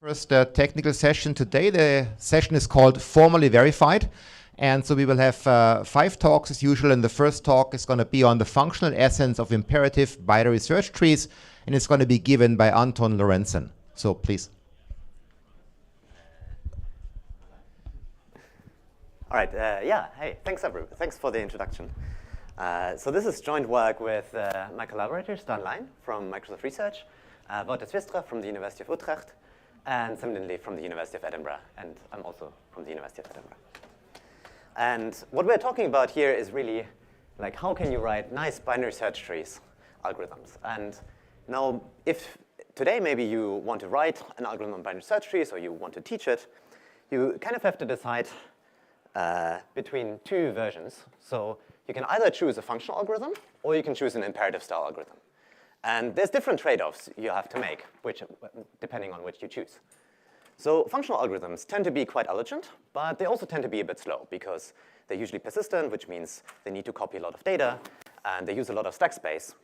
First technical session today. The session is called Formally Verified. And so we will have 5 talks as usual. And the first talk is going to be on the functional essence of imperative binary search trees. And it's going to be given by Anton Lorenzen. So please. All right. Hey, thanks, everyone. Thanks for the introduction. So this is joint work with my collaborators, Dan Lein from Microsoft Research, Wouter from the University of Utrecht, and Sam Lindley from the University of Edinburgh, and I'm also from the University of Edinburgh. And what we're talking about here is really like how can you write nice binary search trees algorithms. And now, if today maybe you want to write an algorithm on binary search trees or you want to teach it, you kind of have to decide between 2 versions. So you can either choose a functional algorithm or you can choose an imperative style algorithm. And there's different trade-offs you have to make, depending on which you choose. So functional algorithms tend to be quite elegant, but they also tend to be a bit slow because they're usually persistent, which means they need to copy a lot of data, and they use a lot of stack space.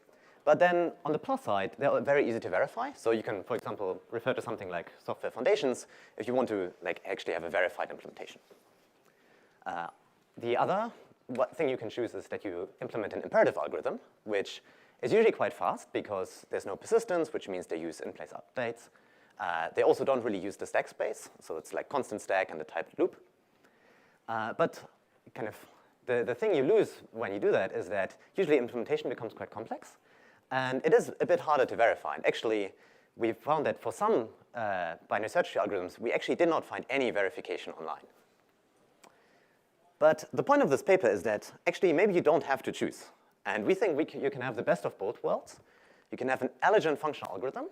But then on the plus side, they're very easy to verify. So you can, for example, refer to something like software foundations if you want to actually have a verified implementation. The other thing you can choose is that you implement an imperative algorithm, which is usually quite fast because there's no persistence, which means they use in-place updates. They also don't really use the stack space, so it's like constant stack and a typed loop. But kind of the thing you lose when you do that is that usually implementation becomes quite complex, and it is a bit harder to verify. And actually, we found that for some binary search tree algorithms, we actually did not find any verification online. But the point of this paper is that actually maybe you don't have to choose. And we think you can have the best of both worlds. You can have an elegant functional algorithm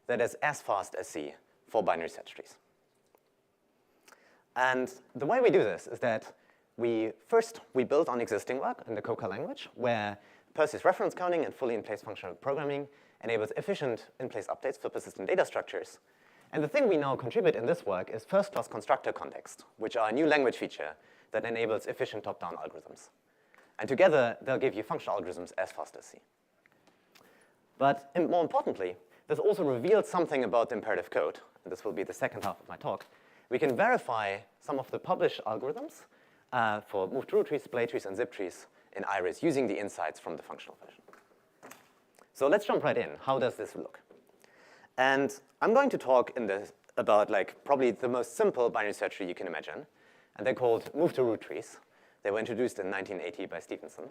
that is as fast as C for binary search trees. And the way we do this is that we build on existing work in the Coca language, where Percy's reference counting and fully in-place functional programming enables efficient in-place updates for persistent data structures. And the thing we now contribute in this work is first-class constructor context, which are a new language feature that enables efficient top-down algorithms. And together, they'll give you functional algorithms as fast as C. But more importantly, this also reveals something about the imperative code. And this will be the second half of my talk. We can verify some of the published algorithms for move-to-root trees, splay trees, and zip trees in Iris using the insights from the functional version. So let's jump right in. How does this look? And I'm going to talk about probably the most simple binary search tree you can imagine. And they're called move-to-root trees. They were introduced in 1980 by Stevenson.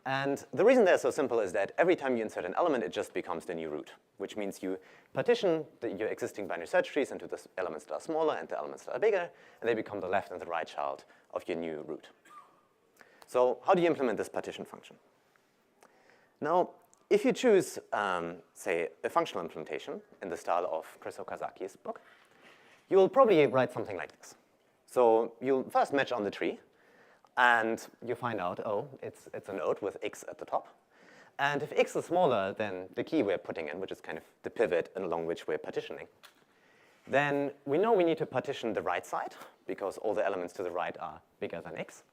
And the reason they're so simple is that every time you insert an element, it just becomes the new root, which means you partition your existing binary search trees into the elements that are smaller and the elements that are bigger, and they become the left and the right child of your new root. So how do you implement this partition function? Now, if you choose, say, a functional implementation in the style of Chris Okazaki's book, you will probably write something like this. So you'll first match on the tree, and you find out, oh, it's a node with x at the top. And if x is smaller than the key we're putting in, which is kind of the pivot along which we're partitioning, then we know we need to partition the right side, because all the elements to the right are bigger than x.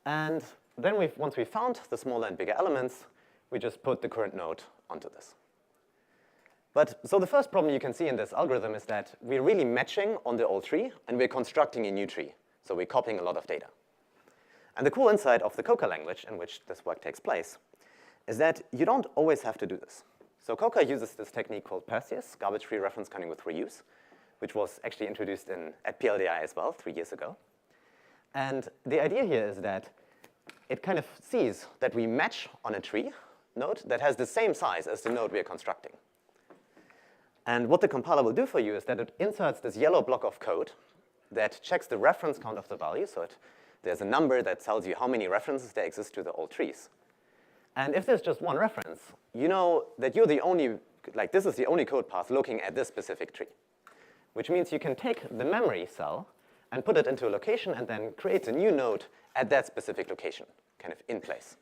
And then once we've found the smaller and bigger elements, we just put the current node onto this. So the first problem you can see in this algorithm is that we're really matching on the old tree, and we're constructing a new tree. So we're copying a lot of data. And the cool insight of the Coca language in which this work takes place is that you don't always have to do this. So Coca uses this technique called Perseus, garbage-free reference counting with reuse, which was actually introduced at PLDI as well 3 years ago. And the idea here is that it kind of sees that we match on a tree node that has the same size as the node we are constructing. And what the compiler will do for you is that it inserts this yellow block of code that checks the reference count of the value. So there's a number that tells you how many references there exist to the old trees. And if there's just one reference, you know that you're the only, this is the only code path looking at this specific tree, which means you can take the memory cell and put it into a location and then create a new node at that specific location, kind of in place.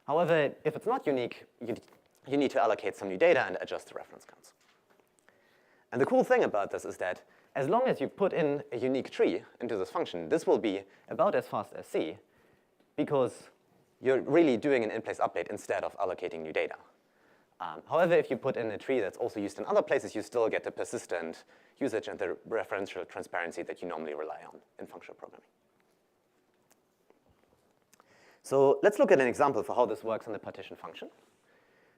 However, if it's not unique, you need to allocate some new data and adjust the reference counts. And the cool thing about this is that as long as you put in a unique tree into this function, this will be about as fast as C, because you're really doing an in-place update instead of allocating new data. However, if you put in a tree that's also used in other places, you still get the persistent usage and the referential transparency that you normally rely on in functional programming. So let's look at an example for how this works in the partition function.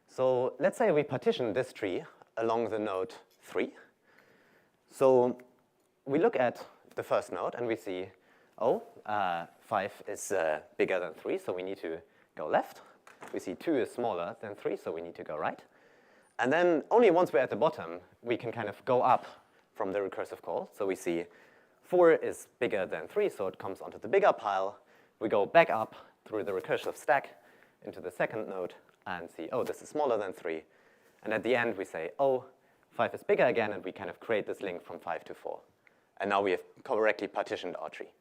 So let's say we partition this tree along the node 3. So we look at the first node and we see, 5 is bigger than 3, so we need to go left. We see 2 is smaller than 3, so we need to go right. And then only once we're at the bottom, we can kind of go up from the recursive call. So we see 4 is bigger than 3, so it comes onto the bigger pile. We go back up through the recursive stack into the second node and see, this is smaller than 3. And at the end, we say, 5 is bigger again, and we kind of create this link from 5 to 4. And now we have correctly partitioned our tree.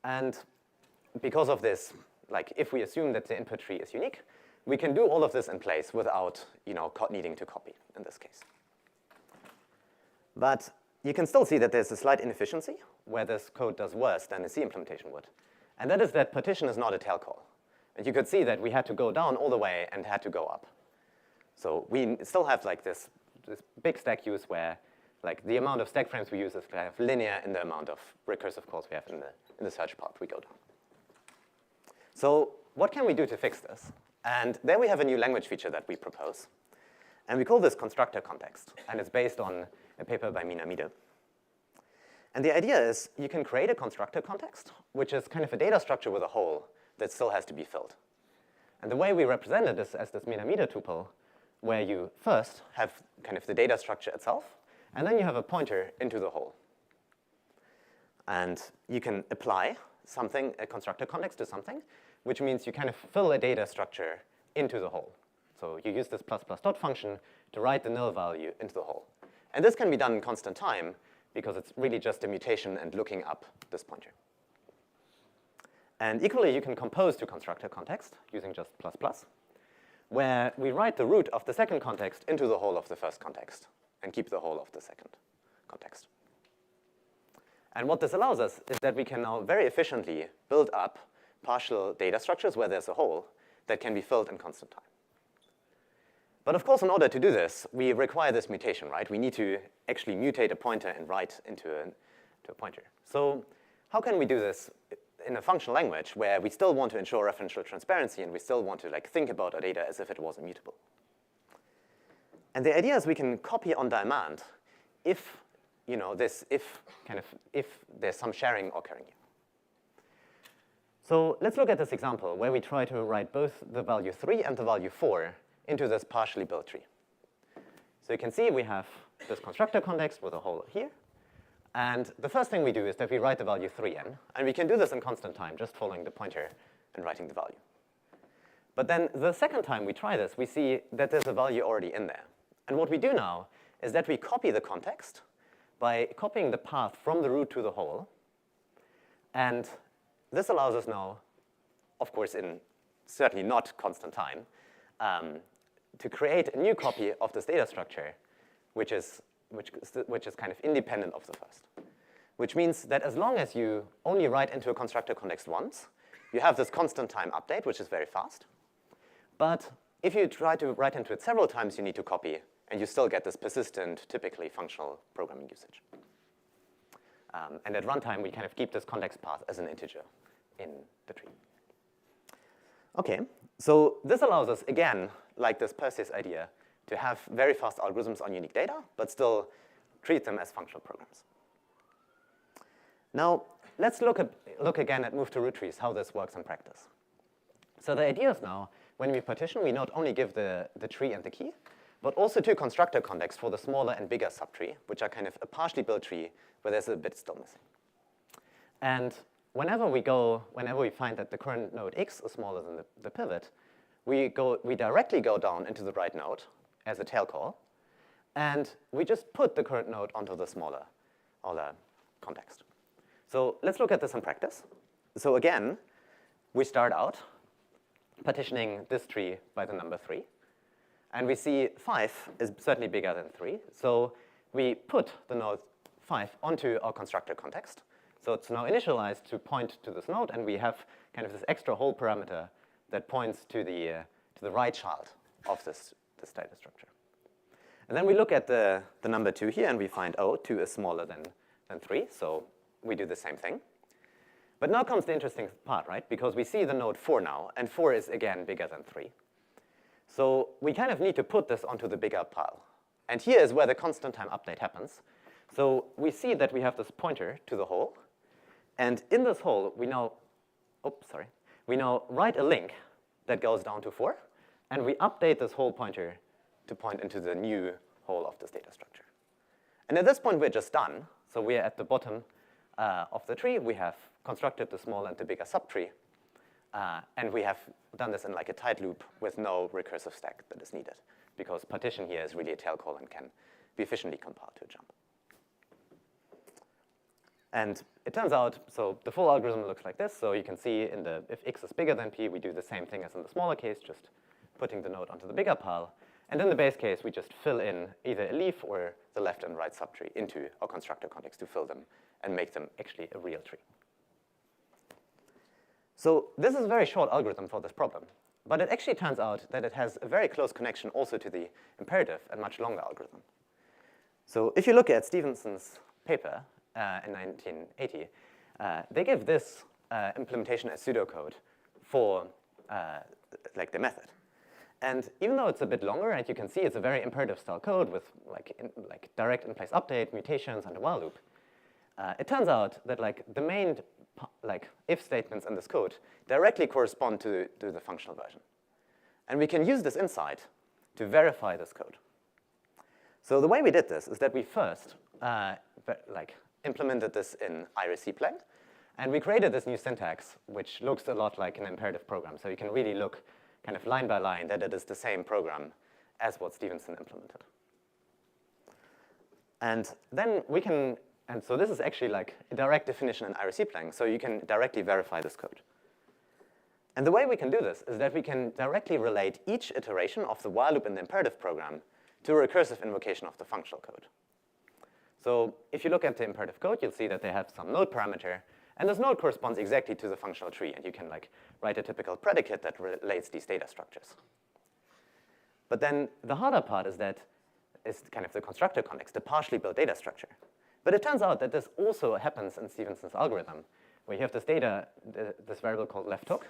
And because of this, like if we assume that the input tree is unique, we can do all of this in place without needing to copy in this case. But you can still see that there's a slight inefficiency where this code does worse than a C implementation would. And that is that partition is not a tail call. And you could see that we had to go down all the way and had to go up. So we still have like this big stack use where like the amount of stack frames we use is kind of linear in the amount of recursive calls we have in the search part we go down. So what can we do to fix this? And there we have a new language feature that we propose. And we call this constructor context. And it's based on a paper by Minamide. And the idea is you can create a constructor context, which is kind of a data structure with a hole that still has to be filled. And the way we represent it is as this Minamide tuple, where you first have kind of the data structure itself, and then you have a pointer into the hole. And you can apply something, a constructor context to something, which means you kind of fill a data structure into the hole. So you use this ++ dot function to write the null value into the hole. And this can be done in constant time because it's really just a mutation and looking up this pointer. And equally, you can compose to constructor context using just ++, where we write the root of the second context into the hole of the first context and keep the whole of the second context. And what this allows us is that we can now very efficiently build up partial data structures where there's a hole that can be filled in constant time. But of course, in order to do this, we require this mutation, right? We need to actually mutate a pointer and write into a pointer. So how can we do this in a functional language where we still want to ensure referential transparency and we still want to think about our data as if it was immutable? And the idea is we can copy on demand if there's some sharing occurring here. So let's look at this example where we try to write both the value 3 and the value 4 into this partially built tree. So you can see we have this constructor context with a hole here. And the first thing we do is that we write the value 3 in. And we can do this in constant time, just following the pointer and writing the value. But then the second time we try this, we see that there's a value already in there. And what we do now is that we copy the context by copying the path from the root to the hole. And this allows us now, of course, in certainly not constant time, to create a new copy of this data structure, which is kind of independent of the first. Which means that as long as you only write into a constructor context once, you have this constant time update, which is very fast. But if you try to write into it several times, you need to copy, and you still get this persistent, typically functional programming usage. And at runtime, we kind of keep this context path as an integer in the tree. OK, so this allows us, again, like this Perseus idea, to have very fast algorithms on unique data, but still treat them as functional programs. Now, let's look again at move to root trees, how this works in practice. So the idea is now, when we partition, we not only give the tree and the key, but also two constructor contexts for the smaller and bigger subtree, which are kind of a partially built tree where there's a bit still missing. And whenever we find that the current node x is smaller than the pivot, we directly go down into the right node as a tail call, and we just put the current node onto the smaller context. So let's look at this in practice. So again, we start out partitioning this tree by the number 3. And we see 5 is certainly bigger than 3. So we put the node 5 onto our constructor context. So it's now initialized to point to this node, and we have kind of this extra hole parameter that points to the right child of this data structure. And then we look at the number 2 here, and we find, oh, 2 is smaller than 3, so we do the same thing. But now comes the interesting part, right? Because we see the node 4 now, and 4 is, again, bigger than 3. So we kind of need to put this onto the bigger pile. And here is where the constant time update happens. So we see that we have this pointer to the hole. And in this hole, we now write a link that goes down to 4. And we update this whole pointer to point into the new hole of this data structure. And at this point, we're just done. So we're at the bottom of the tree. We have constructed the small and the bigger subtree. And we have done this in like a tight loop with no recursive stack that is needed, because partition here is really a tail call and can be efficiently compiled to a jump. And it turns out, so the full algorithm looks like this. So you can see if x is bigger than p, we do the same thing as in the smaller case, just putting the node onto the bigger pile. And in the base case, we just fill in either a leaf or the left and right subtree into our constructor context to fill them and make them actually a real tree. So this is a very short algorithm for this problem. But it actually turns out that it has a very close connection also to the imperative and much longer algorithm. So if you look at Stevenson's paper in 1980, they give this implementation as pseudocode for like the method. And even though it's a bit longer, and you can see it's a very imperative-style code with like direct in-place update, mutations, and a while loop, it turns out that like the main if statements in this code directly correspond to the functional version. And we can use this insight to verify this code. So the way we did this is that we first implemented this in IRC-Play, and we created this new syntax, which looks a lot like an imperative program. So you can really look kind of line by line that it is the same program as what Stevenson implemented. And then we can, and so this is actually like a direct definition in IRC-Play, so you can directly verify this code. And the way we can do this is that we can directly relate each iteration of the while loop in the imperative program to a recursive invocation of the functional code. So if you look at the imperative code, you'll see that they have some node parameter, and this node corresponds exactly to the functional tree, and you can like write a typical predicate that relates these data structures. But then the harder part is kind of the constructor context, the partially built data structure. But it turns out that this also happens in Stevenson's algorithm, where you have this this variable called left hook,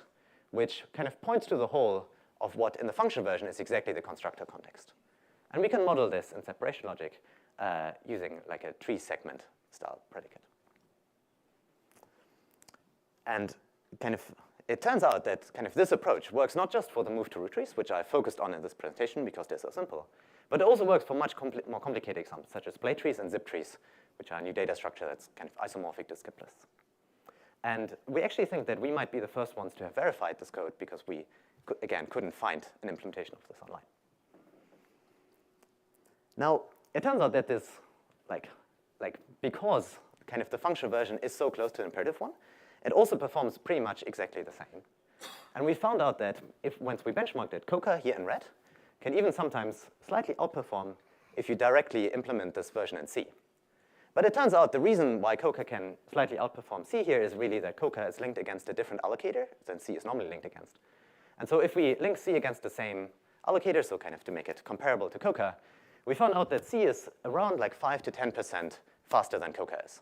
which kind of points to the whole of what in the function version is exactly the constructor context. And we can model this in separation logic using like a tree segment style predicate. And it turns out that this approach works not just for the move to root trees, which I focused on in this presentation because they're so simple, but it also works for much more complicated examples, such as blade trees and zip trees, which are a new data structure that's kind of isomorphic to skip lists. And we actually think that we might be the first ones to have verified this code because we, again, couldn't find an implementation of this online. Now, it turns out that this, because kind of the functional version is so close to the imperative one, it also performs pretty much exactly the same. And we found out that once we benchmarked it, Coca here in red can even sometimes slightly outperform if you directly implement this version in C. But it turns out the reason why Coca can slightly outperform C here is really that Coca is linked against a different allocator than C is normally linked against. And so if we link C against the same allocator, so kind of to make it comparable to Coca, we found out that C is around like 5 to 10% faster than Coca is.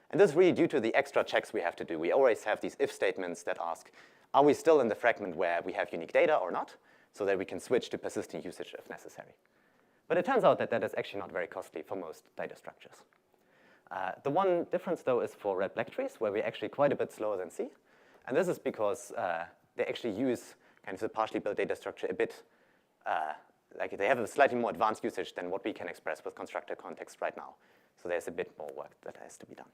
And this is really due to the extra checks we have to do. We always have these if statements that ask, are we still in the fragment where we have unique data or not, so that we can switch to persistent usage if necessary. But it turns out that that is actually not very costly for most data structures. The one difference, though, is for red-black trees, where we're actually quite a bit slower than C. And this is because they actually use kind of the partially built data structure a bit, like they have a slightly more advanced usage than what we can express with constructor context right now. So there's a bit more work that has to be done.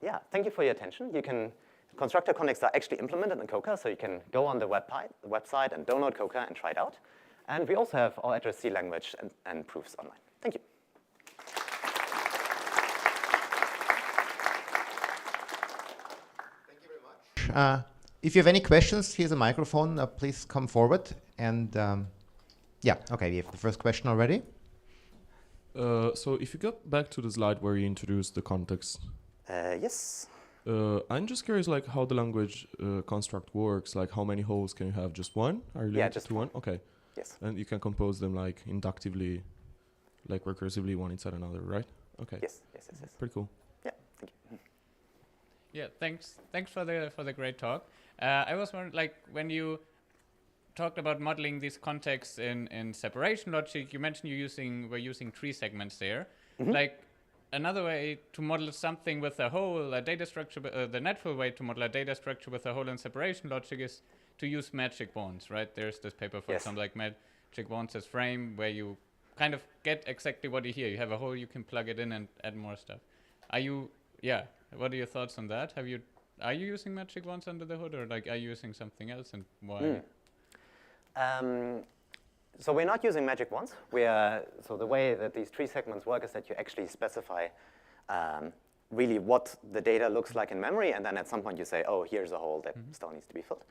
Yeah, thank you for your attention. Constructor contexts are actually implemented in Coca, so you can go on the website and download Coca and try it out. And we also have our address C language and proofs online. Thank you. Thank you very much. If you have any questions, here's a microphone. Please come forward. And yeah, OK, we have the first question already. So if you go back to the slide where you introduced the context. Yes. I'm just curious, like how the language construct works. Like how many holes can you have? Just one? Are you limited just to one? Okay. Yes. And you can compose them like inductively, like recursively, one inside another, right? Okay. Yes. Pretty cool. Yeah. Thank you. Yeah. Thanks for the great talk. I was wondering, like, when you talked about modeling these contexts in separation logic, you mentioned we're using tree segments there. Like, another way to model something with a whole, a data structure, the natural way to model a data structure with a whole in separation logic is to use magic wands, right? There's this paper, for example, like magic wands as frame, where you kind of get exactly what you hear. You have a hole, you can plug it in and add more stuff. What are your thoughts on that? Are you using magic wands under the hood, or like are you using something else, and why? So we're not using magic wands. So the way that these tree segments work is that you actually specify really what the data looks like in memory, and then at some point you say, oh, here's a hole that still needs to be filled.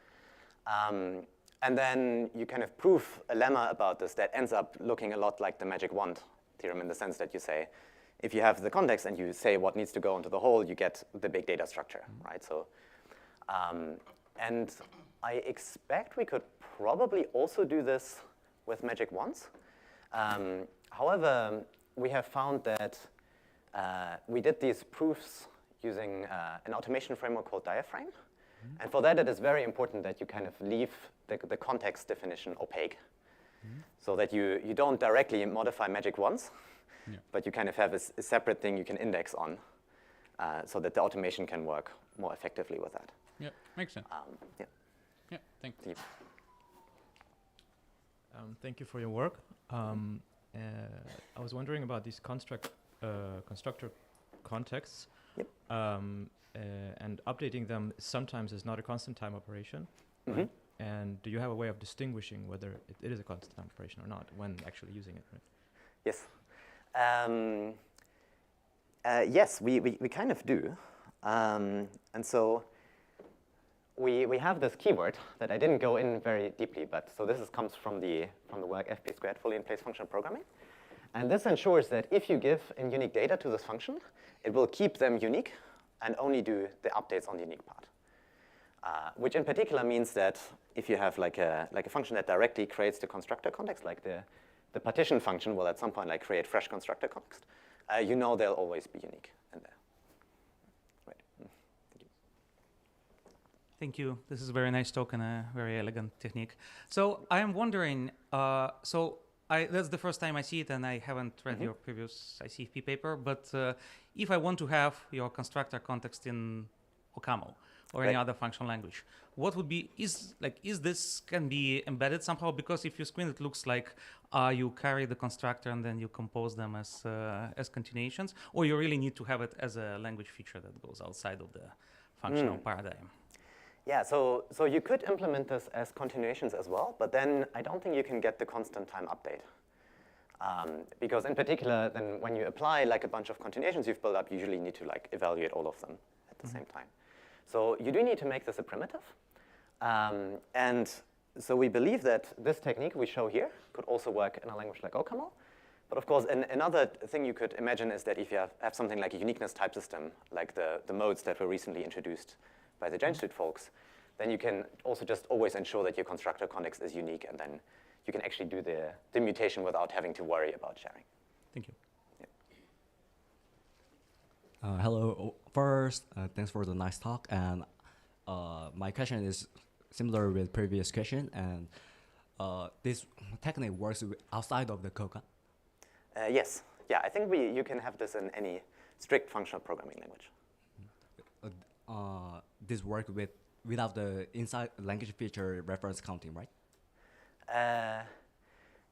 And then you kind of prove a lemma about this that ends up looking a lot like the magic wand theorem, in the sense that you say, if you have the context and you say what needs to go into the hole, you get the big data structure, right? So, and I expect we could probably also do this with magic wands. However, we have found that we did these proofs using an automation framework called Diaphragm. And for that, it is very important that you kind of leave the context definition opaque, so that you don't directly modify magic wands, but you kind of have a separate thing you can index on, so that the automation can work more effectively with that. Yeah, makes sense. Yeah, thank you. Thank you for your work. I was wondering about these constructor contexts. Yep. And updating them sometimes is not a constant time operation. Right? And do you have a way of distinguishing whether it is a constant time operation or not when actually using it? Right? Yes. Yes, we kind of do. And so we have this keyword that I didn't go in very deeply, but so this comes from the work FP², fully in place functional programming. And this ensures that if you give in unique data to this function, it will keep them unique and only do the updates on the unique part. Which in particular means that if you have like a function that directly creates the constructor context, like the partition function will at some point like create fresh constructor context, you know they'll always be unique in there. Right. Thank you. Thank you. This is a very nice talk and a very elegant technique. So I am wondering, that's the first time I see it, and I haven't read your previous ICFP paper, but if I want to have your constructor context in OCaml or any other functional language, what would be, is this can be embedded somehow? Because if you screen, it looks like you carry the constructor and then you compose them as continuations, or you really need to have it as a language feature that goes outside of the functional paradigm. Yeah, so you could implement this as continuations as well, but then I don't think you can get the constant time update. Because in particular, then when you apply like a bunch of continuations you've built up, you usually need to like evaluate all of them at the same time. So you do need to make this a primitive. And so we believe that this technique we show here could also work in a language like OCaml. But of course, another thing you could imagine is that if you have something like a uniqueness type system, like the modes that were recently introduced by the Jane Street folks, then you can also just always ensure that your constructor context is unique, and then you can actually do the mutation without having to worry about sharing. Thank you. Hello. First, thanks for the nice talk. And my question is similar with previous question. And this technique works outside of the Coca? Yes. Yeah, I think you can have this in any strict functional programming language. This work without the inside language feature reference counting, right?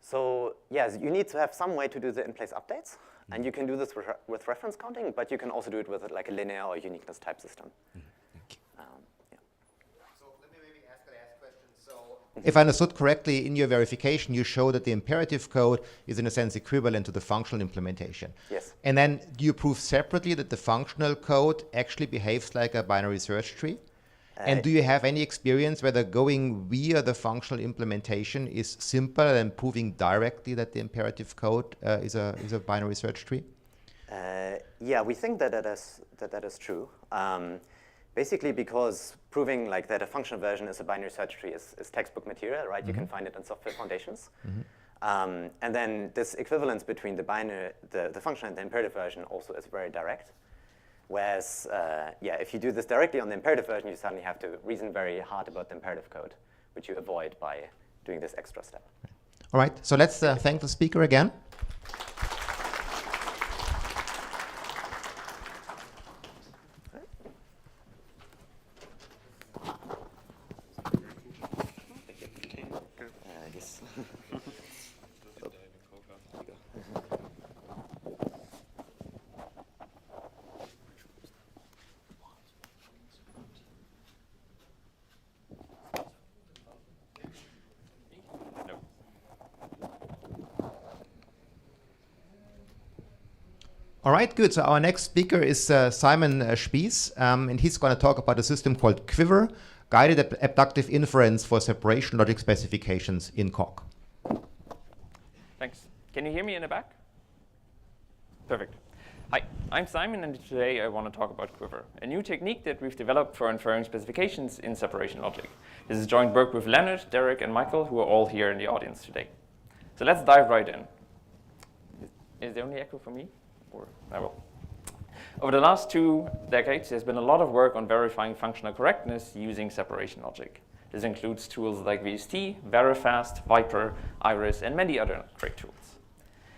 So yes, you need to have some way to do the in-place updates, and you can do this with reference counting, but you can also do it with like a linear or uniqueness type system. Thank you. So let me maybe ask the last question. So if I understood correctly, in your verification, you show that the imperative code is in a sense equivalent to the functional implementation. Yes. And then do you prove separately that the functional code actually behaves like a binary search tree? And do you have any experience whether going via the functional implementation is simpler than proving directly that the imperative code is a binary search tree? Yeah, we think that is true. Basically because proving like that a functional version is a binary search tree is textbook material, right? You can find it in software foundations. And then this equivalence between the binary, the function and the imperative version also is very direct. Whereas, yeah, if you do this directly on the imperative version, you suddenly have to reason very hard about the imperative code, which you avoid by doing this extra step. All right, so let's thank the speaker again. Yes. All right, good. So our next speaker is Simon Spies, and he's going to talk about a system called Quiver, guided abductive inference for separation logic specifications in Coq. Thanks. Can you hear me in the back? Perfect. Hi, I'm Simon, and today I want to talk about Quiver, a new technique that we've developed for inferring specifications in separation logic. This is joint work with Leonard, Derek, and Michael, who are all here in the audience today. So let's dive right in. Is there only echo for me? Or I will. Over the last 2 decades, there's been a lot of work on verifying functional correctness using separation logic. This includes tools like VST, Verifast, Viper, Iris, and many other great tools.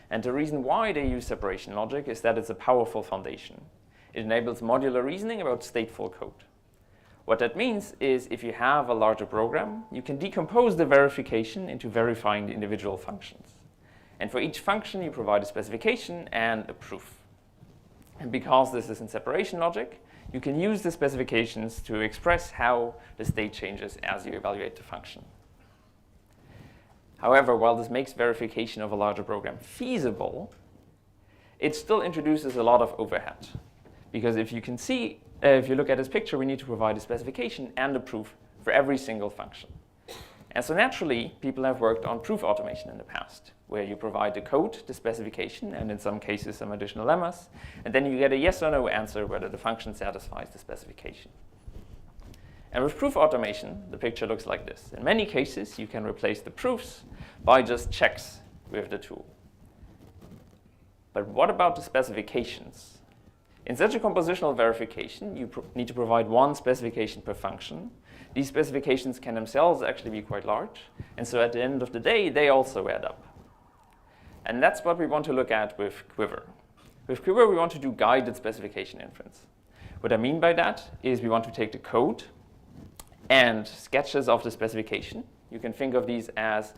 And the reason why they use separation logic is that it's a powerful foundation. It enables modular reasoning about stateful code. What that means is if you have a larger program, you can decompose the verification into verifying the individual functions. And for each function, you provide a specification and a proof. And because this is in separation logic, you can use the specifications to express how the state changes as you evaluate the function. However, while this makes verification of a larger program feasible, it still introduces a lot of overhead. Because if you can see, if you look at this picture, we need to provide a specification and a proof for every single function. And so naturally, people have worked on proof automation in the past, where you provide the code, the specification, and in some cases some additional lemmas, and then you get a yes or no answer whether the function satisfies the specification. And with proof automation, the picture looks like this. In many cases, you can replace the proofs by just checks with the tool. But what about the specifications? In such a compositional verification, you need to provide one specification per function. These specifications can themselves actually be quite large, and so at the end of the day, they also add up. And that's what we want to look at with Quiver. With Quiver, we want to do guided specification inference. What I mean by that is we want to take the code and sketches of the specification. You can think of these as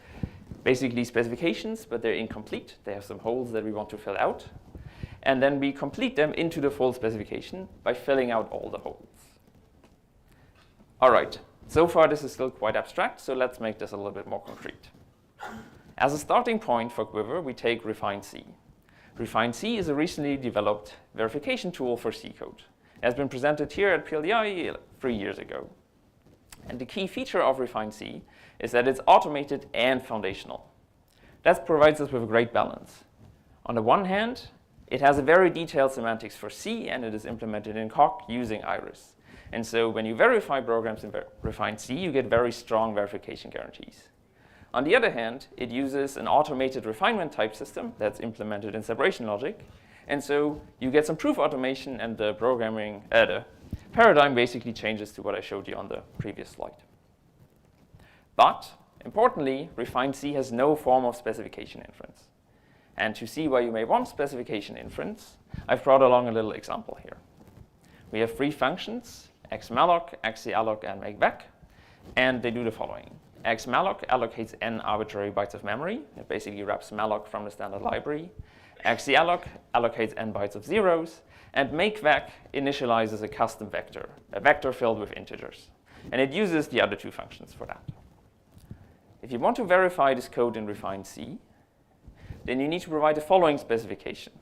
basically specifications, but they're incomplete. They have some holes that we want to fill out. And then we complete them into the full specification by filling out all the holes. All right, so far this is still quite abstract, so let's make this a little bit more concrete. As a starting point for Quiver, we take RefineC. RefineC is a recently developed verification tool for C code. It has been presented here at PLDI 3 years ago. And the key feature of RefineC is that it's automated and foundational. That provides us with a great balance. On the one hand, it has a very detailed semantics for C, and it is implemented in Coq using Iris. And so when you verify programs in RefineC, you get very strong verification guarantees. On the other hand, it uses an automated refinement type system that's implemented in separation logic. And so you get some proof automation, and the the paradigm basically changes to what I showed you on the previous slide. But importantly, RefineC has no form of specification inference. And to see why you may want specification inference, I've brought along a little example here. We have 3 functions, xmalloc, xcalloc, and makeback, and they do the following. Xmalloc allocates n arbitrary bytes of memory. It basically wraps malloc from the standard library. Xcalloc allocates n bytes of zeros, and makeback initializes a custom vector, a vector filled with integers. And it uses the other 2 functions for that. If you want to verify this code in RefineC, then you need to provide the following specification.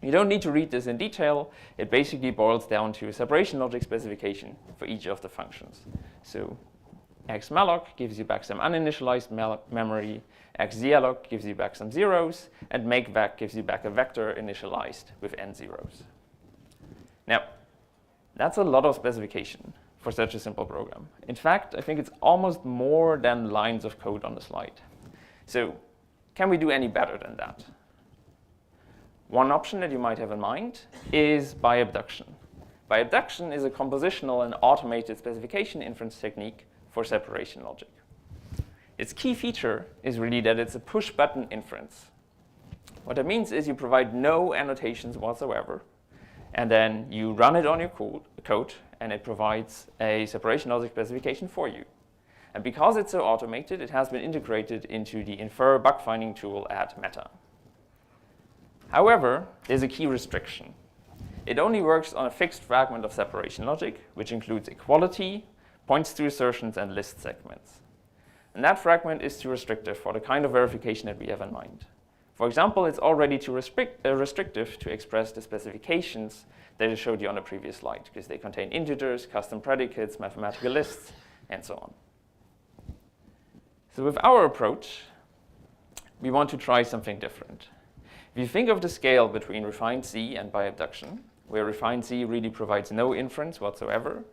You don't need to read this in detail. It basically boils down to a separation logic specification for each of the functions. So xmalloc gives you back some uninitialized memory, xzalloc gives you back some zeros, and makeback gives you back a vector initialized with n zeros. Now, That's a lot of specification for such a simple program. In fact, I think it's almost more than lines of code on the slide. So can we do any better than that? One option that you might have in mind is by abduction. By abduction is a compositional and automated specification inference technique for separation logic. Its key feature is really that it's a push-button inference. What that means is you provide no annotations whatsoever, and then you run it on your code, and it provides a separation logic specification for you. And because it's so automated, it has been integrated into the infer bug finding tool at Meta. However, there's a key restriction. It only works on a fixed fragment of separation logic, which includes equality, points to assertions, and list segments. And that fragment is too restrictive for the kind of verification that we have in mind. For example, it's already too restrictive to express the specifications that I showed you on the previous slide, because they contain integers, custom predicates, mathematical lists, and so on. So with our approach, we want to try something different. If you think of the scale between refined C and by abduction, where refined C really provides no inference whatsoever,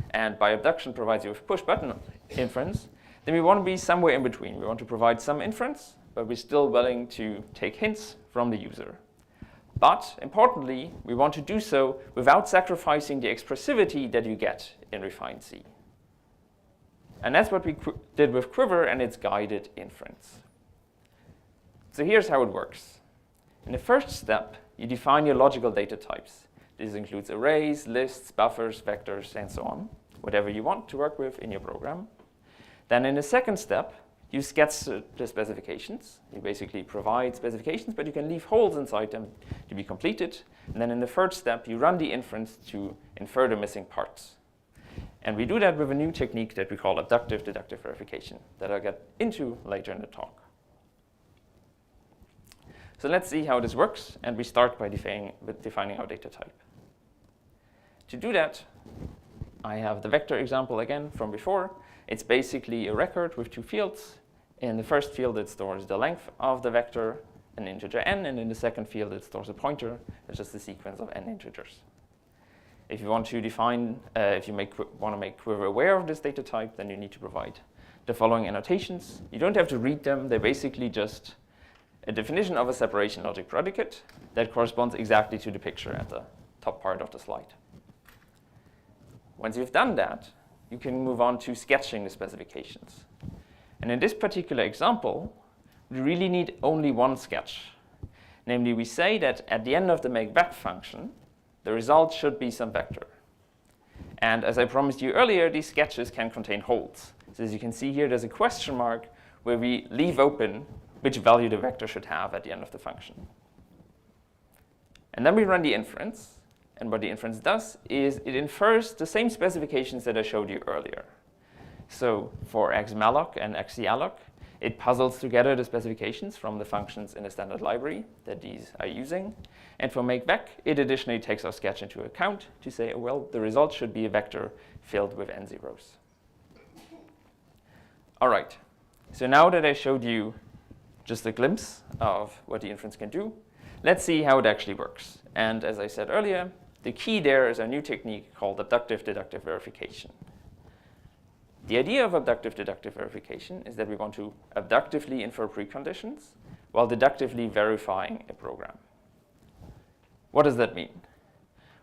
and by abduction provides you with push-button inference, then we want to be somewhere in between. We want to provide some inference, but we're still willing to take hints from the user. But importantly, we want to do so without sacrificing the expressivity that you get in refined C. And that's what we did with Quiver and its guided inference. So here's how it works. In the first step, you define your logical data types. This includes arrays, lists, buffers, vectors, and so on, whatever you want to work with in your program. Then in the second step, you sketch the specifications. You basically provide specifications, but you can leave holes inside them to be completed. And then in the third step, you run the inference to infer the missing parts. And we do that with a new technique that we call abductive deductive verification that I'll get into later in the talk. So let's see how this works, and we start by defining our data type. To do that, I have the vector example again from before. It's basically a record with two fields. In the first field, it stores the length of the vector, an integer n, and in the second field, it stores a pointer. It's just a sequence of n integers. If you want to define, if you want to make Quiver aware of this data type, then you need to provide the following annotations. You don't have to read them. They're basically just a definition of a separation logic predicate that corresponds exactly to the picture at the top part of the slide. Once you've done that, you can move on to sketching the specifications. And in this particular example, we really need only one sketch. Namely, we say that at the end of the makeVec function, the result should be some vector. And as I promised you earlier, these sketches can contain holes. So as you can see here, there's a question mark where we leave open which value the vector should have at the end of the function. And then we run the inference. And what the inference does is it infers the same specifications that I showed you earlier. So for xmalloc and xcalloc, it puzzles together the specifications from the functions in the standard library that these are using. And for makeVec, it additionally takes our sketch into account to say, well, the result should be a vector filled with n zeros. All right, so now that I showed you just a glimpse of what the inference can do, let's see how it actually works. And as I said earlier, the key there is a new technique called abductive deductive verification. The idea of abductive deductive verification is that we want to abductively infer preconditions while deductively verifying a program. What does that mean?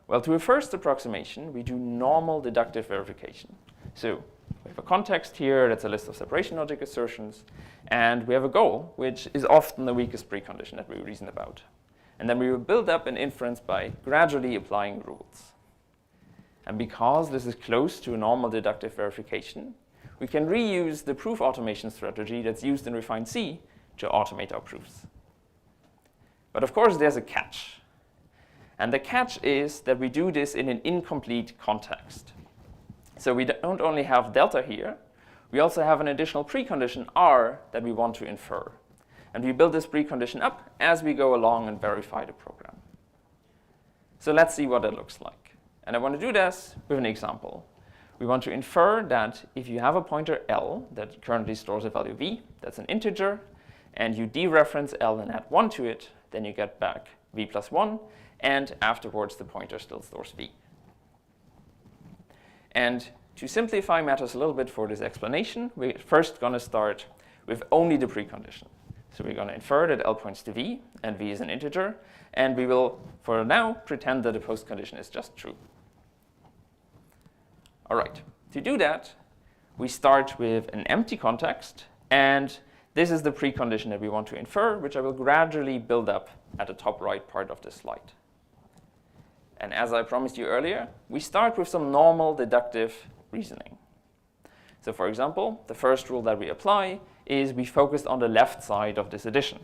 Well, to a first approximation, we do normal deductive verification. So we have a context here that's a list of separation logic assertions, and we have a goal, which is often the weakest precondition that we reason about. And then we will build up an inference by gradually applying rules. And because this is close to a normal deductive verification, we can reuse the proof automation strategy that's used in refined C to automate our proofs. But of course, there's a catch. And the catch is that we do this in an incomplete context. So we don't only have delta here, we also have an additional precondition R that we want to infer. And we build this precondition up as we go along and verify the program. So let's see what it looks like. And I want to do this with an example. We want to infer that if you have a pointer L that currently stores a value V, that's an integer, and you dereference L and add 1 to it, then you get back V plus 1, and afterwards the pointer still stores V. And to simplify matters a little bit for this explanation, we're first going to start with only the precondition. So we're going to infer that L points to V, and V is an integer, and we will, for now, pretend that the postcondition is just true. All right, to do that, we start with an empty context, and this is the precondition that we want to infer, which I will gradually build up at the top right part of this slide. And as I promised you earlier, we start with some normal deductive reasoning. So for example, the first rule that we apply is we focus on the left side of this addition,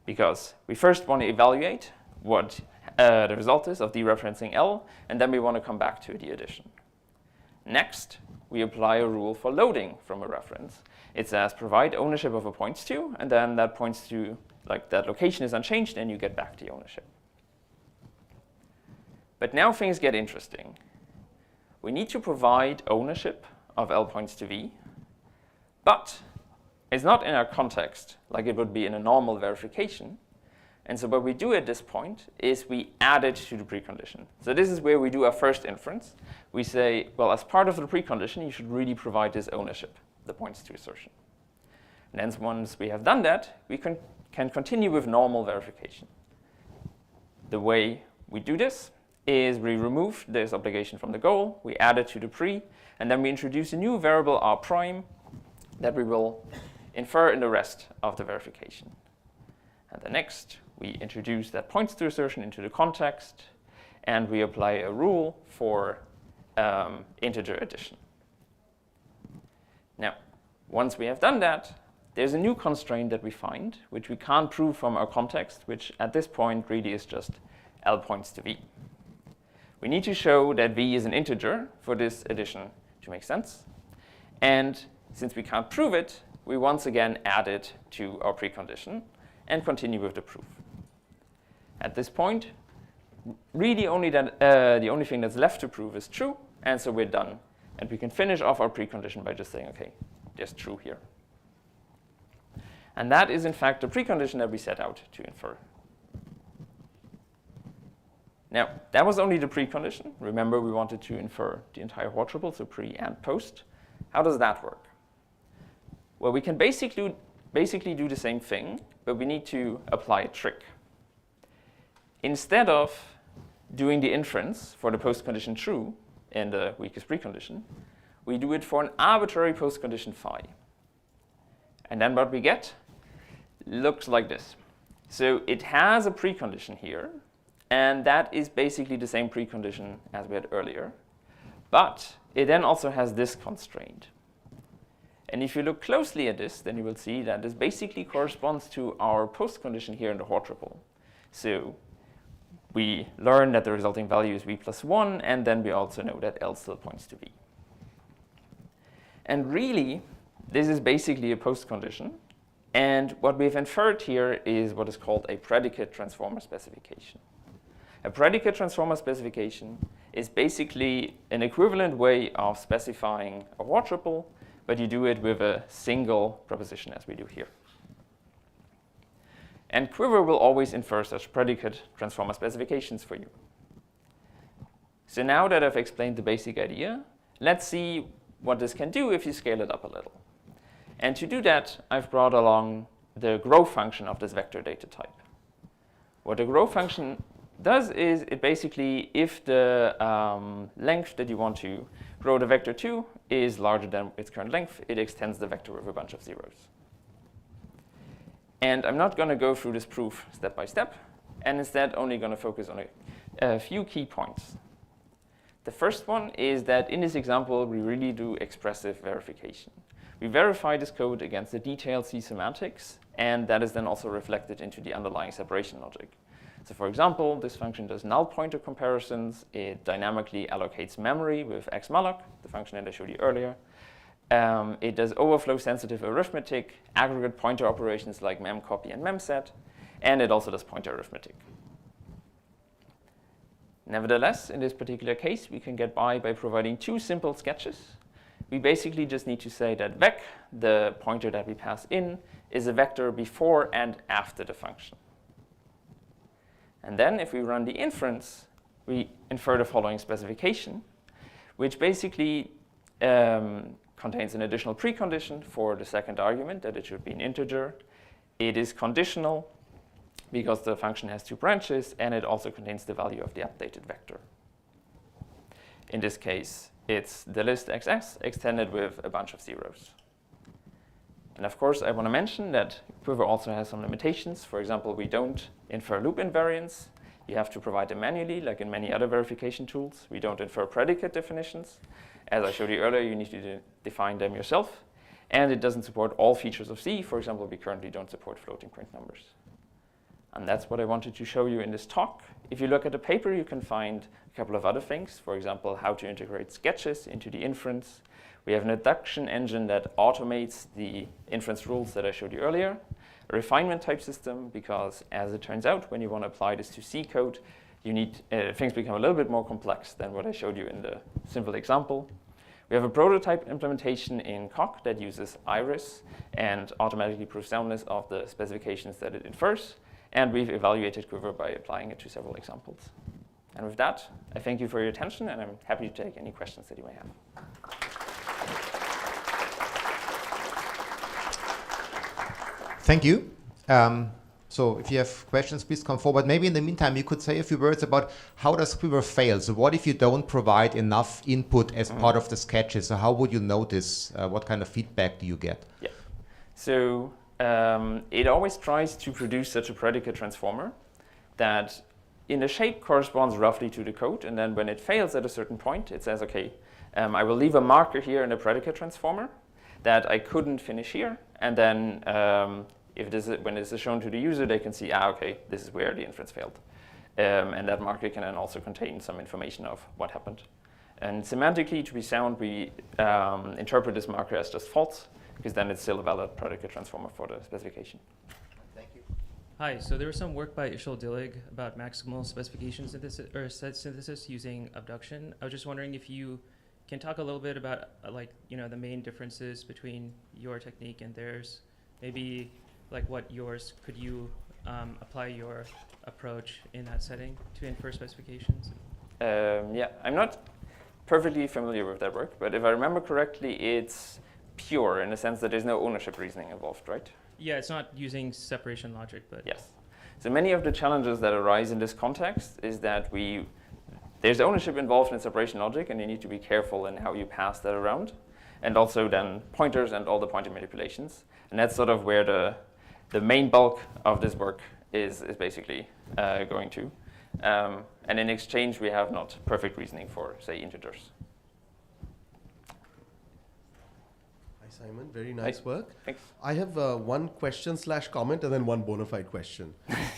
because we first want to evaluate what the result is of dereferencing L, and then we want to come back to the addition. Next, we apply a rule for loading from a reference. It says provide ownership of a points to, and then that points to, like, that location is unchanged, and you get back the ownership. But now things get interesting. We need to provide ownership of L points to V, but it's not in our context like it would be in a normal verification. And so what we do at this point is we add it to the precondition. So this is where we do our first inference. We say, well, as part of the precondition, you should really provide this ownership, the points to assertion. And then once we have done that, we can continue with normal verification. The way we do this is we remove this obligation from the goal, we add it to the pre, and then we introduce a new variable r prime that we will infer in the rest of the verification. And then next, we introduce that points to assertion into the context, and we apply a rule for integer addition. Now, once we have done that, there's a new constraint that we find, which we can't prove from our context, which at this point really is just L points to V. We need to show that V is an integer for this addition to make sense. And since we can't prove it, we once again add it to our precondition and continue with the proof. At this point, really only that, the only thing that's left to prove is true, and so we're done. And we can finish off our precondition by just saying, okay, there's true here. And that is, in fact, the precondition that we set out to infer. Now, that was only the precondition. Remember, we wanted to infer the entire quadruple, so pre and post. How does that work? Well, we can basically do the same thing, but we need to apply a trick. Instead of doing the inference for the post condition true in the weakest precondition, we do it for an arbitrary post condition phi. And then what we get looks like this. So it has a precondition here, and that is basically the same precondition as we had earlier. But it then also has this constraint. And if you look closely at this, then you will see that this basically corresponds to our post condition here in the Hort triple. So we learn that the resulting value is V plus 1, and then we also know that L still points to V. And really, this is basically a post condition. And what we've inferred here is what is called a predicate transformer specification. A predicate transformer specification is basically an equivalent way of specifying a Hort triple, but you do it with a single proposition as we do here. And Quiver will always infer such predicate transformer specifications for you. So now that I've explained the basic idea, let's see what this can do if you scale it up a little. And to do that, I've brought along the grow function of this vector data type. What the grow function does is it basically, if the length that you want to grow the vector to is larger than its current length, it extends the vector with a bunch of zeros. And I'm not going to go through this proof step by step, and instead only going to focus on a few key points. The first one is that in this example, we really do expressive verification. We verify this code against the detailed C semantics, and that is then also reflected into the underlying separation logic. So for example, this function does null pointer comparisons. It dynamically allocates memory with xmalloc, the function that I showed you earlier. It does overflow-sensitive arithmetic, aggregate pointer operations like memcopy and memset, and it also does pointer arithmetic. Nevertheless, in this particular case, we can get by providing two simple sketches. We basically just need to say that vec, the pointer that we pass in, is a vector before and after the function. And then if we run the inference, we infer the following specification, which basically contains an additional precondition for the second argument, that it should be an integer. It is conditional because the function has 2 branches, and it also contains the value of the updated vector. In this case, it's the list xs extended with a bunch of zeros. And of course, I want to mention that Quiver also has some limitations. For example, we don't infer loop invariants. You have to provide them manually, like in many other verification tools. We don't infer predicate definitions. As I showed you earlier, you need to define them yourself. And it doesn't support all features of C. For example, we currently don't support floating point numbers. And that's what I wanted to show you in this talk. If you look at the paper, you can find a couple of other things. For example, how to integrate sketches into the inference. We have an adduction engine that automates the inference rules that I showed you earlier. A refinement type system, because as it turns out, when you want to apply this to C code, you need things become a little bit more complex than what I showed you in the simple example. We have a prototype implementation in Coq that uses Iris and automatically proves soundness of the specifications that it infers. And we've evaluated Quiver by applying it to several examples. And with that, I thank you for your attention, and I'm happy to take any questions that you may have. Thank you. So if you have questions, please come forward. Maybe in the meantime, you could say a few words about how does Quiver fail? So what if you don't provide enough input as part of the sketches? So how would you notice? What kind of feedback do you get? Yeah. So it always tries to produce such a predicate transformer that in the shape corresponds roughly to the code. And then when it fails at a certain point, it says, OK, I will leave a marker here in the predicate transformer that I couldn't finish here. And then when this is shown to the user, they can see, OK, this is where the inference failed. And that marker can then also contain some information of what happened. And semantically, to be sound, we interpret this marker as just false, because then it's still a valid predicate transformer for the specification. Thank you. Hi, so there was some work by Ishal Dillig about maximal specification synthesis or set synthesis using abduction. I was just wondering if you can talk a little bit about the main differences between your technique and theirs. Maybe like what yours, could you apply your approach in that setting to infer specifications? Yeah, I'm not perfectly familiar with that work, but if I remember correctly, it's pure in the sense that there's no ownership reasoning involved, right? Yeah, it's not using separation logic, but... Yes. So many of the challenges that arise in this context is that there's ownership involved in separation logic, and you need to be careful in how you pass that around. And also then pointers and all the pointer manipulations. And that's sort of where the main bulk of this work is basically going to. And in exchange, we have not perfect reasoning for, say, integers. Simon, very nice work. Thanks. I have one question/comment and then one bona fide question.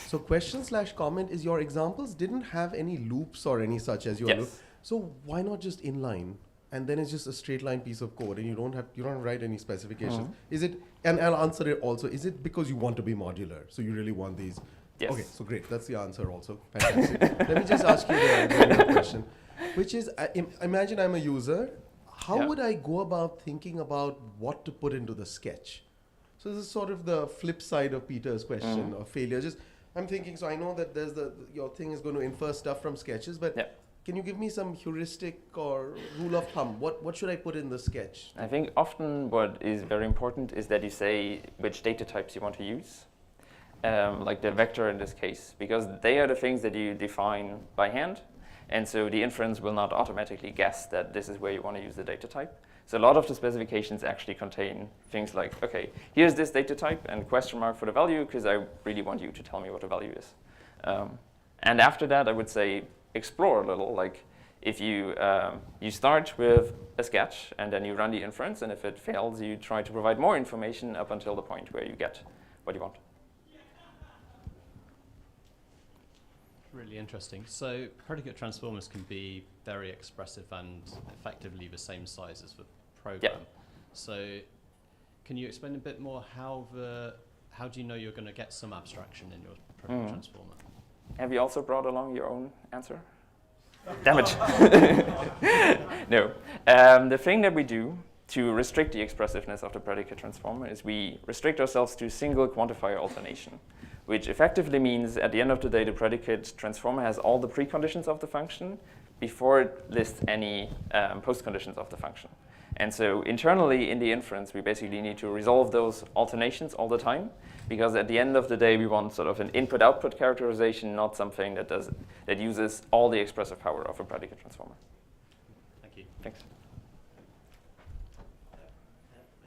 So question/comment is your examples didn't have any loops or any such as your loop. So why not just inline? And then it's just a straight line piece of code and you don't write any specifications. Is it, and I'll answer it also, is it because you want to be modular? So you really want these? Yes. Okay, so great. That's the answer also. Fantastic. Let me just ask you the question, which is, imagine I'm a user. How would I go about thinking about what to put into the sketch? So this is sort of the flip side of Peter's question of failure. Just I'm thinking, so I know that there's your thing is going to infer stuff from sketches, but can you give me some heuristic or rule of thumb? What should I put in the sketch? I think often what is very important is that you say which data types you want to use, like the vector in this case, because they are the things that you define by hand. And so the inference will not automatically guess that this is where you want to use the data type. So a lot of the specifications actually contain things like, OK, here's this data type and question mark for the value, because I really want you to tell me what the value is. And after that, I would say explore a little. Like if you start with a sketch and then you run the inference, and if it fails, you try to provide more information up until the point where you get what you want. Really interesting. So predicate transformers can be very expressive and effectively the same size as the program. So can you explain a bit more how do you know you're going to get some abstraction in your predicate transformer? Have you also brought along your own answer? Damn it. No. The thing that we do to restrict the expressiveness of the predicate transformer is we restrict ourselves to single quantifier alternation, which effectively means at the end of the day, the predicate transformer has all the preconditions of the function, before it lists any postconditions of the function. And so internally in the inference, we basically need to resolve those alternations all the time, because at the end of the day, we want sort of an input-output characterization, not something that uses all the expressive power of a predicate transformer. Thank you. Thanks. I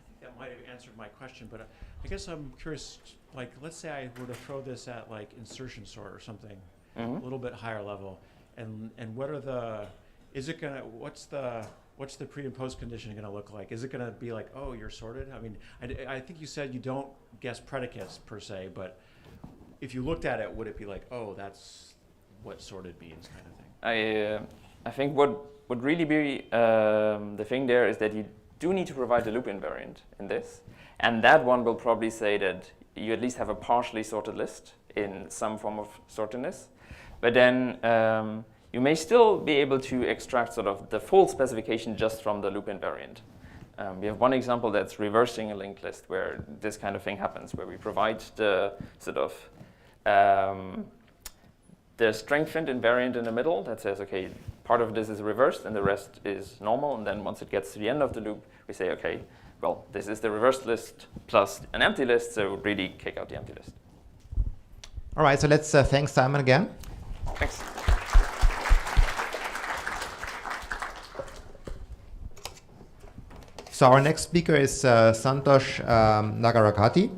think that might have answered my question, but I guess I'm curious, like, let's say I were to throw this at like insertion sort or something, a little bit higher level, and what are the, what's the pre and post condition going to look like? Is it going to be like, oh, you're sorted? I mean, I think you said you don't guess predicates per se, but if you looked at it, would it be like, oh, that's what sorted means, kind of thing? I think what would really be the thing there is that you do need to provide the loop invariant in this, and that one will probably say that you at least have a partially sorted list in some form of sortedness, but then you may still be able to extract sort of the full specification just from the loop invariant. We have one example that's reversing a linked list where this kind of thing happens, where we provide the sort of the strengthened invariant in the middle that says, okay, part of this is reversed and the rest is normal. And then once it gets to the end of the loop, we say, okay, well, this is the reversed list plus an empty list, so really kick out the empty list. All right, so let's thank Simon again. Thanks. So our next speaker is Santosh Nagarakati,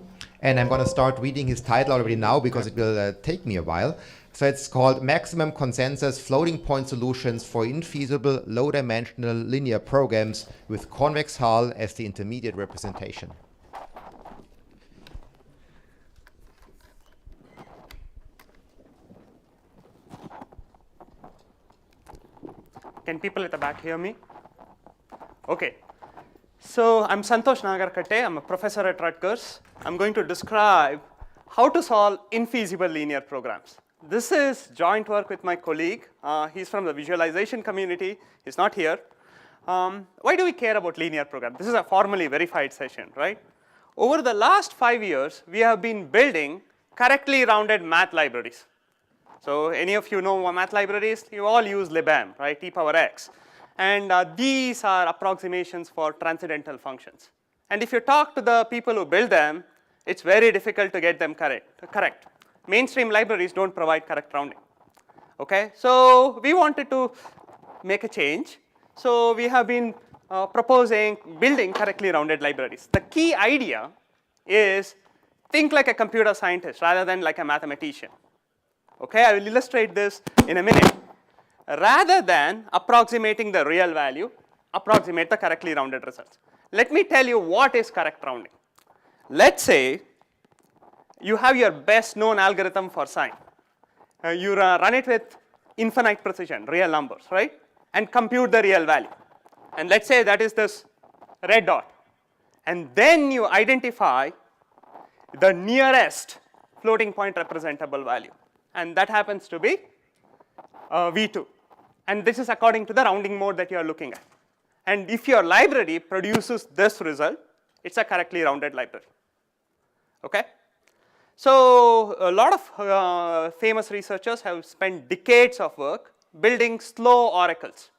and I'm going to start reading his title already now because it will take me a while. So it's called Maximum Consensus Floating Point Solutions for Infeasible Low-Dimensional Linear Programs with Convex Hull as the Intermediate Representation. Can people at the back hear me? Okay. So I'm Santosh Nagarkate. I'm a professor at Rutgers. I'm going to describe how to solve infeasible linear programs. This is joint work with my colleague. He's from the visualization community. He's not here. Why do we care about linear programs? This is a formally verified session, right? Over the last 5 years, we have been building correctly rounded math libraries. So any of you know math libraries? You all use libm, right? e power x. And these are approximations for transcendental functions. And if you talk to the people who build them, it's very difficult to get them correct. Mainstream libraries don't provide correct rounding. Okay, so we wanted to make a change. So we have been proposing building correctly rounded libraries. The key idea is think like a computer scientist rather than like a mathematician. Okay, I will illustrate this in a minute. Rather than approximating the real value, approximate the correctly rounded results. Let me tell you what is correct rounding. Let's say you have your best known algorithm for sine. You run it with infinite precision, real numbers, right? And compute the real value. And let's say that is this red dot. And then you identify the nearest floating point representable value. And that happens to be V2. And this is according to the rounding mode that you are looking at. And if your library produces this result, it's a correctly rounded library. Okay? So a lot of famous researchers have spent decades of work building slow oracles.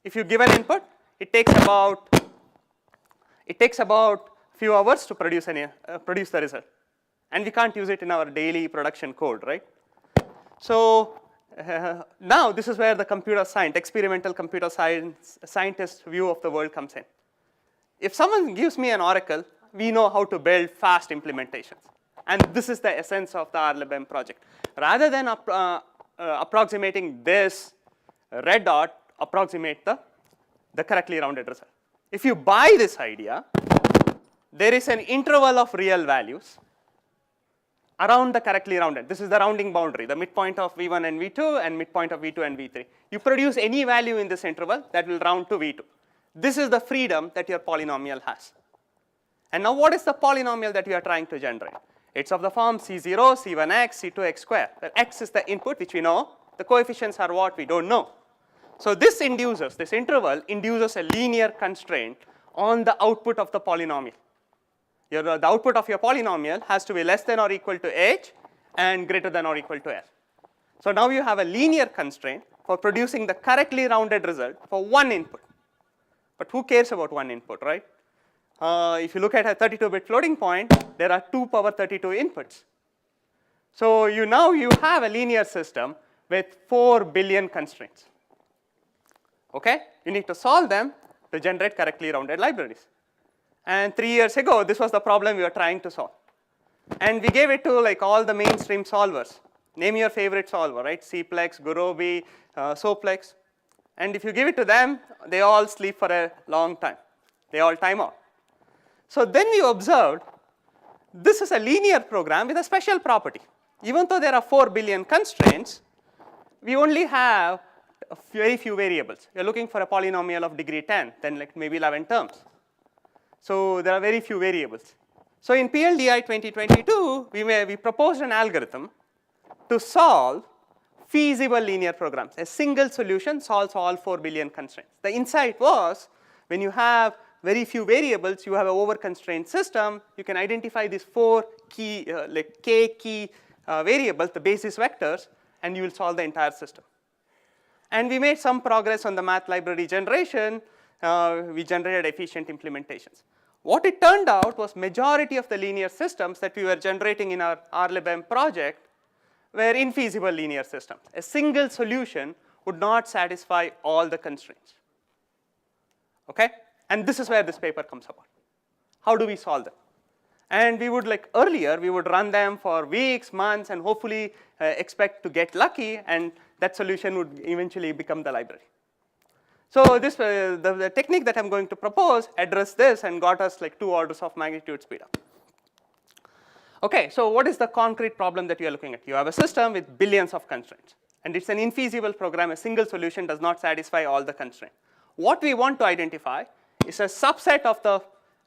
If you give an input, it takes about a few hours to produce the result. And we can't use it in our daily production code, right? So now this is where the experimental computer scientist view of the world comes in. If someone gives me an oracle, we know how to build fast implementations. And this is the essence of the RLibm project. Rather than approximating this red dot, approximate the correctly rounded result. If you buy this idea, there is an interval of real values around the correctly rounded. This is the rounding boundary, the midpoint of V1 and V2 and midpoint of V2 and V3. You produce any value in this interval that will round to V2. This is the freedom that your polynomial has. And now what is the polynomial that you are trying to generate? It's of the form C0, C1x, C2x squared. Where x is the input, which we know. The coefficients are what we don't know. So this interval induces a linear constraint on the output of the polynomial. The output of your polynomial has to be less than or equal to h and greater than or equal to f. So now you have a linear constraint for producing the correctly rounded result for one input. But who cares about one input, right? If you look at a 32-bit floating point, there are 2 power 32 inputs. So now you have a linear system with 4 billion constraints. Okay? You need to solve them to generate correctly rounded libraries. And 3 years ago, this was the problem we were trying to solve. And we gave it to like all the mainstream solvers. Name your favorite solver, right? Cplex, Gurobi, Soplex. And if you give it to them, they all sleep for a long time. They all time out. So then we observed this is a linear program with a special property. Even though there are 4 billion constraints, we only have very few variables. You're looking for a polynomial of degree 10, then like maybe 11 terms. So there are very few variables. So in PLDI 2022, we proposed an algorithm to solve feasible linear programs. A single solution solves all 4 billion constraints. The insight was when you have very few variables, you have an over-constrained system, you can identify these 4 key, like k key variables, the basis vectors, and you will solve the entire system. And we made some progress on the math library generation. We generated efficient implementations. What it turned out was majority of the linear systems that we were generating in our RLibM project were infeasible linear systems. A single solution would not satisfy all the constraints. Okay? And this is where this paper comes about. How do we solve them? And we would, like earlier, we would run them for weeks, months, and hopefully expect to get lucky, and that solution would eventually become the library. So this, the technique that I'm going to propose addressed this and got us like 2 orders of magnitude speed up. Okay, so what is the concrete problem that you are looking at? You have a system with billions of constraints, and it's an infeasible program. A single solution does not satisfy all the constraints. What we want to identify is a subset of the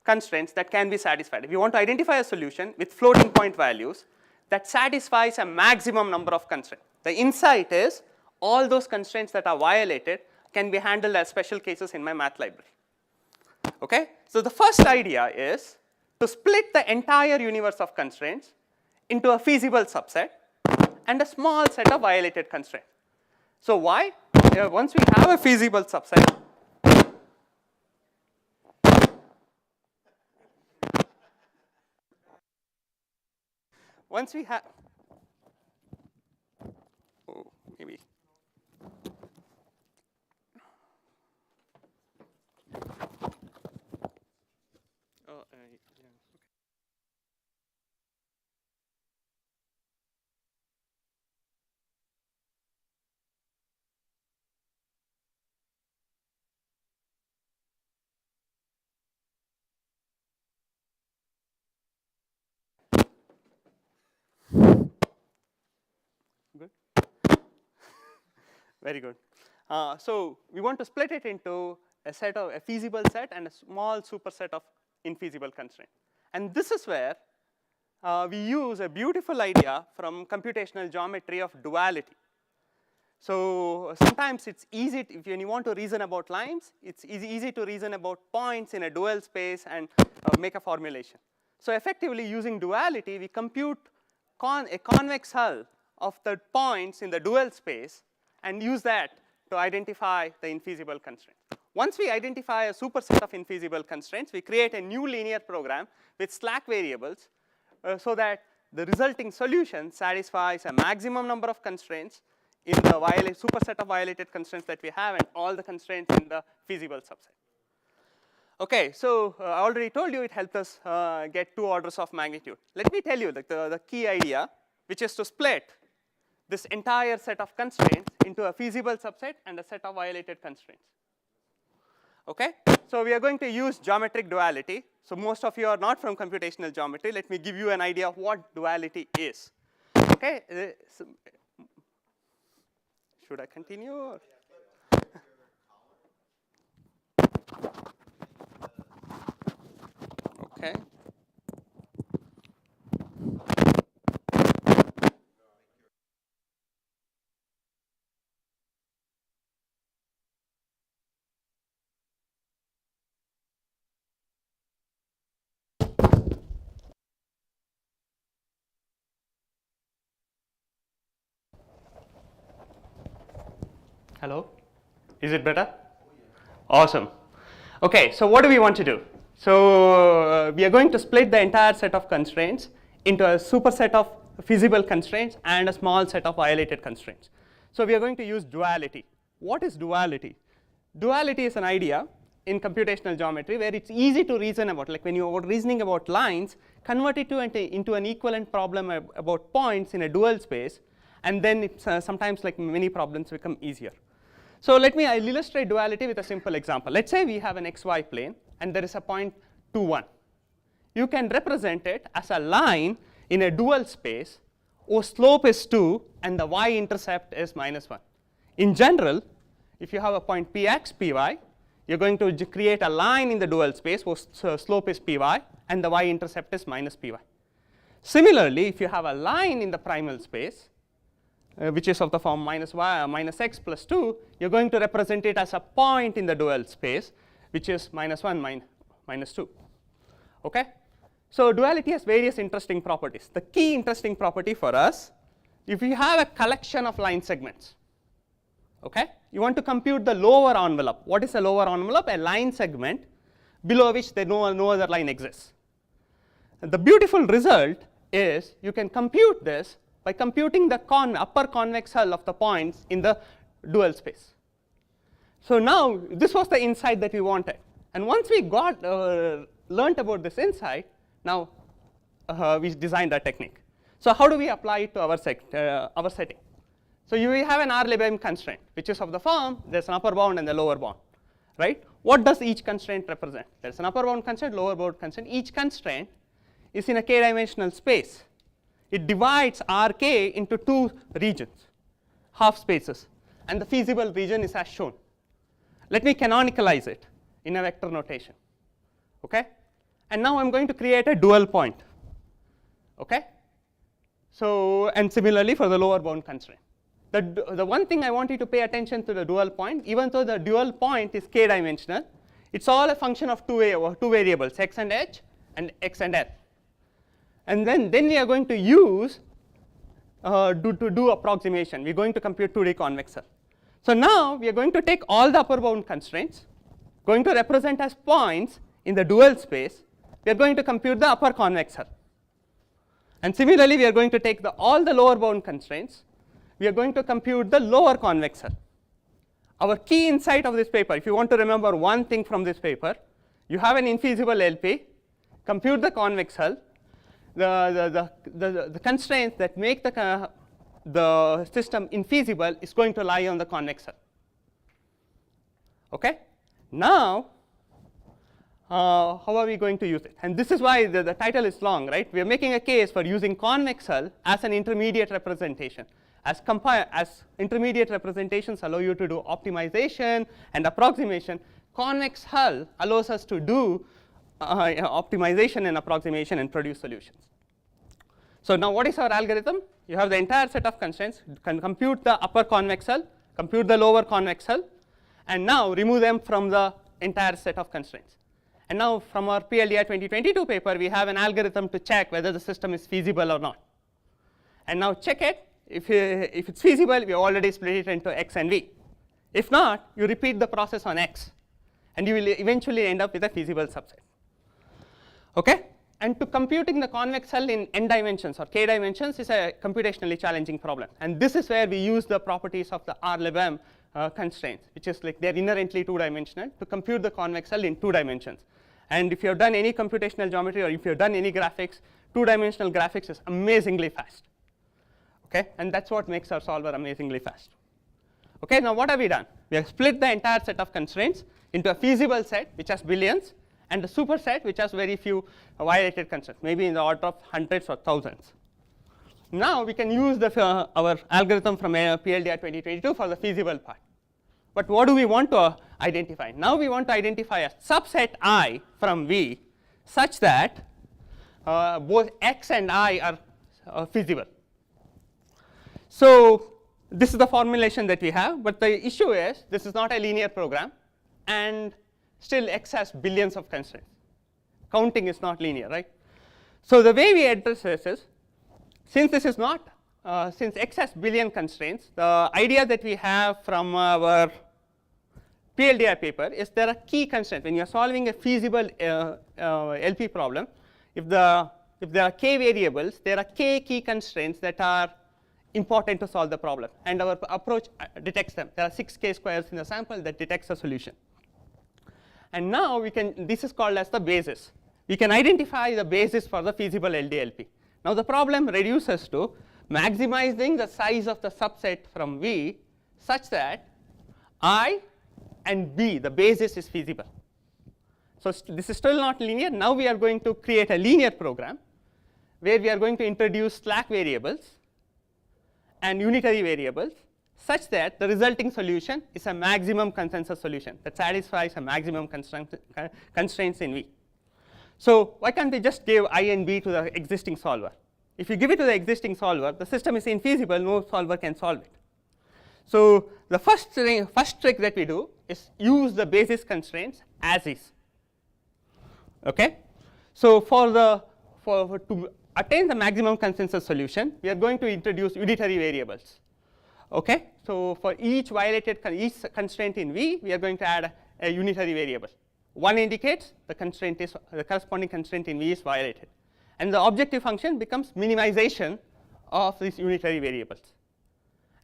constraints that can be satisfied. If you want to identify a solution with floating point values that satisfies a maximum number of constraints. The insight is all those constraints that are violated can be handled as special cases in my math library. Okay? So the first idea is to split the entire universe of constraints into a feasible subset and a small set of violated constraints. So why? Once we have a feasible subset, once we have, oh, maybe. Oh, yeah. Good. Very good. So we want to split it into a set of a feasible set and a small superset of infeasible constraints. And this is where we use a beautiful idea from computational geometry of duality. So sometimes it's easy, when you want to reason about lines, it's easy to reason about points in a dual space and make a formulation. So effectively using duality, we compute a convex hull of the points in the dual space and use that to identify the infeasible constraints. Once we identify a superset of infeasible constraints, we create a new linear program with slack variables so that the resulting solution satisfies a maximum number of constraints in the superset of violated constraints that we have and all the constraints in the feasible subset. Okay, so I already told you it helped us get 2 orders of magnitude. Let me tell you the key idea, which is to split this entire set of constraints into a feasible subset and a set of violated constraints. Okay, so we are going to use geometric duality. So most of you are not from computational geometry. Let me give you an idea of what duality is. Okay, should I continue? Or? Okay. Hello? Is it better? Awesome. Okay, so what do we want to do? So we are going to split the entire set of constraints into a superset of feasible constraints and a small set of violated constraints. So we are going to use duality. What is duality? Duality is an idea in computational geometry where it's easy to reason about. Like when you're reasoning about lines, convert it into an equivalent problem about points in a dual space, and then it's, sometimes like many problems become easier. So I'll illustrate duality with a simple example. Let's say we have an xy plane and there is a point 2, 1. You can represent it as a line in a dual space whose slope is 2 and the y-intercept is -1. In general, if you have a point px, py, you're going to create a line in the dual space whose slope is py and the y-intercept is -py. Similarly, if you have a line in the primal space, which is of the form -x plus 2, you're going to represent it as a point in the dual space, which is -1, -2. Okay? So duality has various interesting properties. The key interesting property for us, if you have a collection of line segments, okay, you want to compute the lower envelope. What is a lower envelope? A line segment below which no other line exists. And the beautiful result is you can compute this by computing the upper convex hull of the points in the dual space. So now this was the insight that we wanted. And once we learned about this insight, now we designed our technique. So how do we apply it to our setting? So you have an R-Libm constraint, which is of the form, there's an upper bound and a lower bound, right? What does each constraint represent? There's an upper bound constraint, lower bound constraint. Each constraint is in a k-dimensional space. It divides Rk into 2 regions, half spaces, and the feasible region is as shown. Let me canonicalize it in a vector notation, okay? And now I'm going to create a dual point, okay? So, and similarly for the lower bound constraint. The one thing I want you to pay attention to the dual point, even though the dual point is k-dimensional, it's all a function of two variables, x and h, and x and l. And then we are going to use to do approximation. We're going to compute 2D convex hull. So now we are going to take all the upper bound constraints, going to represent as points in the dual space. We are going to compute the upper convex hull. And similarly, we are going to take all the lower bound constraints. We are going to compute the lower convex hull. Our key insight of this paper, if you want to remember one thing from this paper, you have an infeasible LP, compute the convex hull. The constraints that make the system infeasible is going to lie on the convex hull. Okay? Now, how are we going to use it? And this is why the title is long, right? We are making a case for using convex hull as an intermediate representation. As intermediate representations allow you to do optimization and approximation, convex hull allows us to do optimization and approximation and produce solutions. So now what is our algorithm? You have the entire set of constraints, you can compute the upper convex hull, compute the lower convex hull, and now remove them from the entire set of constraints. And now from our PLDI'22 paper, we have an algorithm to check whether the system is feasible or not. And now check it. If it's feasible, we already split it into x and v. If not, you repeat the process on x, and you will eventually end up with a feasible subset. Okay? And to computing the convex hull in n dimensions or k dimensions is a computationally challenging problem. And this is where we use the properties of the R-Libm constraints, which is like they're inherently 2-dimensional, to compute the convex hull in 2 dimensions. And if you have done any computational geometry or if you have done any graphics, 2-dimensional graphics is amazingly fast. Okay? And that's what makes our solver amazingly fast. Okay? Now what have we done? We have split the entire set of constraints into a feasible set, which has billions, and a superset, which has very few violated constraints, maybe in the order of hundreds or thousands. Now we can use our algorithm from PLDI'22 for the feasible part. But what do we want to identify? Now we want to identify a subset I from V such that both x and I are feasible. So this is the formulation that we have, but the issue is this is not a linear program, and still x has billions of constraints. Counting is not linear, right? So the way we address this is, since this is not since X has billion constraints, the idea that we have from our PLDI paper is there are key constraints. When you are solving a feasible LP problem, if there are k variables, there are k key constraints that are important to solve the problem. And our approach detects them. There are 6 k squares in the sample that detects a solution. And now we can, this is called as the basis. We can identify the basis for the feasible LDLP. Now the problem reduces to maximizing the size of the subset from V such that I and B, the basis, is feasible. So this is still not linear. Now we are going to create a linear program where we are going to introduce slack variables and unitary variables such that the resulting solution is a maximum consensus solution that satisfies a maximum constraints in V. So why can't we just give I and B to the existing solver? If you give it to the existing solver, the system is infeasible, no solver can solve it. So the first trick that we do is use the basis constraints as is. Okay? So to attain the maximum consensus solution, we are going to introduce unitary variables. Okay? So for each constraint in V, we are going to add a unitary variable. One indicates the corresponding constraint in V is violated. And the objective function becomes minimization of these unitary variables.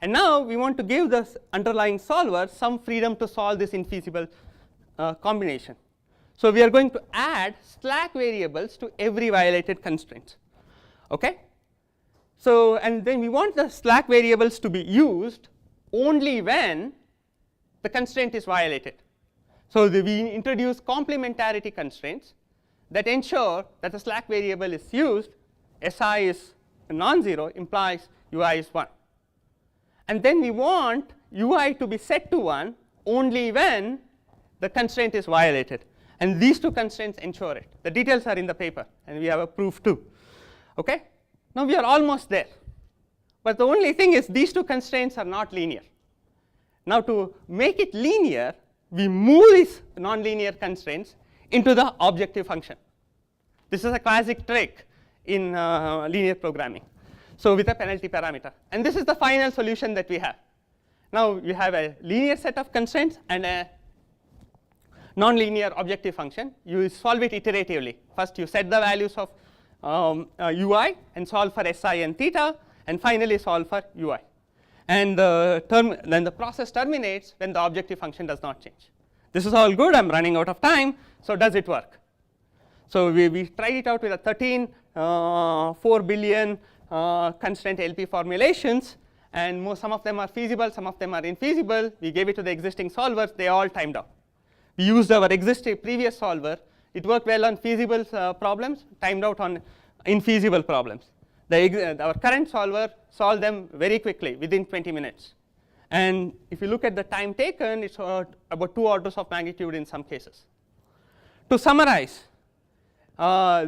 And now we want to give the underlying solver some freedom to solve this infeasible combination. So we are going to add slack variables to every violated constraint. Okay? So and then we want the slack variables to be used only when the constraint is violated. So we introduce complementarity constraints that ensure that the slack variable is used, Si is non-zero, implies Ui is 1. And then we want Ui to be set to 1 only when the constraint is violated. And these two constraints ensure it. The details are in the paper, and we have a proof too. Okay? Now we are almost there. But the only thing is these two constraints are not linear. Now to make it linear, we move these nonlinear constraints into the objective function. This is a classic trick in linear programming. So with a penalty parameter. And this is the final solution that we have. Now you have a linear set of constraints and a nonlinear objective function. You solve it iteratively. First you set the values of Ui and solve for Si and theta, and finally solve for Ui. And then the process terminates when the objective function does not change. This is all good. I'm running out of time. So does it work? So we tried it out with a 13 4 billion constraint LP formulations, and some of them are feasible, some of them are infeasible. We gave it to the existing solvers. They all timed out. We used our existing previous solver. It worked well on feasible problems, timed out on infeasible problems. Our current solver solved them very quickly, within 20 minutes. And if you look at the time taken, it's about 2 orders of magnitude in some cases. To summarize,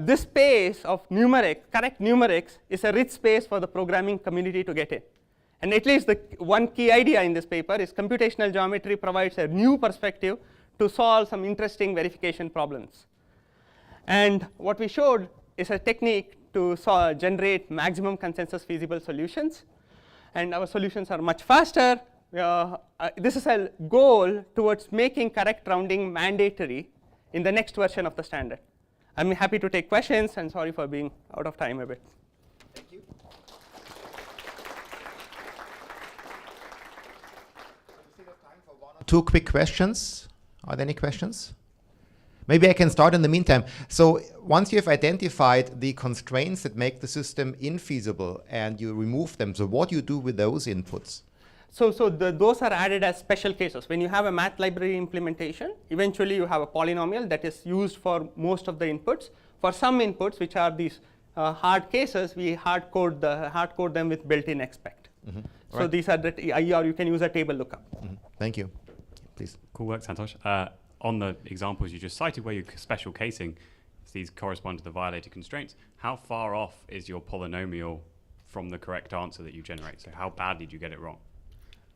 this space of correct numerics is a rich space for the programming community to get in. And at least the one key idea in this paper is computational geometry provides a new perspective to solve some interesting verification problems. And what we showed is a technique to generate maximum consensus feasible solutions. And our solutions are much faster. This is a goal towards making correct rounding mandatory in the next version of the standard. I'm happy to take questions, and sorry for being out of time a bit. Thank you. We still have time for 1 or 2 quick questions. Are there any questions? Maybe I can start in the meantime. So once you have identified the constraints that make the system infeasible and you remove them, so what do you do with those inputs? So those are added as special cases. When you have a math library implementation, eventually you have a polynomial that is used for most of the inputs. For some inputs, which are these hard cases, we hard code them with built-in expect. Mm-hmm. So right. these are or you can use a table lookup. Mm-hmm. Thank you. Please. Cool work, Santosh. On the examples you just cited where you're special casing, if these correspond to the violated constraints, how far off is your polynomial from the correct answer that you generate? So how badly do you get it wrong?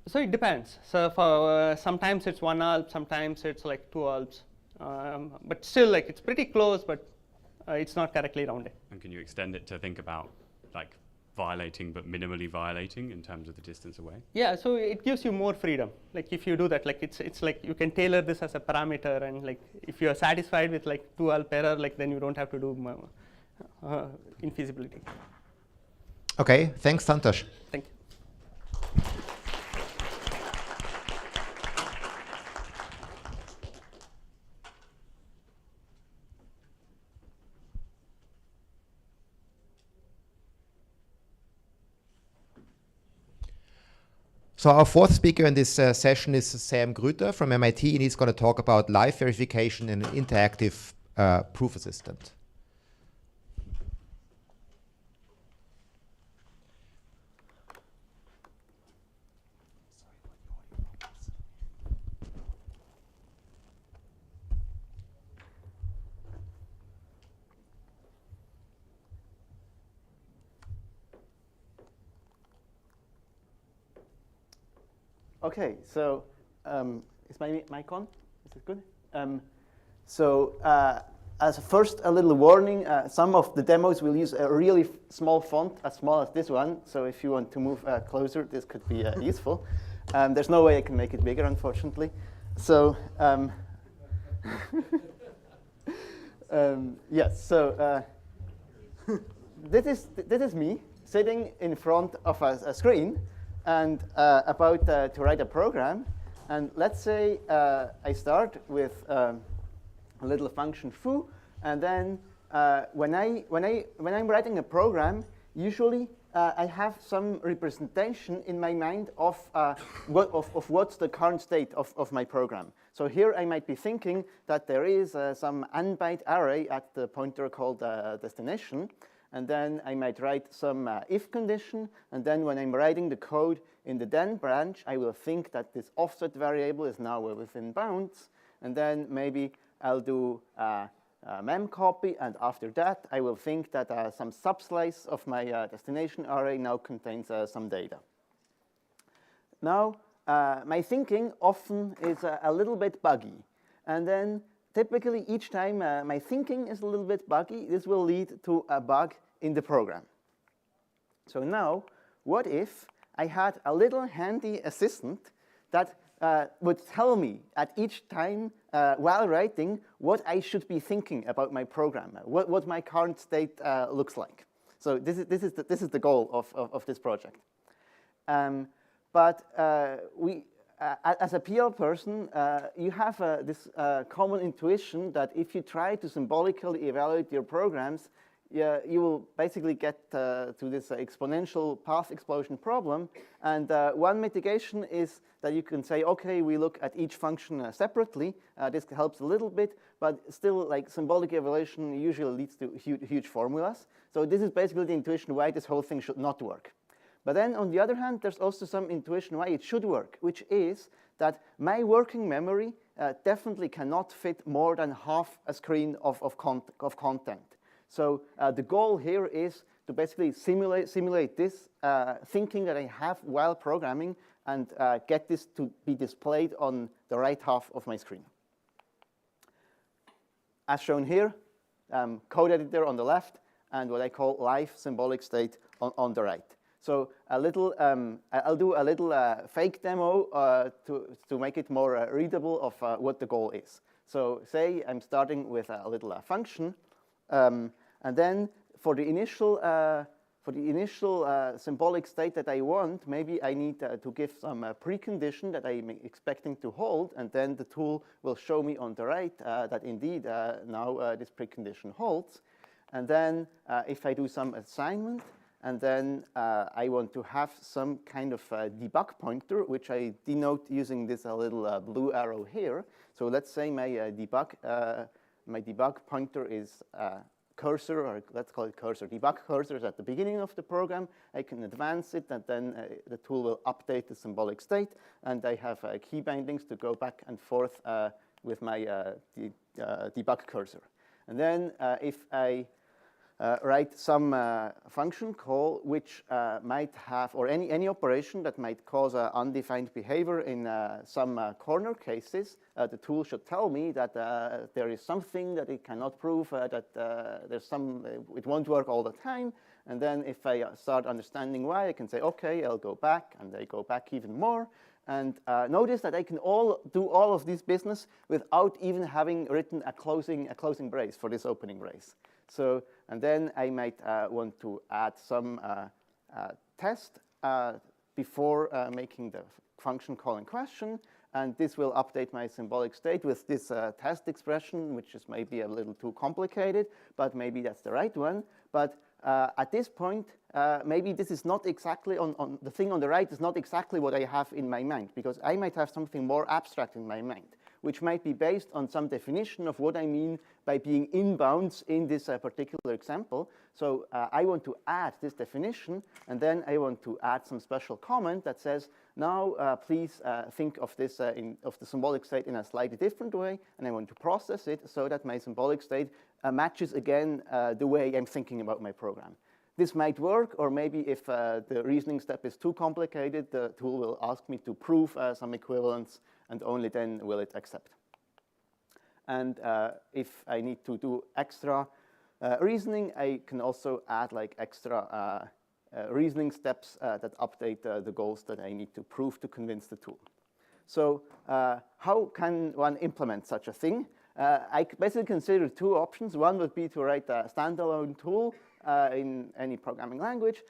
So it depends. So for sometimes it's 1 alp, sometimes it's like 2 alps. But still, like, it's pretty close, but it's not correctly rounded. And can you extend it to think about like violating but minimally violating in terms of the distance away? Yeah, so it gives you more freedom. Like if you do that, like it's like you can tailor this as a parameter, and like if you are satisfied with like 2 per, like then you don't have to do infeasibility. Okay, thanks, Santosh. Thank you. So our fourth speaker in this session is Sam Grüter from MIT, and he's going to talk about live verification in an interactive proof assistant. Okay, so is my mic on? Is it good? As first, a little warning, some of the demos will use a really small font, as small as this one. So if you want to move closer, this could be useful. There's no way I can make it bigger, unfortunately. So yes, so this is me sitting in front of a screen and about to write a program. And let's say I start with a little function foo, and then when I'm writing a program, usually I have some representation in my mind of what's the current state of my program. So here I might be thinking that there is some n-byte array at the pointer called destination. And then I might write some if condition, and then when I'm writing the code in the then branch, I will think that this offset variable is now within bounds, and then maybe I'll do mem copy, and after that I will think that some subslice of my destination array now contains some data. Now, my thinking often is a little bit buggy, and then typically each time my thinking is a little bit buggy, this will lead to a bug in the program. So now, what if I had a little handy assistant that would tell me at each time while writing what I should be thinking about my program, what my current state looks like. So this is the goal of this project. As a PL person, you have this common intuition that if you try to symbolically evaluate your programs, you will basically get to this exponential path explosion problem. And one mitigation is that you can say, okay, we look at each function separately. This helps a little bit, but still, like symbolic evaluation usually leads to huge formulas. So this is basically the intuition why this whole thing should not work. But then, on the other hand, there's also some intuition why it should work, which is that my working memory definitely cannot fit more than half a screen of content. So the goal here is to basically simulate this thinking that I have while programming and get this to be displayed on the right half of my screen. As shown here, code editor on the left and what I call live symbolic state on the right. So a little, I'll do a little fake demo to make it more readable of what the goal is. So say I'm starting with a little function, and then for the initial symbolic state that I want, maybe I need to give some precondition that I'm expecting to hold, and then the tool will show me on the right that indeed now this precondition holds. And then if I do some assignment, and then I want to have some kind of debug pointer, which I denote using this little blue arrow here. So let's say my debug pointer is cursor, or let's call it cursor. Debug cursor is at the beginning of the program. I can advance it, and then the tool will update the symbolic state. And I have key bindings to go back and forth with my debug cursor. And then if I write some function call which might have, or any operation that might cause undefined behavior in some corner cases, the tool should tell me that there is something that it cannot prove, that there's it won't work all the time, And then if I start understanding why, I can say, okay, I'll go back, and I go back even more. And notice that I can do all of this business without even having written a closing brace for this opening brace. So, and then I might want to add some test before making the function call in question. And this will update my symbolic state with this test expression, which is maybe a little too complicated, but maybe that's the right one. But at this point, maybe this is not exactly on the thing on the right is not exactly what I have in my mind, because I might have something more abstract in my mind, which might be based on some definition of what I mean by being in bounds in this particular example. So I want to add this definition, and then I want to add some special comment that says, now please think of this of the symbolic state in a slightly different way, and I want to process it so that my symbolic state matches again the way I'm thinking about my program. This might work, or maybe if the reasoning step is too complicated, the tool will ask me to prove some equivalence, and only then will it accept. And if I need to do extra reasoning, I can also add like extra reasoning steps that update the goals that I need to prove to convince the tool. So how can one implement such a thing? I basically consider two options. One would be to write a standalone tool in any programming language.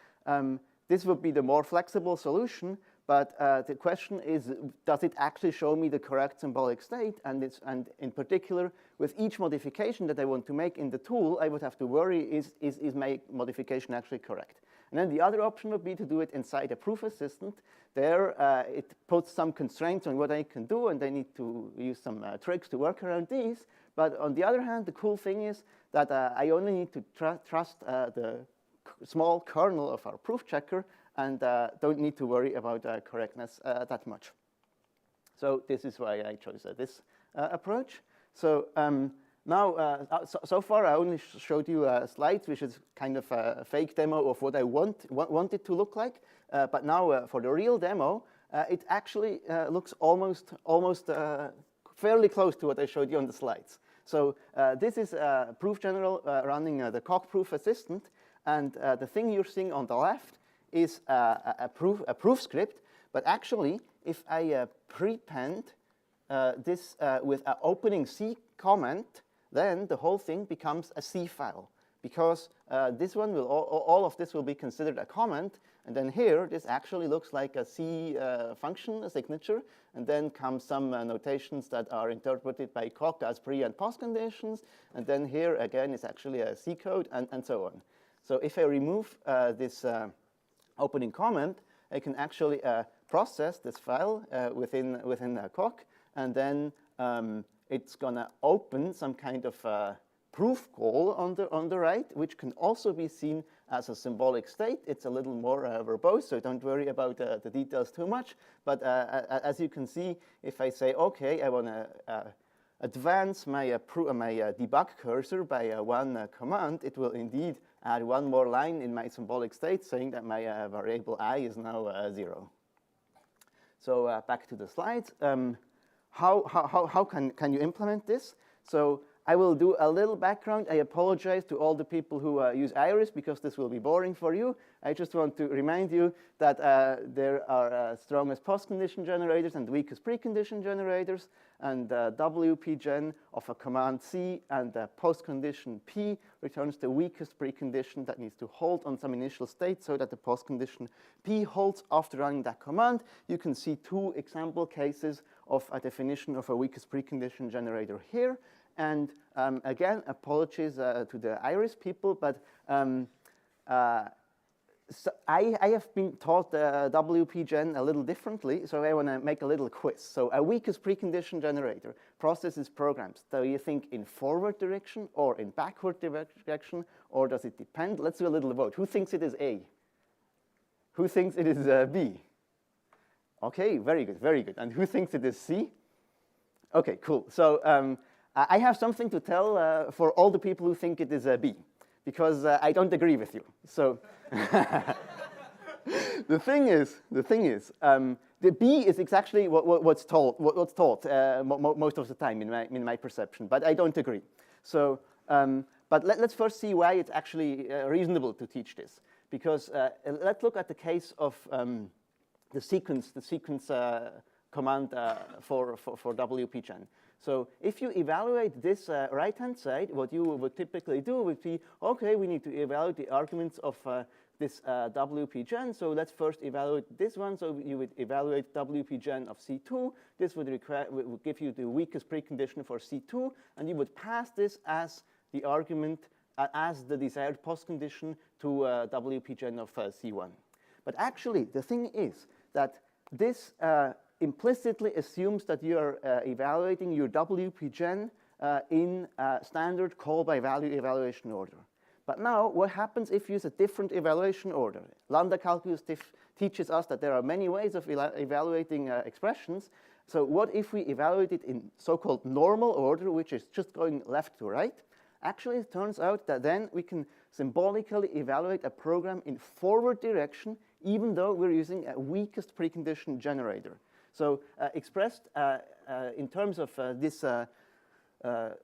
This would be the more flexible solution, but the question is, does it actually show me the correct symbolic state? And in particular, with each modification that I want to make in the tool, I would have to worry, is my modification actually correct? And then the other option would be to do it inside a proof assistant. There, it puts some constraints on what I can do, and I need to use some tricks to work around these. But on the other hand, the cool thing is that I only need to trust the small kernel of our proof checker, and don't need to worry about correctness that much. So this is why I chose this approach. So now, so far I only showed you slides, which is kind of a fake demo of what I want it to look like. But now for the real demo, it actually looks almost fairly close to what I showed you on the slides. So this is Proof General running the Coq proof assistant, and the thing you're seeing on the left is a proof script. But actually, if I prepend this with an opening C comment, then the whole thing becomes a C file, because this one will all of this will be considered a comment, and then here this actually looks like a C function, a signature, and then comes some notations that are interpreted by Coq as pre and post conditions, and then here again is actually a C code, and so on. So if I remove this opening comment, I can actually process this file within Coq, and then it's gonna open some kind of proof call on the right, which can also be seen as a symbolic state. It's a little more verbose, so don't worry about the details too much. But as you can see, if I say, okay, I want to advance my debug cursor by one command, it will indeed add one more line in my symbolic state saying that my variable I is now 0. So back to the slides. How can you implement this? So I will do a little background. I apologize to all the people who use Iris, because this will be boring for you. I just want to remind you that there are strongest postcondition generators and weakest precondition generators, and WPGen of a command C and postcondition P returns the weakest precondition that needs to hold on some initial state so that the postcondition P holds after running that command. You can see two example cases of a definition of a weakest precondition generator here. And again, apologies to the Iris people, but so I have been taught WPGen a little differently, so I want to make a little quiz. So a weakest precondition generator processes programs. Do you think in forward direction or in backward direction, or does it depend? Let's do a little vote. Who thinks it is A? Who thinks it is B? Okay, very good, very good. And who thinks it is C? Okay, cool. So I have something to tell for all the people who think it is B, because I don't agree with you. So the thing is, the B is exactly what's taught most of the time in my perception, but I don't agree. So, But let's first see why it's actually reasonable to teach this. Because let's look at the case of the sequence command for WPGen. So if you evaluate this right-hand side, what you would typically do would be, okay, we need to evaluate the arguments of this WPGen. So let's first evaluate this one. So you would evaluate WPGen of C2. This would give you the weakest precondition for C2. And you would pass this as the argument, as the desired postcondition to WPGen of C1. But actually, the thing is that this implicitly assumes that you are evaluating your WPGen in standard call by value evaluation order. But now, what happens if you use a different evaluation order? Lambda calculus teaches us that there are many ways of evaluating expressions. So what if we evaluate it in so-called normal order, which is just going left to right? Actually, it turns out that then we can symbolically evaluate a program in forward direction, even though we're using a weakest precondition generator. So expressed in terms of this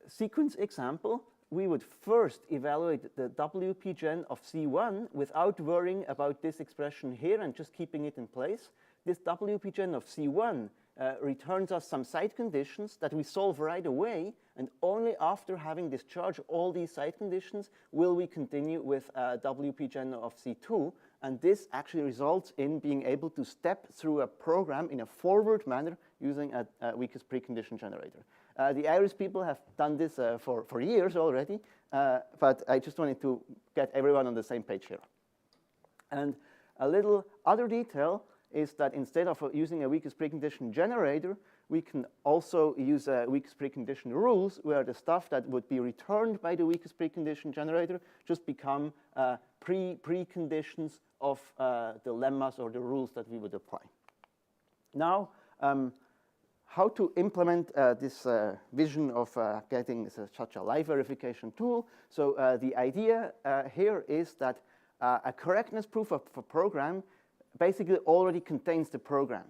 sequence example, we would first evaluate the WPGen of C1 without worrying about this expression here and just keeping it in place. This WPGen of C1 returns us some side conditions that we solve right away, and only after having discharged all these side conditions will we continue with WPGen of C2. And this actually results in being able to step through a program in a forward manner using a weakest precondition generator. The Irish people have done this for years already, but I just wanted to get everyone on the same page here. And a little other detail is that instead of using a weakest precondition generator, we can also use weakest precondition rules, where the stuff that would be returned by the weakest precondition generator just become preconditions of the lemmas or the rules that we would apply. Now, how to implement this vision of getting such a live verification tool. So the idea here is that a correctness proof of a program basically already contains the program.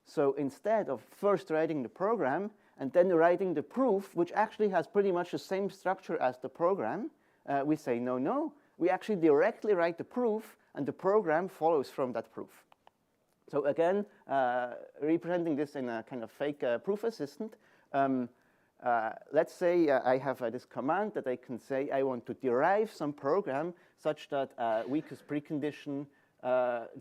So instead of first writing the program and then writing the proof, which actually has pretty much the same structure as the program, we say, no, we actually directly write the proof, and the program follows from that proof. So again, representing this in a kind of fake proof assistant, let's say I have this command that I can say I want to derive some program such that weakest precondition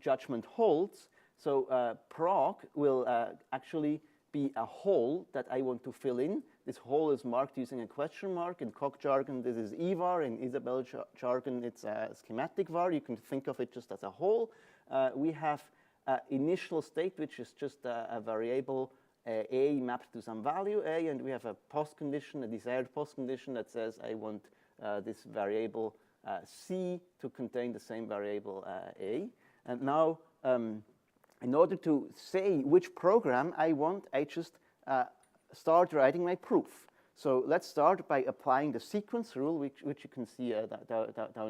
judgment holds. So proc will actually be a hole that I want to fill in. This hole is marked using a question mark. In Coq jargon, this is EVAR. In Isabelle jargon, it's a schematic var. You can think of it just as a hole. We have initial state, which is just a variable a mapped to some value a, and we have a postcondition, a desired postcondition that says I want this variable c to contain the same variable a. And now, in order to say which program I want, I just start writing my proof. So let's start by applying the sequence rule, which you can see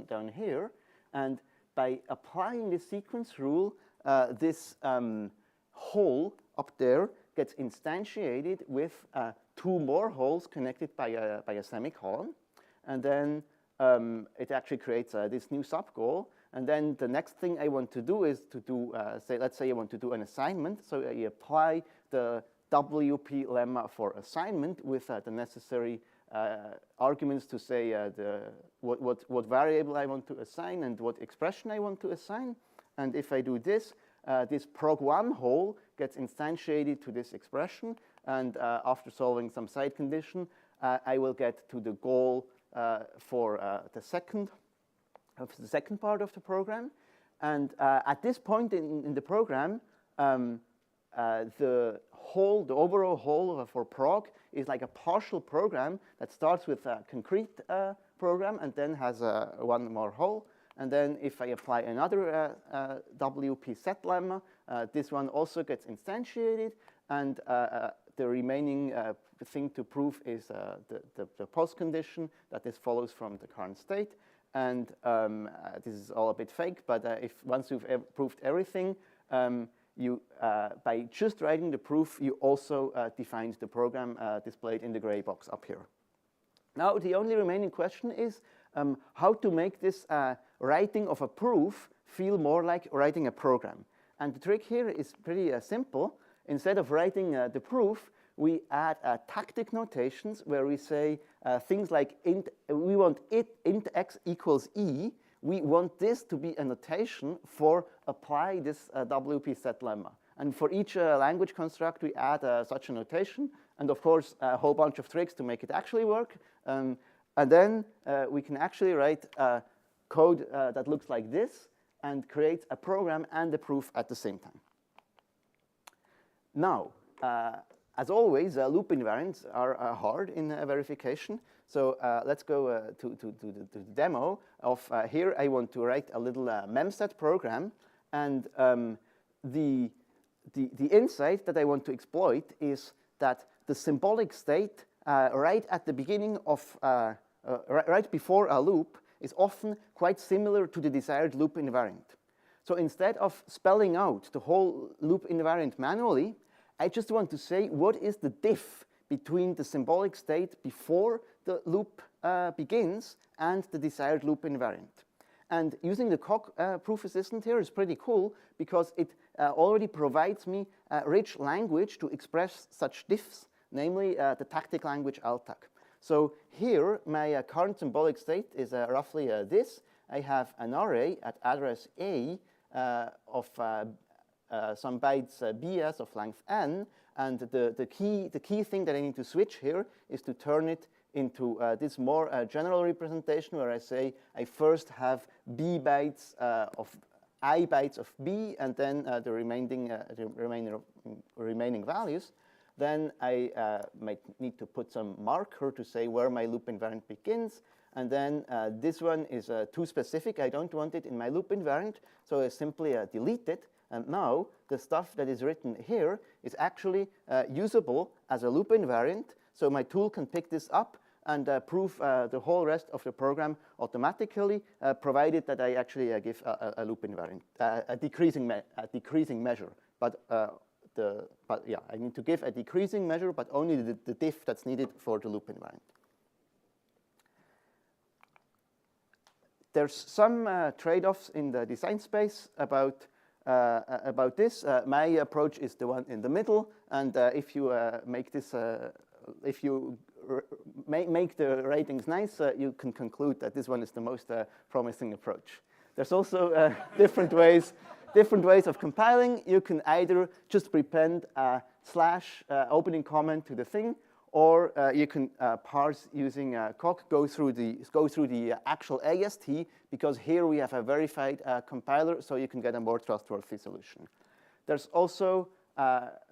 down here. And by applying the sequence rule, this hole up there gets instantiated with 2 more holes connected by a semicolon. And then it actually creates this new subgoal. And then the next thing I want to do is to do, let's say I want to do an assignment. So I apply the WP lemma for assignment with the necessary arguments to say what variable I want to assign and what expression I want to assign. And if I do this, this prog1 hole gets instantiated to this expression. And after solving some side condition, I will get to the goal for the second part of the program. And at this point in the program, the overall whole for prog is like a partial program that starts with a concrete program and then has one more hole. And then if I apply another WP set lemma, this one also gets instantiated. And the remaining thing to prove is the postcondition that this follows from the current state. And this is all a bit fake, but once you've proved everything, by just writing the proof, you also defined the program displayed in the gray box up here. Now, the only remaining question is, how to make this writing of a proof feel more like writing a program. And the trick here is pretty simple. Instead of writing the proof, we add tactic notations where we say things like we want int x equals e. We want this to be a notation for apply this WP set lemma. And for each language construct, we add such a notation, and of course, a whole bunch of tricks to make it actually work. And then we can actually write code that looks like this and create a program and a proof at the same time. Now, as always, loop invariants are hard in verification. So let's go to the demo of here. I want to write a little memset program, and the insight that I want to exploit is that the symbolic state right at the beginning of, right before a loop is often quite similar to the desired loop invariant. So instead of spelling out the whole loop invariant manually, I just want to say what is the diff between the symbolic state before the loop begins and the desired loop invariant. And using the Coq proof assistant here is pretty cool because it already provides me rich language to express such diffs, namely the tactic language ALTAC. So here, my current symbolic state is roughly this. I have an array at address A of some bytes bs of length n, and the key thing that I need to switch here is to turn it into this more general representation where I say I first have b bytes of I bytes of b, and then the remaining values. Then I might need to put some marker to say where my loop invariant begins. And then this one is too specific. I don't want it in my loop invariant, so I simply delete it. And now the stuff that is written here is actually usable as a loop invariant. So my tool can pick this up and prove the whole rest of the program automatically, provided that I actually give a loop invariant, a decreasing measure. But yeah, I need to give a decreasing measure, but only the diff that's needed for the loop invariant. There's some trade-offs in the design space about this. My approach is the one in the middle, and if you make this, if you make the ratings nice, you can conclude that this one is the most promising approach. There's also different ways of compiling. You can either just prepend a slash opening comment to the thing, or you can parse using Coq, go through the actual AST, because here we have a verified compiler, so you can get a more trustworthy solution. There's also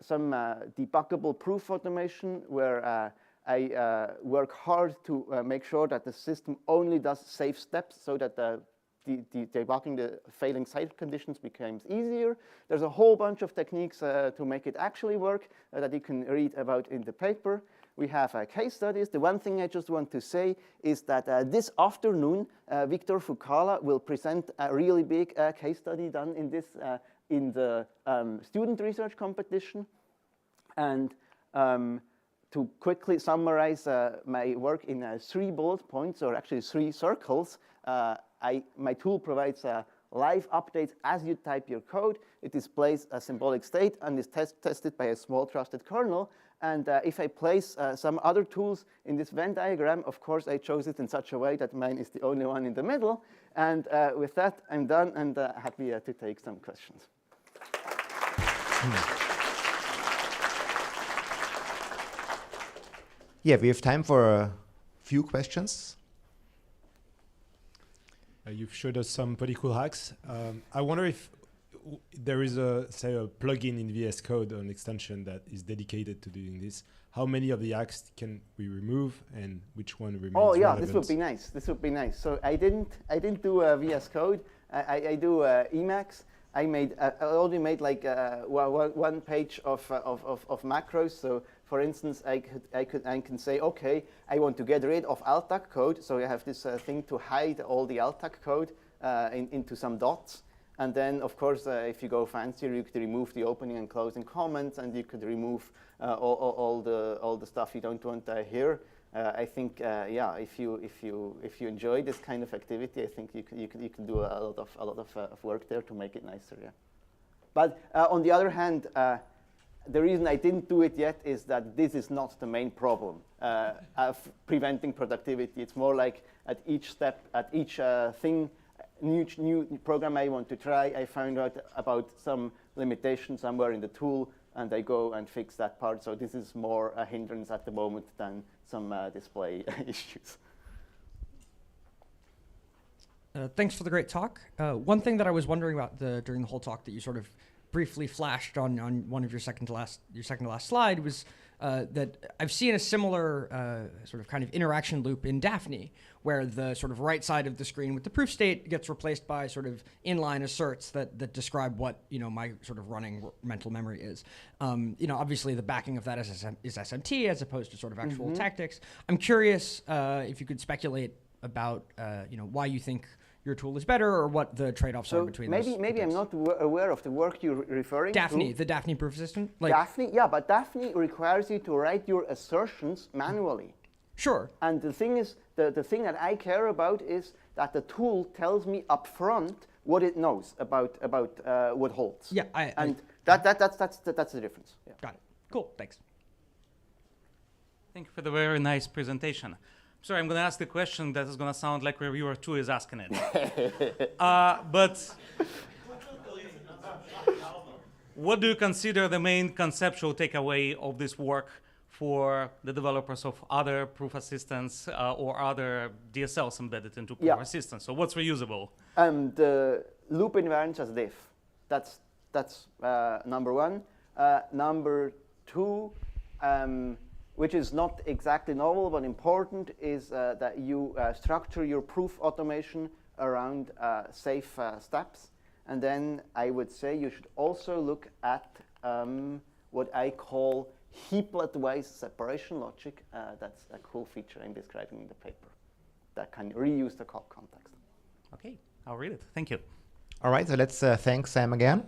some debuggable proof automation where I work hard to make sure that the system only does safe steps so that the debugging the failing site conditions becomes easier. There's a whole bunch of techniques to make it actually work that you can read about in the paper. We have case studies. The one thing I just want to say is that this afternoon, Victor Fukala will present a really big case study done in this in the student research competition. And to quickly summarize my work in 3 bullet points, or actually 3 circles, my tool provides live updates as you type your code. It displays a symbolic state and is tested by a small trusted kernel. And if I place some other tools in this Venn diagram, of course, I chose it in such a way that mine is the only one in the middle. And with that, I'm done and happy to take some questions. Yeah, we have time for a few questions. You've showed us some pretty cool hacks. I wonder if there is say a plugin in VS Code, an extension that is dedicated to doing this. How many of the hacks can we remove, and which one remains relevant? This would be nice. This would be nice. So I didn't do VS Code. I do Emacs. I only made like one page of macros. So for instance, I can say, okay, I want to get rid of ALTAC code. So I have this thing to hide all the ALTAC code into some dots. And then, of course, if you go fancier, you could remove the opening and closing comments, and you could remove all the stuff you don't want here. I think, yeah, if you enjoy this kind of activity, I think you can do a lot of work there to make it nicer. Yeah. But on the other hand, the reason I didn't do it yet is that this is not the main problem of preventing productivity. It's more like at each step, at each thing, new program I want to try, I found out about some limitation somewhere in the tool, and I go and fix that part. So this is more a hindrance at the moment than some display issues. Thanks for the great talk. One thing that I was wondering about during the whole talk that you sort of briefly flashed on one of your second to last slide was that I've seen a similar sort of kind of interaction loop in Daphne, where the sort of right side of the screen with the proof state gets replaced by sort of inline asserts that describe what my sort of running mental memory is. Obviously the backing of that is SMT as opposed to sort of actual tactics. I'm curious if you could speculate about why you think your tool is better, or what the trade-offs are between those. Maybe I'm not aware of the work you're referring Daphne, to. the Daphne proof system? Daphne, yeah, but Daphne requires you to write your assertions manually. Sure. And the thing is, the thing that I care about is that the tool tells me upfront what it knows about what holds. Yeah, that's the difference. Yeah. Got it. Cool. Thanks. Thank you for the very nice presentation. Sorry, I'm going to ask the question that is going to sound like reviewer 2 is asking it. But what do you consider the main conceptual takeaway of this work for the developers of other proof assistants or other DSLs embedded into proof assistants? So what's reusable? The loop invariance as diff. That's number one. Number two, which is not exactly novel but important, is that you structure your proof automation around safe steps. And then I would say you should also look at what I call heaplet-wise separation logic. That's a cool feature I'm describing in the paper that can reuse the context. Okay, I'll read it. Thank you. All right, so let's thank Sam again.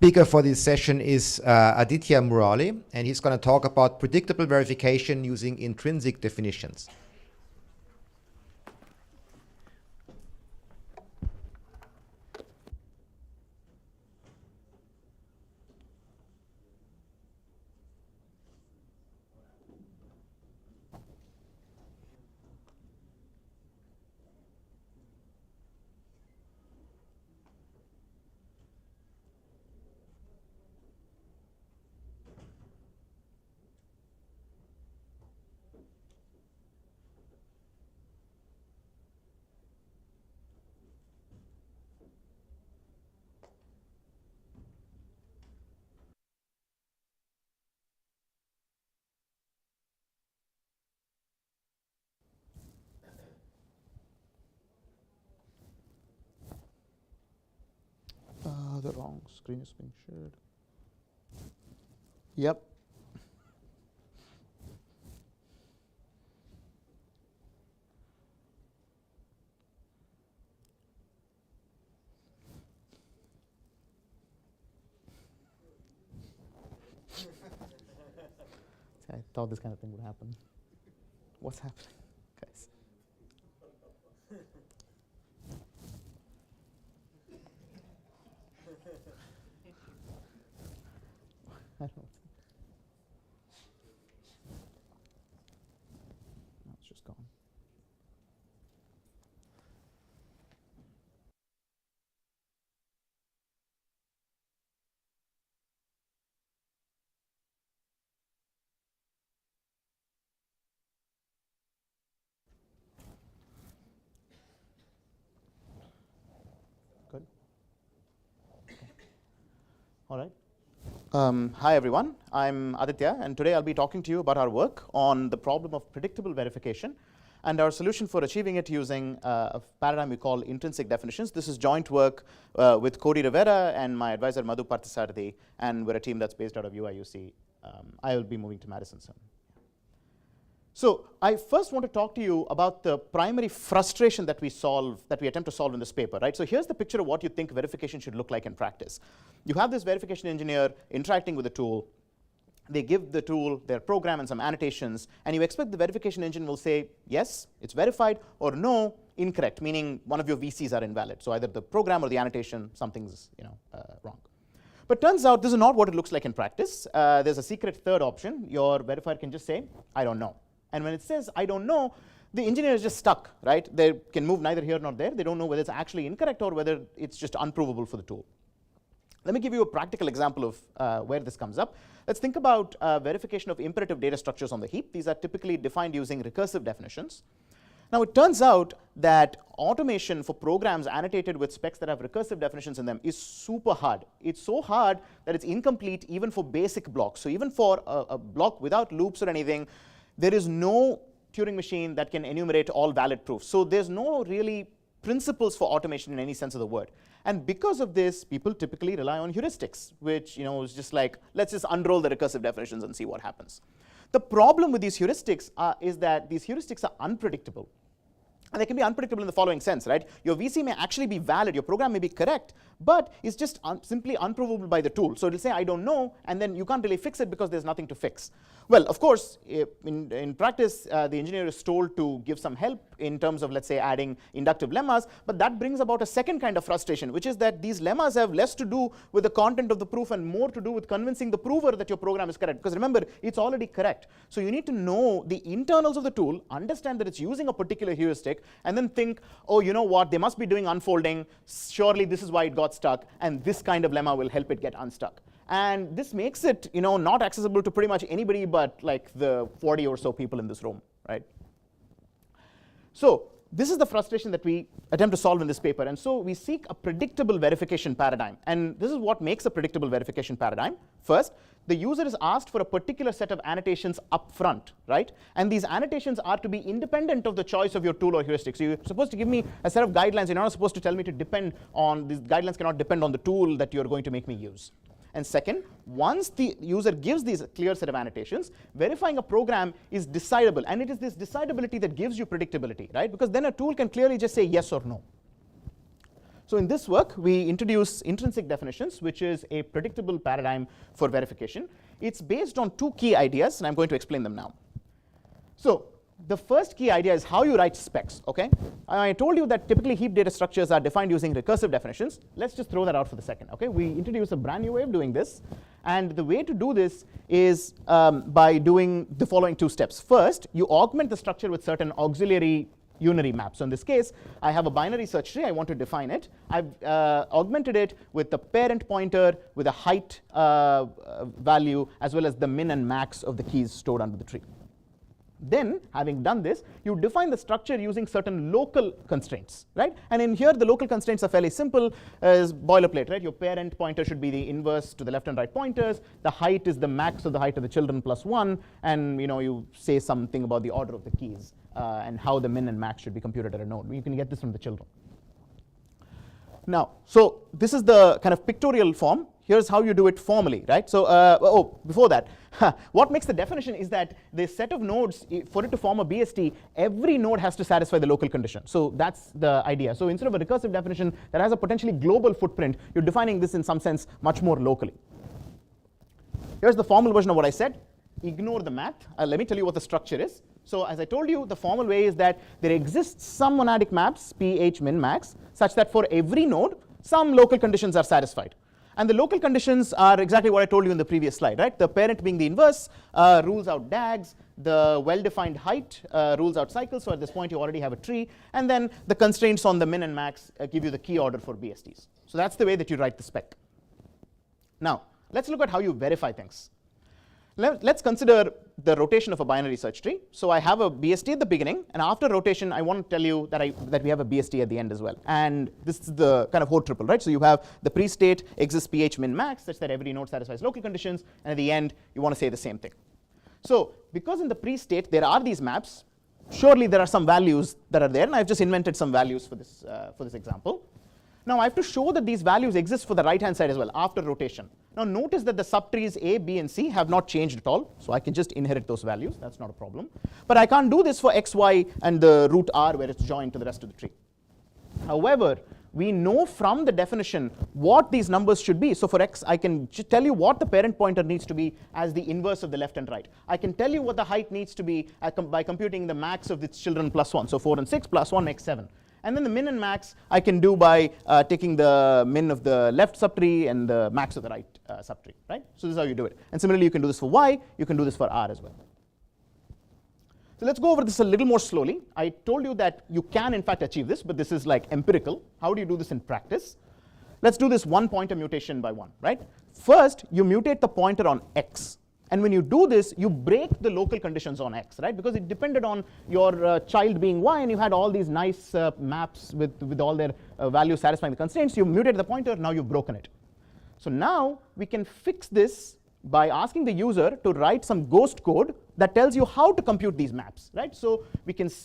Speaker for this session is Aditya Murali, and he's going to talk about predictable verification using intrinsic definitions. The wrong screen is being shared. Yep. I thought this kind of thing would happen. What's happening, guys? I don't know. No, it's just gone. Good. Okay. All right. Hi everyone, I'm Aditya, and today I'll be talking to you about our work on the problem of predictable verification and our solution for achieving it using a paradigm we call intrinsic definitions. This is joint work with Cody Rivera and my advisor Madhu Parthasarathy, and we're a team that's based out of UIUC. I'll be moving to Madison soon. So I first want to talk to you about the primary frustration that we attempt to solve in this paper, right? So here's the picture of what you think verification should look like in practice. You have this verification engineer interacting with the tool. They give the tool their program and some annotations, and you expect the verification engine will say, yes, it's verified, or no, incorrect, meaning one of your VCs are invalid. So either the program or the annotation, something's wrong. But turns out this is not what it looks like in practice. There's a secret third option. Your verifier can just say, I don't know. And when it says, I don't know, the engineer is just stuck, right? They can move neither here nor there. They don't know whether it's actually incorrect or whether it's just unprovable for the tool. Let me give you a practical example of where this comes up. Let's think about verification of imperative data structures on the heap. These are typically defined using recursive definitions. Now, it turns out that automation for programs annotated with specs that have recursive definitions in them is super hard. It's so hard that it's incomplete even for basic blocks. So even for a block without loops or anything, there is no Turing machine that can enumerate all valid proofs. So there's no really principles for automation in any sense of the word. And because of this, people typically rely on heuristics, which is just like, let's just unroll the recursive definitions and see what happens. The problem with these heuristics is that these heuristics are unpredictable. And they can be unpredictable in the following sense, right? Your VC may actually be valid, your program may be correct, but it's just simply unprovable by the tool. So it'll say, I don't know, and then you can't really fix it because there's nothing to fix. Well, of course, in practice, the engineer is told to give some help in terms of, let's say, adding inductive lemmas, but that brings about a second kind of frustration, which is that these lemmas have less to do with the content of the proof and more to do with convincing the prover that your program is correct. Because remember, it's already correct. So you need to know the internals of the tool, understand that it's using a particular heuristic, and then think, oh, you know what, they must be doing unfolding. Surely this is why it got stuck, and this kind of lemma will help it get unstuck. And this makes it not accessible to pretty much anybody but like the 40 or so people in this room, right? So this is the frustration that we attempt to solve in this paper. And so we seek a predictable verification paradigm. And this is what makes a predictable verification paradigm. First, the user is asked for a particular set of annotations up front, right? And these annotations are to be independent of the choice of your tool or heuristic. So you're supposed to give me a set of guidelines. You're not supposed to tell me to depend on, these guidelines cannot depend on the tool that you're going to make me use. And second, once the user gives these clear set of annotations, verifying a program is decidable. And it is this decidability that gives you predictability, right? Because then a tool can clearly just say yes or no. So in this work, we introduce intrinsic definitions, which is a predictable paradigm for verification. It's based on two key ideas, and I'm going to explain them now. So the first key idea is how you write specs, okay? I told you that typically heap data structures are defined using recursive definitions. Let's just throw that out for the second, okay? We introduce a brand new way of doing this. And the way to do this is by doing the following two steps. First, you augment the structure with certain auxiliary unary maps. So in this case, I have a binary search tree. I want to define it. I've augmented it with the parent pointer, with a height value, as well as the min and max of the keys stored under the tree. Then, having done this, you define the structure using certain local constraints, right? And in here, the local constraints are fairly simple as boilerplate, right? Your parent pointer should be the inverse to the left and right pointers. The height is the max of the height of the children plus 1. And you say something about the order of the keys and how the min and max should be computed at a node. You can get this from the children. Now, so this is the kind of pictorial form. Here's how you do it formally, right? So, before that, what makes the definition is that the set of nodes, for it to form a BST, every node has to satisfy the local condition. So that's the idea. So instead of a recursive definition that has a potentially global footprint, you're defining this in some sense much more locally. Here's the formal version of what I said. Ignore the math. Let me tell you what the structure is. So as I told you, the formal way is that there exists some monadic maps, P, H, min, max, such that for every node, some local conditions are satisfied. And the local conditions are exactly what I told you in the previous slide, right? The parent being the inverse rules out DAGs. The well-defined height rules out cycles. So at this point, you already have a tree. And then the constraints on the min and max give you the key order for BSTs. So that's the way that you write the spec. Now, let's look at how you verify things. Let's consider the rotation of a binary search tree. So I have a BST at the beginning, and after rotation, I want to tell you that we have a BST at the end as well. And this is the kind of whole triple, right? So you have the pre-state exists PH min max such that every node satisfies local conditions, and at the end, you want to say the same thing. So because in the pre-state there are these maps, surely there are some values that are there, and I've just invented some values for this example. Now I have to show that these values exist for the right-hand side as well after rotation. Now Now notice that the subtrees A, B, and C have not changed at all, so I can just inherit those values. That's not a problem. But I can't do this for x, y, and the root r where it's joined to the rest of the tree. However, we know from the definition what these numbers should be. So for x, I can tell you what the parent pointer needs to be as the inverse of the left and right. I can tell you what the height needs to be by computing the max of its children plus 1. So 4 and 6 plus 1 makes 7. And then the min and max I can do by taking the min of the left subtree and the max of the right subtree, right? So this is how you do it. And similarly, you can do this for y, you can do this for r as well. So let's go over this a little more slowly. I told you that you can in fact achieve this, but this is like empirical. How do you do this in practice? Let's do this one pointer mutation by one, right? First, you mutate the pointer on x. And when you do this, you break the local conditions on x, right? Because it depended on your child being y, and you had all these nice maps with all their values satisfying the constraints. You mutated the pointer, now you've broken it. So now we can fix this by asking the user to write some ghost code that tells you how to compute these maps, right? So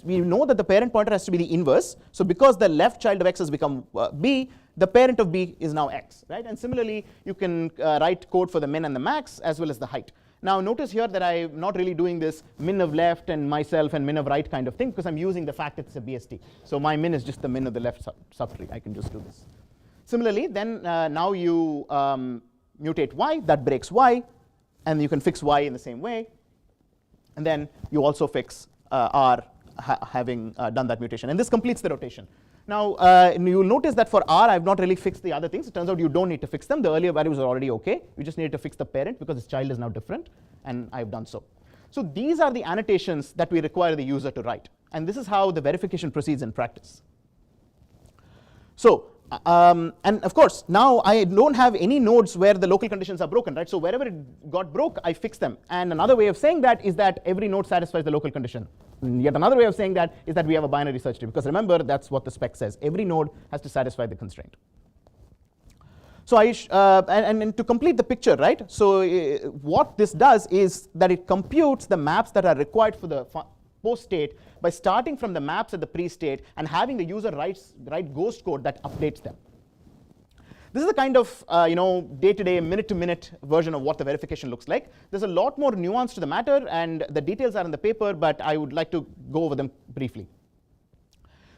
we know that the parent pointer has to be the inverse. So because the left child of x has become b, the parent of b is now x, right? And similarly, you can write code for the min and the max as well as the height. Now notice here that I'm not really doing this min of left and myself and min of right kind of thing, because I'm using the fact that it's a BST. So my min is just the min of the left subtree. I can just do this. Similarly, then now you mutate y, that breaks y, and you can fix y in the same way. And then you also fix r having done that mutation. And this completes the rotation. Now, you'll notice that for r, I've not really fixed the other things. It turns out you don't need to fix them. The earlier values are already OK. You just need to fix the parent because its child is now different, and I've done so. So these are the annotations that we require the user to write. And this is how the verification proceeds in practice. So, and of course, now I don't have any nodes where the local conditions are broken, right? So wherever it got broke, I fix them. And another way of saying that is that every node satisfies the local condition. And yet another way of saying that is that we have a binary search tree, because remember, that's what the spec says. Every node has to satisfy the constraint. So and to complete the picture, right? So what this does is that it computes the maps that are required for the post state by starting from the maps at the pre-state and having the user write ghost code that updates them. This is the kind of day-to-day, minute-to-minute version of what the verification looks like. There's a lot more nuance to the matter, and the details are in the paper, but I would like to go over them briefly.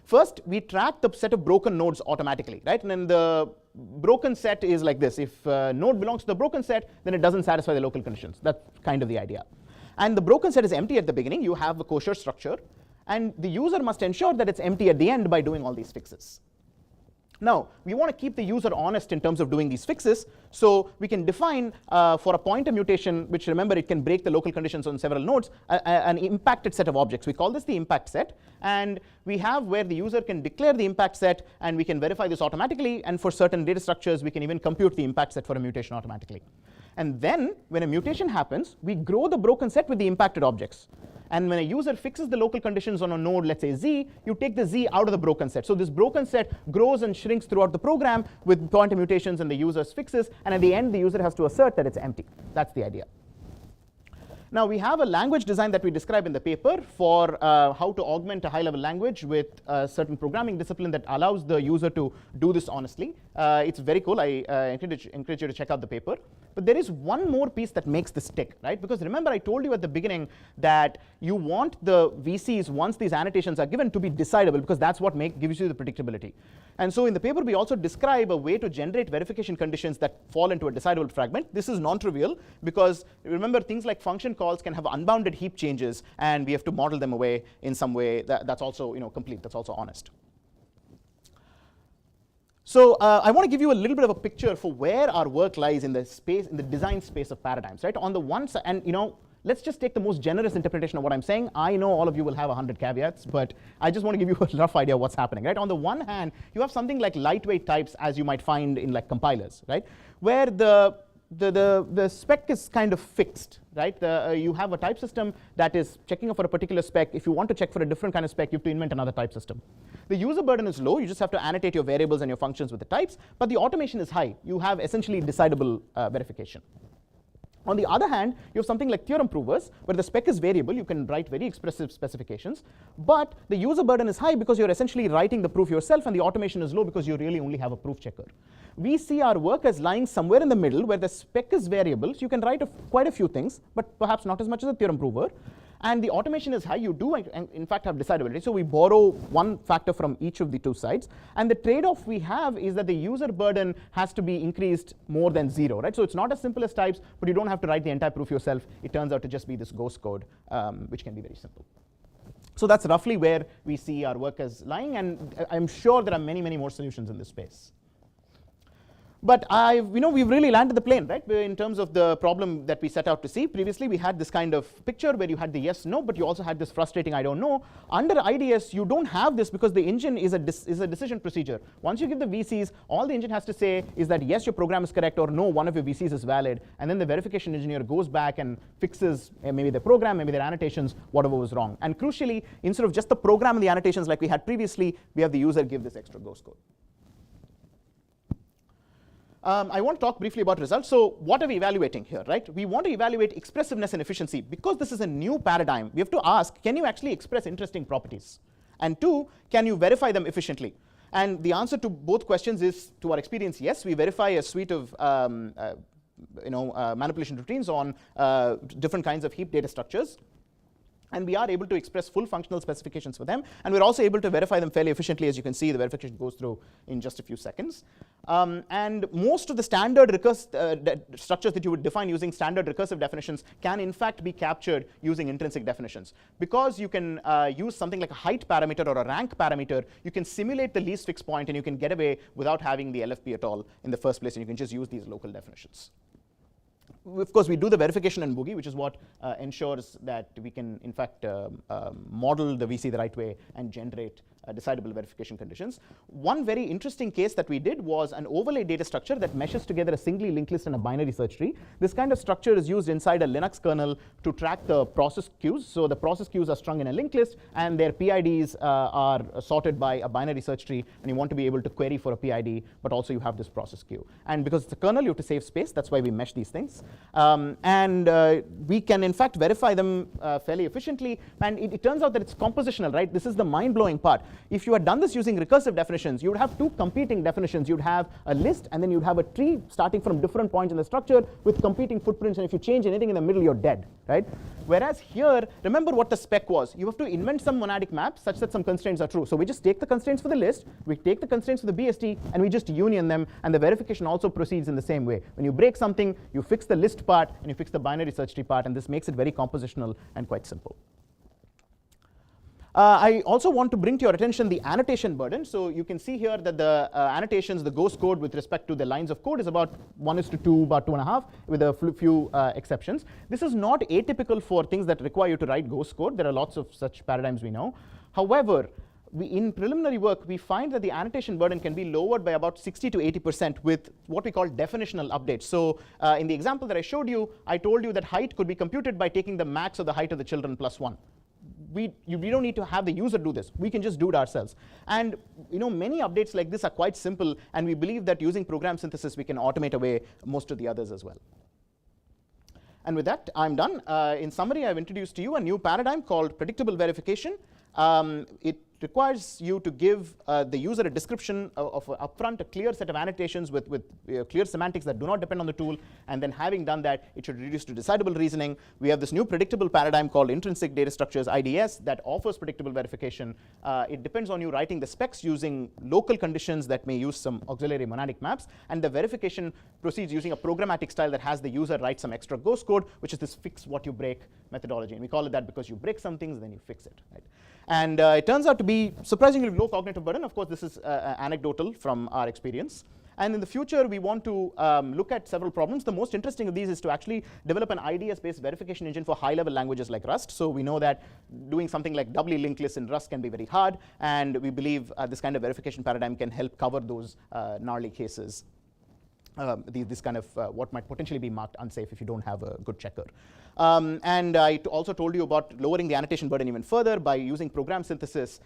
First, we track the set of broken nodes automatically, right? And then the broken set is like this. If a node belongs to the broken set, then it doesn't satisfy the local conditions. That's kind of the idea. And the broken set is empty at the beginning. You have a kosher structure. And the user must ensure that it's empty at the end by doing all these fixes. Now, we want to keep the user honest in terms of doing these fixes. So we can define for a pointer mutation, which remember, it can break the local conditions on several nodes, an impacted set of objects. We call this the impact set. And we have where the user can declare the impact set, and we can verify this automatically. And for certain data structures, we can even compute the impact set for a mutation automatically. And then when a mutation happens, we grow the broken set with the impacted objects. And when a user fixes the local conditions on a node, let's say z, you take the z out of the broken set. So this broken set grows and shrinks throughout the program with pointer mutations and the user's fixes. And at the end, the user has to assert that it's empty. That's the idea. Now, we have a language design that we describe in the paper for how to augment a high-level language with a certain programming discipline that allows the user to do this honestly. It's very cool. I encourage you to check out the paper. But there is one more piece that makes this tick, right? Because remember, I told you at the beginning that you want the VCs, once these annotations are given, to be decidable, because that's what gives you the predictability. And so in the paper, we also describe a way to generate verification conditions that fall into a decidable fragment. This is non-trivial, because remember, things like function calls can have unbounded heap changes, and we have to model them away in some way that's also complete, that's also honest. So I want to give you a little bit of a picture for where our work lies in the space, in the design space of paradigms, right? On the one side, and let's just take the most generous interpretation of what I'm saying. I know all of you will have 100 caveats, but I just want to give you a rough idea of what's happening, right? On the one hand, you have something like lightweight types, as you might find in like compilers, right? Where the spec is kind of fixed, right? You have a type system that is checking for a particular spec. If you want to check for a different kind of spec, you have to invent another type system. The user burden is low. You just have to annotate your variables and your functions with the types. But the automation is high. You have essentially decidable verification. On the other hand, you have something like theorem provers, where the spec is variable. You can write very expressive specifications, but the user burden is high because you're essentially writing the proof yourself, and the automation is low because you really only have a proof checker. We see our work as lying somewhere in the middle, where the spec is variable, so you can write quite a few things, but perhaps not as much as a theorem prover. And the automation is high. You do, in fact, have decidability. So we borrow one factor from each of the two sides. And the trade-off we have is that the user burden has to be increased more than 0, right? So it's not as simple as types, but you don't have to write the entire proof yourself. It turns out to just be this ghost code, which can be very simple. So that's roughly where we see our work as lying. And I'm sure there are many, many more solutions in this space. But we've really landed the plane, right, in terms of the problem that we set out to see. Previously, we had this kind of picture where you had the yes, no, but you also had this frustrating I don't know. Under IDS, you don't have this because the engine is a decision procedure. Once you give the VCs, all the engine has to say is that yes, your program is correct, or no, one of your VCs is valid. And then the verification engineer goes back and fixes maybe the program, maybe their annotations, whatever was wrong. And crucially, instead of just the program and the annotations like we had previously, we have the user give this extra ghost code. I want to talk briefly about results. So what are we evaluating here, right? We want to evaluate expressiveness and efficiency. Because this is a new paradigm, we have to ask, can you actually express interesting properties? And 2, can you verify them efficiently? And the answer to both questions is, to our experience, yes. We verify a suite of manipulation routines on different kinds of heap data structures. And we are able to express full functional specifications for them. And we're also able to verify them fairly efficiently. As you can see, the verification goes through in just a few seconds. And most of the standard structures that you would define using standard recursive definitions can, in fact, be captured using intrinsic definitions. Because you can use something like a height parameter or a rank parameter, you can simulate the least fixed point, and you can get away without having the LFP at all in the first place. And you can just use these local definitions. Of course, we do the verification in Boogie, which is what ensures that we can, in fact, model the VC the right way and generate decidable verification conditions. One very interesting case that we did was an overlay data structure that meshes together a singly linked list and a binary search tree. This kind of structure is used inside a Linux kernel to track the process queues. So the process queues are strung in a linked list, and their PIDs are sorted by a binary search tree. And you want to be able to query for a PID, but also you have this process queue. And because it's a kernel, you have to save space. That's why we mesh these things. We can, in fact, verify them fairly efficiently. And it turns out that it's compositional, right? This is the mind-blowing part. If you had done this using recursive definitions, you would have 2 competing definitions. You'd have a list, and then you'd have a tree starting from different points in the structure with competing footprints. And if you change anything in the middle, you're dead, right? Whereas here, remember what the spec was. You have to invent some monadic map such that some constraints are true. So we just take the constraints for the list, we take the constraints for the BST, and we just union them. And the verification also proceeds in the same way. When you break something, you fix the list part, and you fix the binary search tree part. And this makes it very compositional and quite simple. I also want to bring to your attention the annotation burden. So you can see here that the annotations, the ghost code with respect to the lines of code is about 1:2, about 2.5, with a few exceptions. This is not atypical for things that require you to write ghost code. There are lots of such paradigms we know. However, in preliminary work, we find that the annotation burden can be lowered by about 60 to 80% with what we call definitional updates. So in the example that I showed you, I told you that height could be computed by taking the max of the height of the children plus 1. We don't need to have the user do this. We can just do it ourselves. And many updates like this are quite simple, and we believe that using program synthesis, we can automate away most of the others as well. And with that, I'm done. In summary, I've introduced to you a new paradigm called predictable verification. It requires you to give the user a description of upfront, a clear set of annotations with clear semantics that do not depend on the tool. And then having done that, it should reduce to decidable reasoning. We have this new predictable paradigm called intrinsic data structures, IDS, that offers predictable verification. It depends on you writing the specs using local conditions that may use some auxiliary monadic maps. And the verification proceeds using a programmatic style that has the user write some extra ghost code, which is this fix what you break methodology. And we call it that because you break some things, then you fix it, right? And it turns out to be surprisingly low cognitive burden. Of course, this is anecdotal from our experience. And in the future, we want to look at several problems. The most interesting of these is to actually develop an IDS-based verification engine for high-level languages like Rust. So we know that doing something like doubly linked lists in Rust can be very hard. And we believe this kind of verification paradigm can help cover those gnarly cases. This kind of what might potentially be marked unsafe if you don't have a good checker. And I also told you about lowering the annotation burden even further by using program synthesis.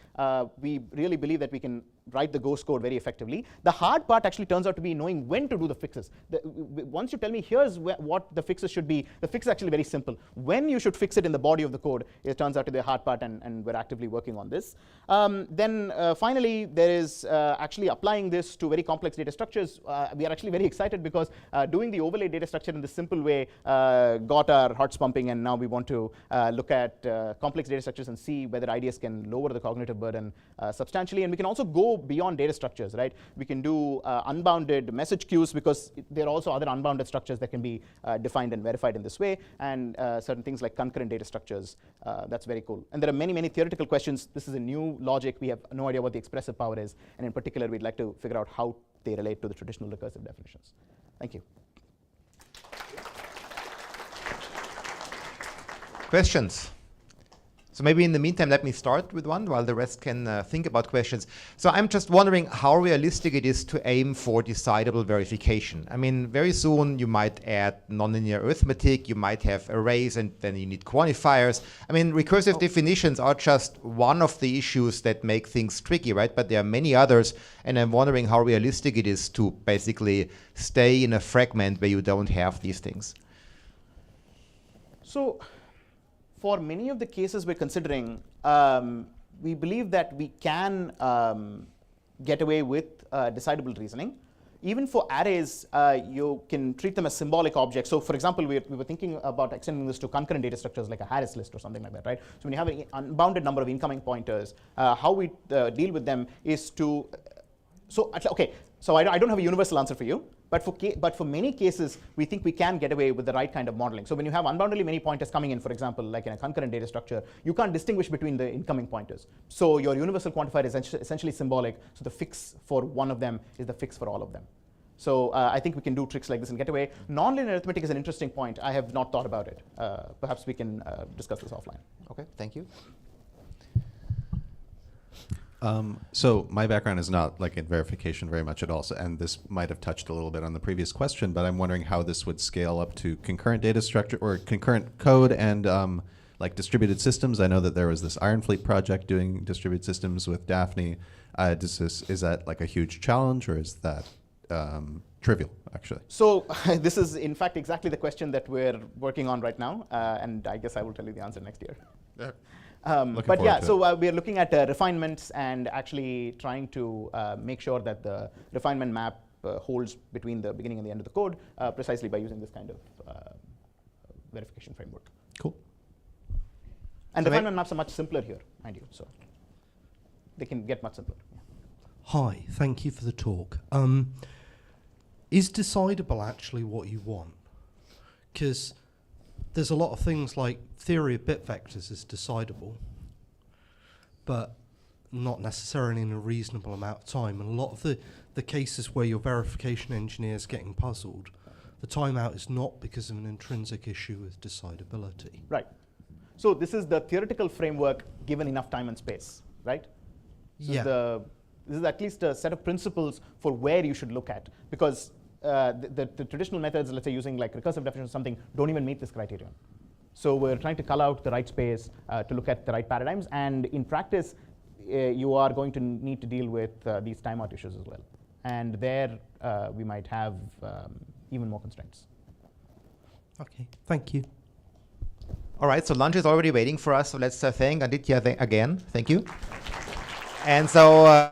We really believe that we can write the ghost code very effectively. The hard part actually turns out to be knowing when to do the fixes. Once you tell me here's what the fixes should be, the fix is actually very simple. When you should fix it in the body of the code, it turns out to be the hard part, and we're actively working on this. Then finally, there is actually applying this to very complex data structures. We are actually very excited because doing the overlay data structure in this simple way got our hearts pumping, and now we want to look at complex data structures and see whether IDS can lower the cognitive burden substantially. And we can also go beyond data structures, right? We can do unbounded message queues, because there are also other unbounded structures that can be defined and verified in this way, and certain things like concurrent data structures. That's very cool. And there are many, many theoretical questions. This is a new logic. We have no idea what the expressive power is, and in particular, we'd like to figure out how they relate to the traditional recursive definitions. Thank you. Questions? So maybe in the meantime, let me start with one while the rest can think about questions. So I'm just wondering how realistic it is to aim for decidable verification. I mean, very soon you might add nonlinear arithmetic, you might have arrays, and then you need quantifiers. I mean, recursive definitions are just one of the issues that make things tricky, right? But there are many others, and I'm wondering how realistic it is to basically stay in a fragment where you don't have these things. So, for many of the cases we're considering, we believe that we can get away with decidable reasoning. Even for arrays, you can treat them as symbolic objects. So for example, we were thinking about extending this to concurrent data structures like a Harris list or something like that, right? So when you have an unbounded number of incoming pointers, how we deal with them is to, so I don't have a universal answer for you, but for many cases, we think we can get away with the right kind of modeling. So when you have unboundedly many pointers coming in, for example, like in a concurrent data structure, you can't distinguish between the incoming pointers. So your universal quantifier is essentially symbolic. So the fix for one of them is the fix for all of them. So I think we can do tricks like this and get away. Nonlinear arithmetic is an interesting point. I have not thought about it. Perhaps we can discuss this offline. Okay, thank you. So my background is not like in verification very much at all, and this might have touched a little bit on the previous question, but I'm wondering how this would scale up to concurrent data structure or concurrent code and like distributed systems. I know that there was this Iron Fleet project doing distributed systems with Daphne. Is that like a huge challenge, or is that trivial, actually? So this is, in fact, exactly the question that we're working on right now, and I guess I will tell you the answer next year. Yeah. But yeah, so we are looking at refinements and actually trying to make sure that the refinement map holds between the beginning and the end of the code, precisely by using this kind of verification framework. Cool. And So refinement maps are much simpler here, mind you, so they can get much simpler. Yeah. Hi, thank you for the talk. Is decidable actually what you want? Because there's a lot of things like theory of bit vectors is decidable, but not necessarily in a reasonable amount of time. And a lot of the cases where your verification engineer is getting puzzled, the timeout is not because of an intrinsic issue with decidability. Right. So this is the theoretical framework given enough time and space, right? Yeah. This is at least a set of principles for where you should look at, because the traditional methods, let's say using like recursive definition or something, don't even meet this criterion. So we're trying to cull out the right space to look at the right paradigms, and in practice, you are going to need to deal with these timeout issues as well. And there we might have even more constraints. Okay, thank you. All right, so lunch is already waiting for us, so let's thank Aditya again. Thank you. And so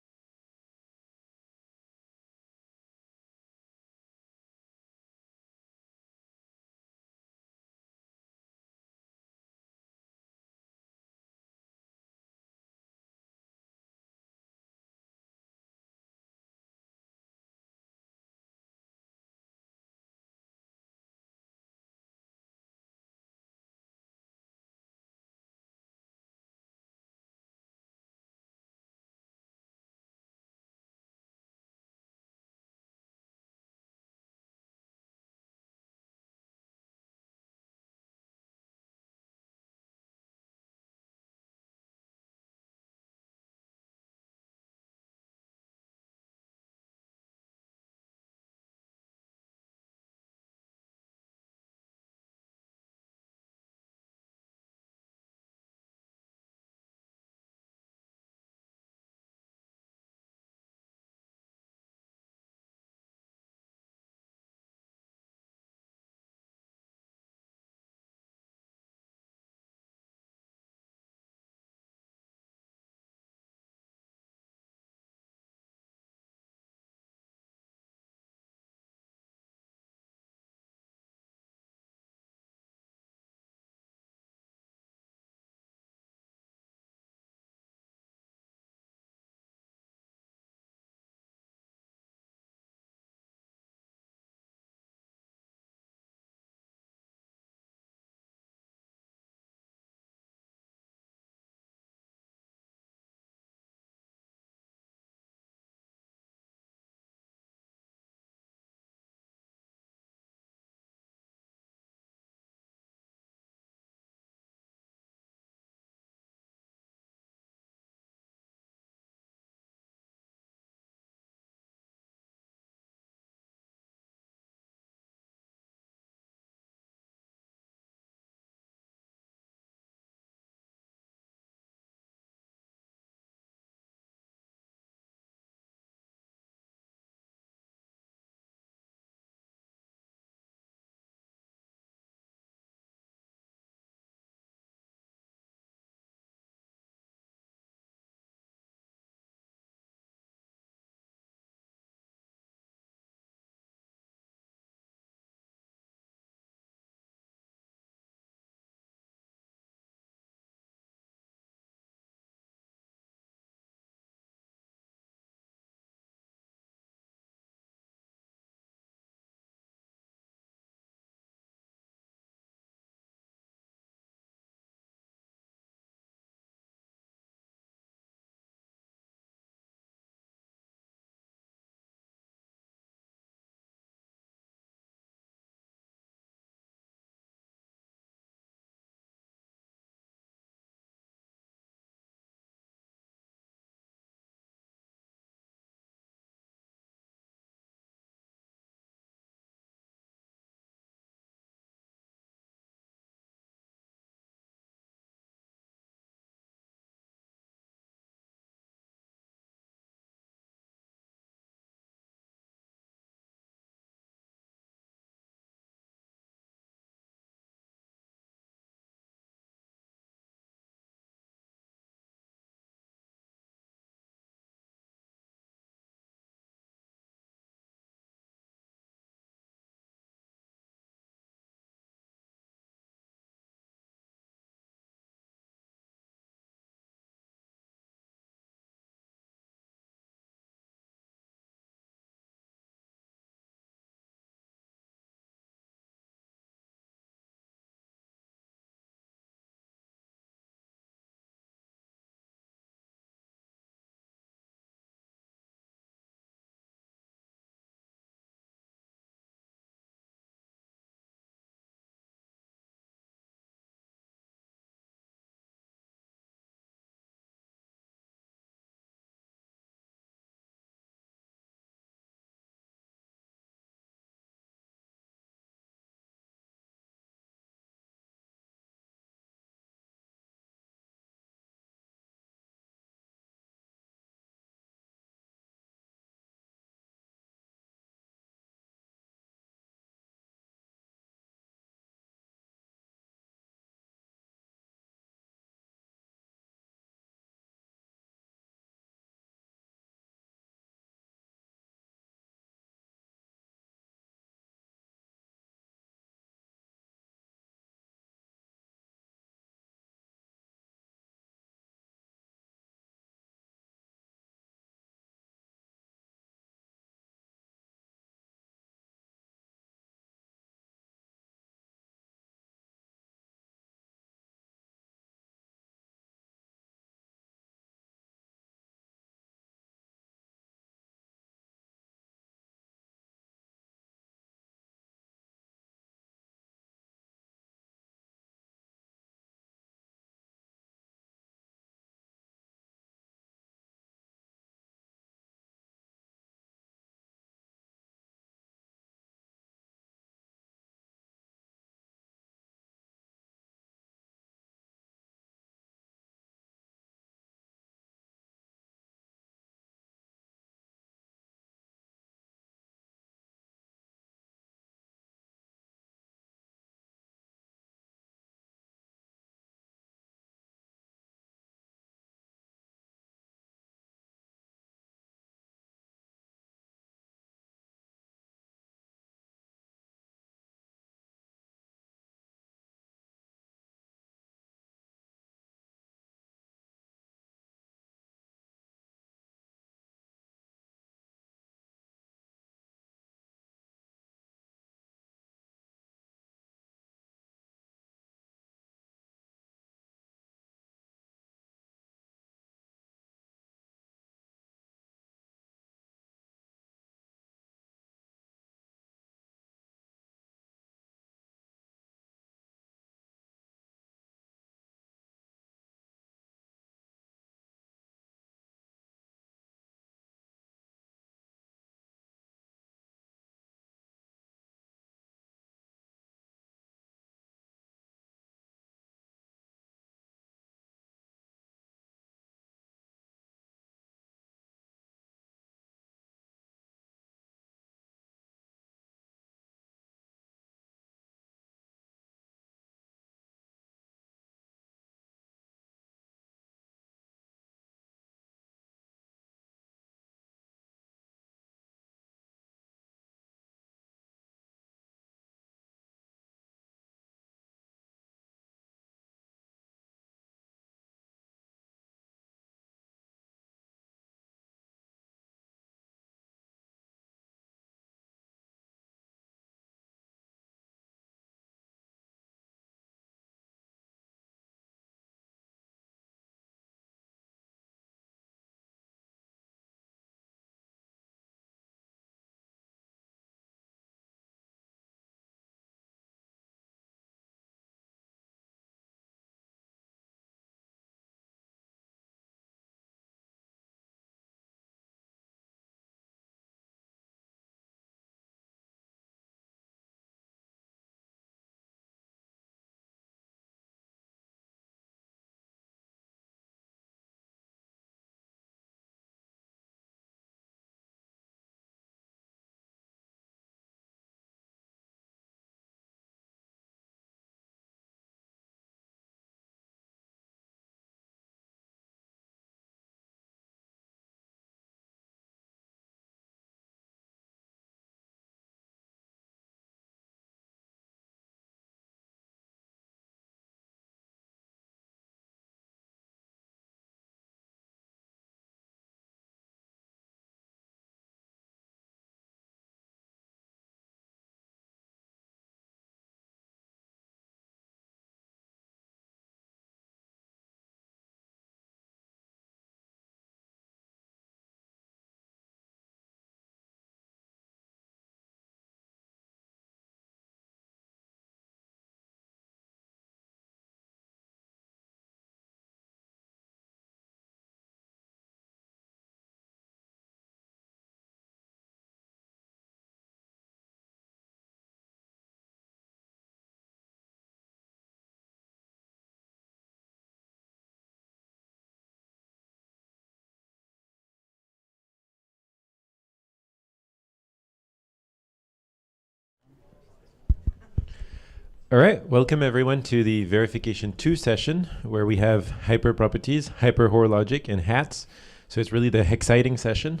All right, welcome everyone to the verification 2 session where we have hyper properties, hyper Hoare logic, and hats. So it's really the exciting session.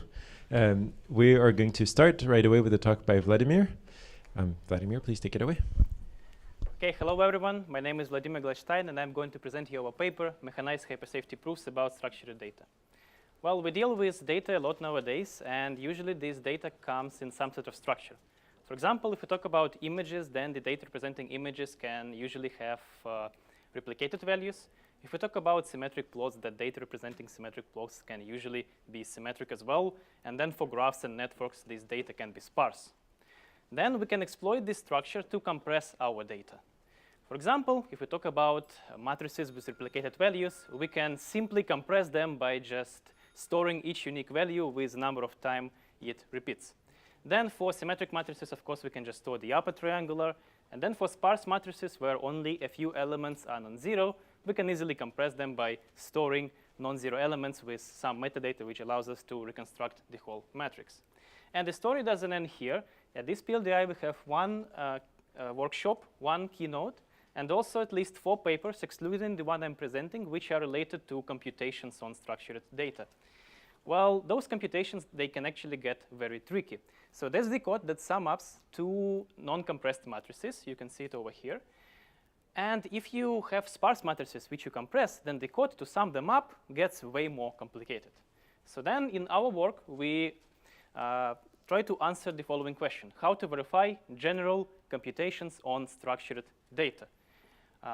We are going to start right away with a talk by Vladimir. Vladimir, please take it away. Okay, hello everyone. My name is Vladimir Gladstein, and I'm going to present you our paper, Mechanized Hypersafety Proofs about Structured Data. Well, we deal with data a lot nowadays, and usually this data comes in some sort of structure. For example, if we talk about images, then the data representing images can usually have replicated values. If we talk about symmetric plots, the data representing symmetric plots can usually be symmetric as well. And then for graphs and networks, this data can be sparse. Then we can exploit this structure to compress our data. For example, if we talk about matrices with replicated values, we can simply compress them by just storing each unique value with number of times it repeats. Then for symmetric matrices, of course, we can just store the upper triangular. And then for sparse matrices, where only a few elements are non-zero, we can easily compress them by storing non-zero elements with some metadata, which allows us to reconstruct the whole matrix. And the story doesn't end here. At this PLDI, we have one workshop, one keynote, and also at least 4 papers, excluding the one I'm presenting, which are related to computations on structured data. Well, those computations, they can actually get very tricky. So there's the code that sums up 2 non-compressed matrices. You can see it over here. And if you have sparse matrices which you compress, then the code to sum them up gets way more complicated. So then in our work, we try to answer the following question: how to verify general computations on structured data.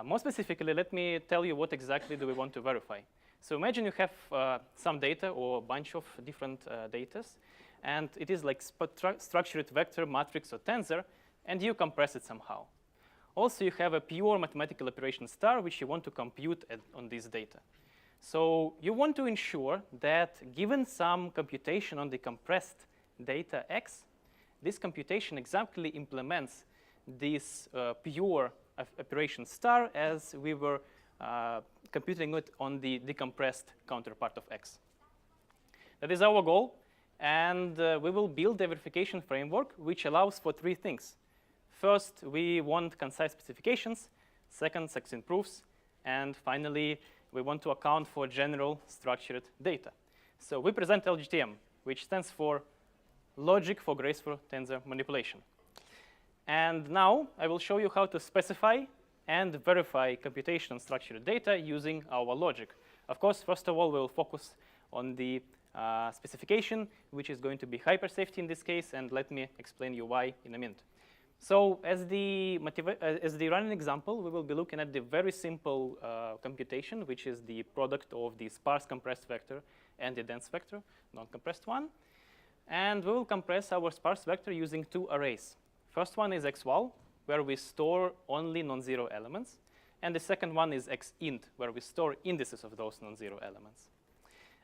More specifically, let me tell you what exactly do we want to verify. So imagine you have some data or a bunch of different datas, and it is like structured vector, matrix, or tensor, and you compress it somehow. Also, you have a pure mathematical operation star, which you want to compute on this data. So you want to ensure that given some computation on the compressed data x, this computation exactly implements this pure operation star as we were computing it on the decompressed counterpart of x. That is our goal, and we will build a verification framework which allows for 3 things. First, we want concise specifications. Second, succinct proofs. And finally, we want to account for general structured data. So we present LGTM, which stands for Logic for Graceful Tensor Manipulation. And now I will show you how to specify and verify computation on structured data using our logic. Of course, first of all, we'll focus on the specification, which is going to be hypersafety in this case, and let me explain you why in a minute. So as the running example, we will be looking at the very simple computation, which is the product of the sparse compressed vector and the dense vector, non-compressed one. And we will compress our sparse vector using 2 arrays. First one is xval, where we store only non-zero elements. And the second one is xint, where we store indices of those non-zero elements.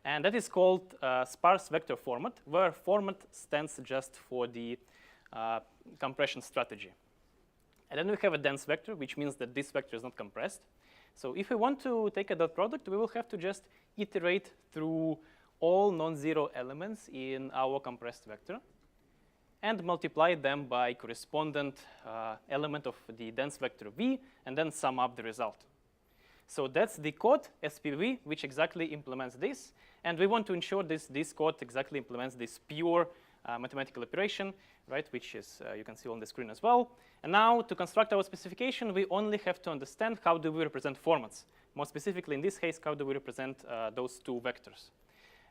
And that is called sparse vector format, where format stands just for the compression strategy. And then we have a dense vector, which means that this vector is not compressed. So if we want to take a dot product, we will have to just iterate through all non-zero elements in our compressed vector and multiply them by correspondent element of the dense vector v, and then sum up the result. So that's the code, SPV, which exactly implements this. And we want to ensure this code exactly implements this pure mathematical operation, right, which is you can see on the screen as well. And now to construct our specification, we only have to understand how do we represent formats. More specifically, in this case, how do we represent those 2 vectors.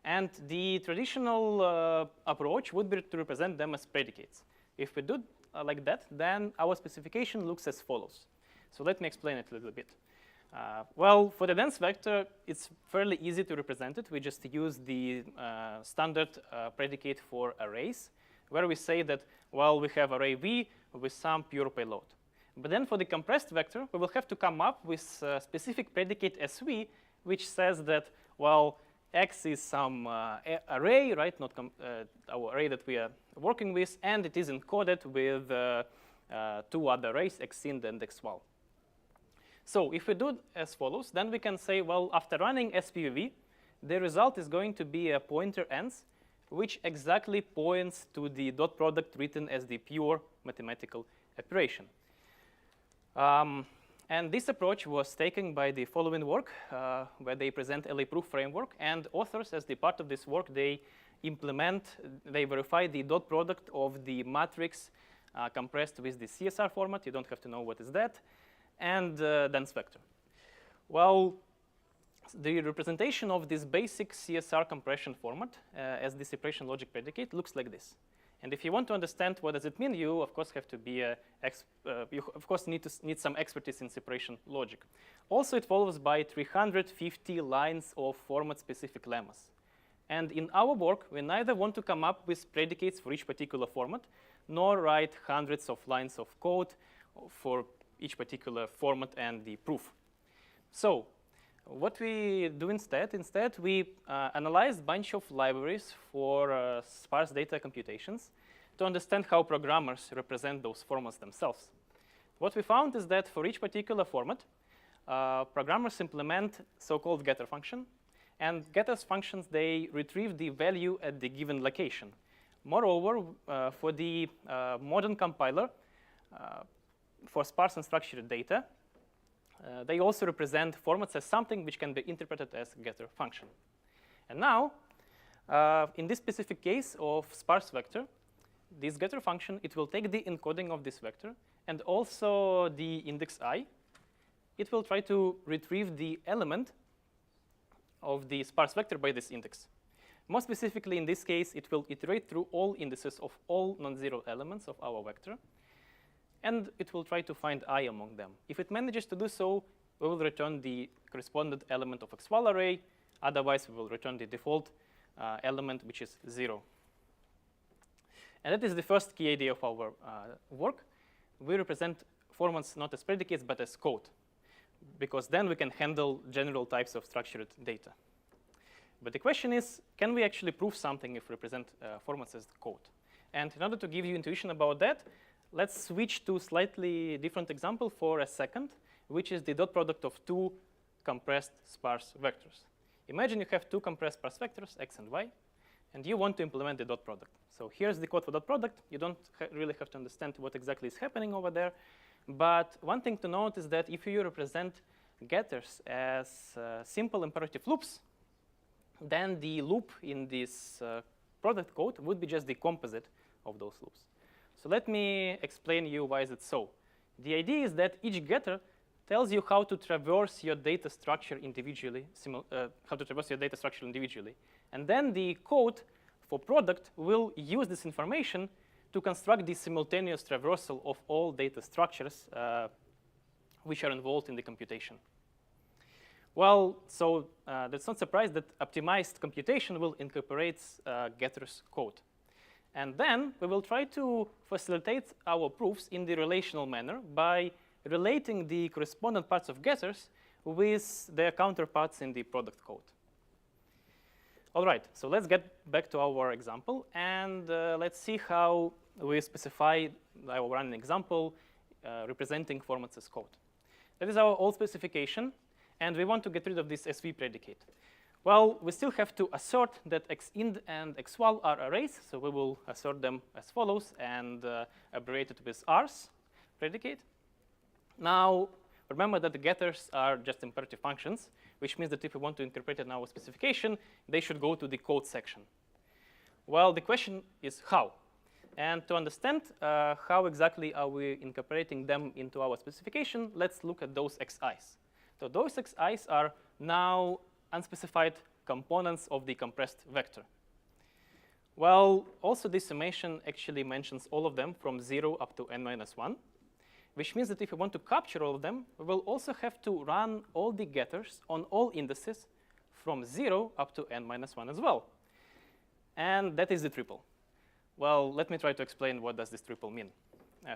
And the traditional approach would be to represent them as predicates. If we do like that, then our specification looks as follows. So let me explain it a little bit. Well, for the dense vector, it's fairly easy to represent it. We just use the standard predicate for arrays, where we say that, well, we have array v with some pure payload. But then for the compressed vector, we will have to come up with a specific predicate sv, which says that, well, x is some array, right, not our array that we are working with, and it is encoded with 2 other arrays, xint and xval. So if we do as follows, then we can say, well, after running SPV, the result is going to be a pointer ends, which exactly points to the dot product written as the pure mathematical operation. And this approach was taken by the following work, where they present LA proof framework, and authors, as the part of this work, they verify the dot product of the matrix compressed with the CSR format. You don't have to know what is that, and dense vector. Well, the representation of this basic CSR compression format as the separation logic predicate looks like this. And if you want to understand what does it mean, you of course have to be you of course need some expertise in separation logic. Also, it follows by 350 lines of format-specific lemmas. And in our work, we neither want to come up with predicates for each particular format, nor write hundreds of lines of code for each particular format and the proof. So what we do instead we analyze a bunch of libraries for sparse data computations to understand how programmers represent those formats themselves. What we found is that for each particular format, programmers implement so-called getter function. And getters functions, they retrieve the value at the given location. Moreover, for the modern compiler, for sparse and structured data, they also represent formats as something which can be interpreted as getter function. And now, in this specific case of sparse vector, this getter function, it will take the encoding of this vector and also the index I. It will try to retrieve the element of the sparse vector by this index. More specifically, in this case, it will iterate through all indices of all non-zero elements of our vector, and it will try to find I among them. If it manages to do so, we will return the correspondent element of XVAL array. Otherwise, we will return the default element, which is 0. And that is the first key idea of our work. We represent formats not as predicates, but as code, because then we can handle general types of structured data. But the question is, can we actually prove something if we represent formats as code? And in order to give you intuition about that, let's switch to a slightly different example for a second, which is the dot product of two compressed sparse vectors. Imagine you have two compressed sparse vectors, x and y, and you want to implement the dot product. So here's the code for dot product. You don't really have to understand what exactly is happening over there. But one thing to note is that if you represent getters as simple imperative loops, then the loop in this product code would be just the composite of those loops. So let me explain you why is it so. The idea is that each getter tells you how to traverse your data structure individually, And then the code for product will use this information to construct the simultaneous traversal of all data structures which are involved in the computation. Well, so that's not surprised that optimized computation will incorporate getter's code. And then we will try to facilitate our proofs in the relational manner by relating the correspondent parts of getters with their counterparts in the product code. All right, so let's get back to our example, and let's see how we specify. I will run an example representing formats as code. That is our old specification, and we want to get rid of this SV predicate. Well, we still have to assert that xInd and xval are arrays, so we will assert them as follows and abbreviate it with rs predicate. Now, remember that the getters are just imperative functions, which means that if we want to interpret it in our specification, they should go to the code section. Well, the question is how. And to understand how exactly are we incorporating them into our specification, let's look at those xi's. So those xi's are now unspecified components of the compressed vector. Well, also this summation actually mentions all of them from 0 up to n-1, which means that if we want to capture all of them, we will also have to run all the getters on all indices from 0 up to n-1 as well. And that is the triple. Well, let me try to explain what does this triple mean.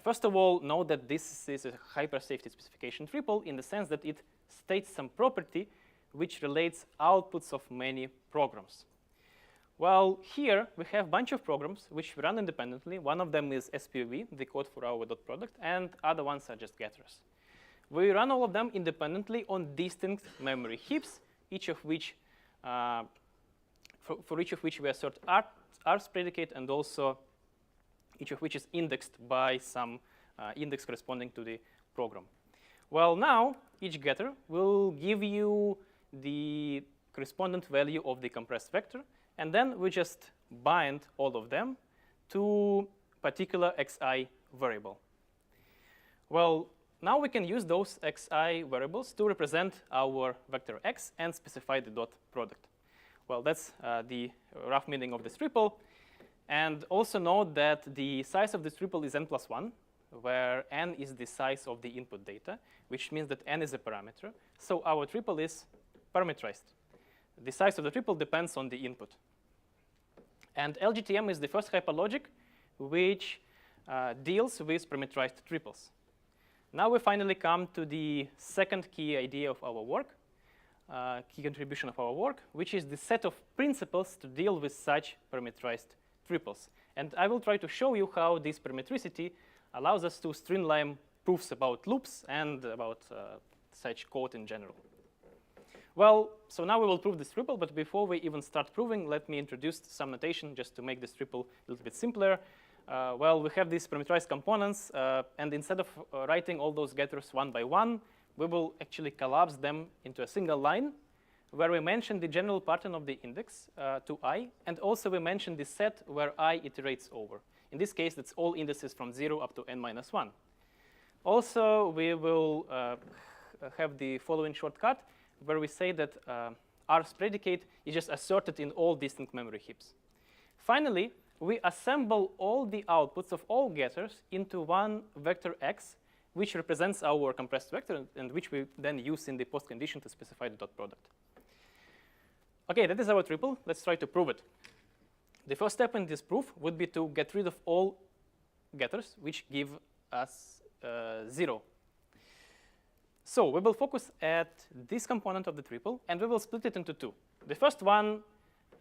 First of all, note that this is a hyper-safety specification triple in the sense that it states some property which relates outputs of many programs. Well, here we have a bunch of programs which run independently. One of them is SPV, the code for our dot product, and other ones are just getters. We run all of them independently on distinct memory heaps, each of which, for each of which we assert rs predicate, and also each of which is indexed by some index corresponding to the program. Well, now each getter will give you the correspondent value of the compressed vector, and then we just bind all of them to particular xi variable. Well, now we can use those xi variables to represent our vector x and specify the dot product. Well, that's the rough meaning of this triple. And also note that the size of this triple is n+1, where n is the size of the input data, which means that n is a parameter. So our triple is parameterized. The size of the triple depends on the input. And LGTM is the first hyperlogic which deals with parameterized triples. Now we finally come to the second key idea of our work, key contribution of our work, which is the set of principles to deal with such parameterized triples. And I will try to show you how this parametricity allows us to streamline proofs about loops and about such code in general. Well, so now we will prove this triple, but before we even start proving, let me introduce some notation just to make this triple a little bit simpler. Well, we have these parameterized components, and instead of writing all those getters one by one, we will actually collapse them into a single line, where we mention the general pattern of the index to I, and also we mention the set where I iterates over. In this case, that's all indices from 0 up to n-1. Also, we will have the following shortcut, where we say that R's predicate is just asserted in all distinct memory heaps. Finally, we assemble all the outputs of all getters into one vector x, which represents our compressed vector, and which we then use in the post condition to specify the dot product. OK, that is our triple. Let's try to prove it. The first step in this proof would be to get rid of all getters, which give us 0. So we will focus at this component of the triple, and we will split it into two. The first one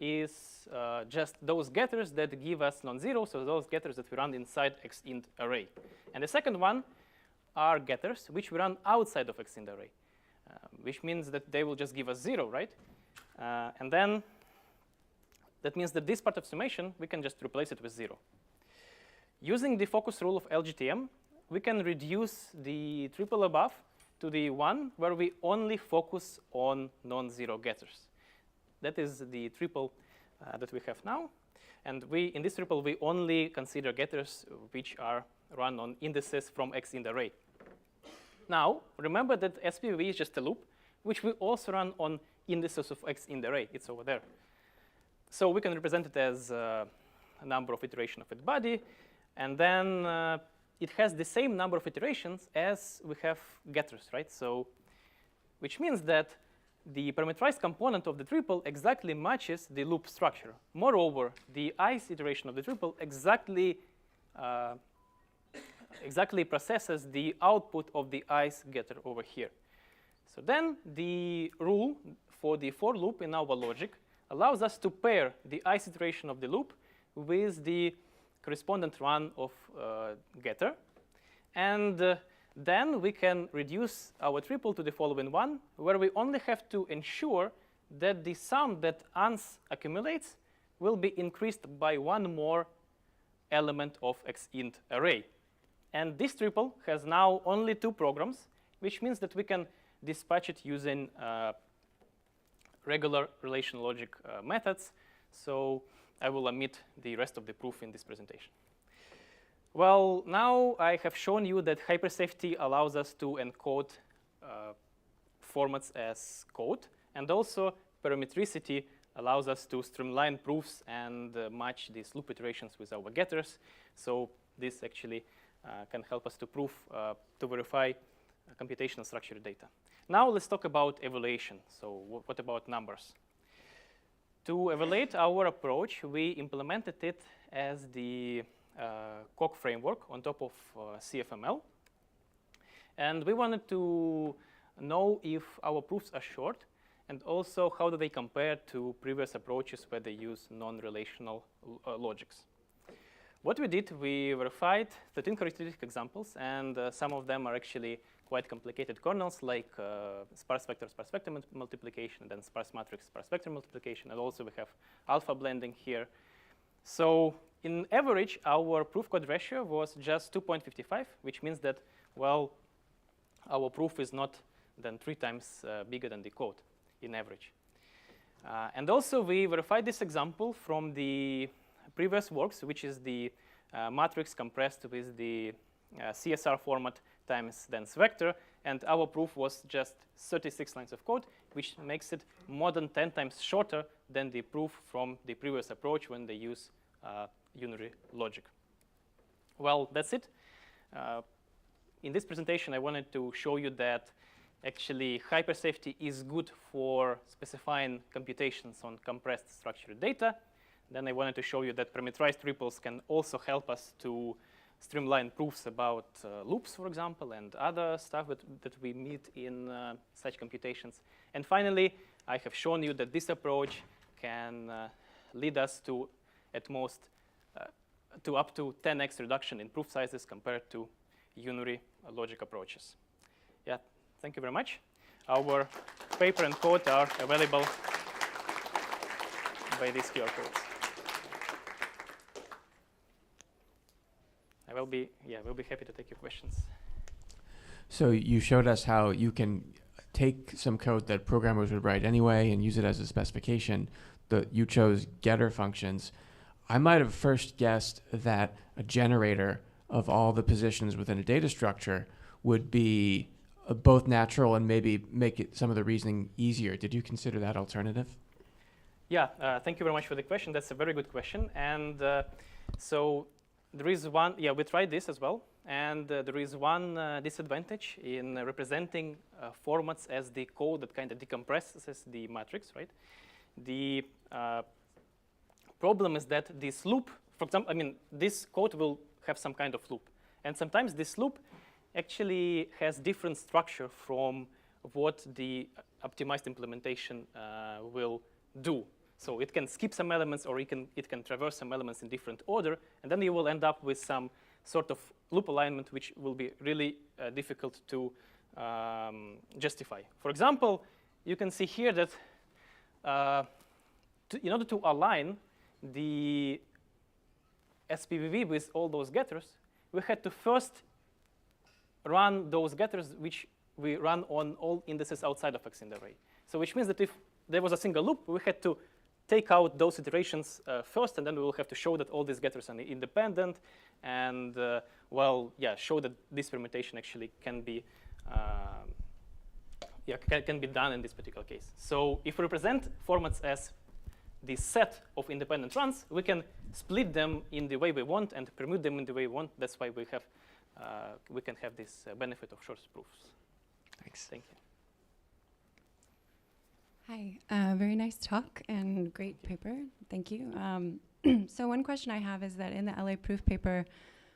is just those getters that give us non-zero, so those getters that we run inside xint array. And the second one are getters which we run outside of xint array, which means that they will just give us 0, right? And then that means that this part of summation, we can just replace it with 0. Using the focus rule of LGTM, we can reduce the triple above to the one where we only focus on non-zero getters. That is the triple that we have now. And in this triple, we only consider getters which are run on indices from xint array. Now, remember that SPV is just a loop, which we also run on indices of xint array. It's over there. So we can represent it as a number of iterations of its body. And then it has the same number of iterations as we have getters, right? So, which means that the parameterized component of the triple exactly matches the loop structure. Moreover, the ith iteration of the triple exactly processes the output of the ith getter over here. So then the rule for the for loop in our logic allows us to pair the ith iteration of the loop with the correspondent run of getter. And then we can reduce our triple to the following one, where we only have to ensure that the sum that ans accumulates will be increased by one more element of xint array. And this triple has now only 2 programs, which means that we can dispatch it using regular relational logic methods. So I will omit the rest of the proof in this presentation. Well, now I have shown you that hypersafety allows us to encode formats as code, and also parametricity allows us to streamline proofs and match these loop iterations with our getters. So this actually can help us to prove, to verify computational structured data. Now let's talk about evaluation. So what about numbers? To evaluate our approach, we implemented it as the COG framework on top of CFML. And we wanted to know if our proofs are short, and also how do they compare to previous approaches where they use non-relational logics. What we did, we verified 13 characteristic examples, and some of them are actually quite complicated kernels, like sparse vector multiplication, and then sparse matrix sparse vector multiplication, and also we have alpha blending here. So in average, our proof code ratio was just 2.55, which means that, well, our proof is not than 3 times bigger than the code in average. And also we verified this example from the previous works, which is the matrix compressed with the CSR format times dense vector, and our proof was just 36 lines of code, which makes it more than 10 times shorter than the proof from the previous approach when they use unary logic. Well, that's it. In this presentation, I wanted to show you that actually hypersafety is good for specifying computations on compressed structured data. Then I wanted to show you that parameterized ripples can also help us to streamline proofs about loops, for example, and other stuff that we meet in such computations. And finally, I have shown you that this approach can lead us to, at most, to up to 10x reduction in proof sizes compared to unary logic approaches. Yeah, thank you very much. Our paper and code are available by these QR codes. We'll be happy to take your questions. So you showed us how you can take some code that programmers would write anyway and use it as a specification. You chose getter functions. I might have first guessed that a generator of all the positions within a data structure would be both natural and maybe make it some of the reasoning easier. Did you consider that alternative? Yeah, thank you very much for the question. That's a very good question. And so there is one, yeah, we tried this as well. And there is one disadvantage in representing formats as the code that kind of decompresses the matrix, right? The problem is that this loop, for example, I mean, this code will have some kind of loop. And sometimes this loop actually has different structure from what the optimized implementation will do. So it can skip some elements, or it can traverse some elements in different order, and then you will end up with some sort of loop alignment which will be really difficult to justify. For example, you can see here that in order to align the SPVV with all those getters, we had to first run those getters which we run on all indices outside of X in the array. So which means that if there was a single loop, we had to take out those iterations first, and then we will have to show that all these getters are independent, and show that this permutation actually can be can be done in this particular case. So if we represent formats as the set of independent runs, we can split them in the way we want and permute them in the way we want. That's why we have we can have this benefit of short proofs. Thanks. Thank you. Hi, very nice talk and great paper. Thank you. So one question I have is that in the LA proof paper,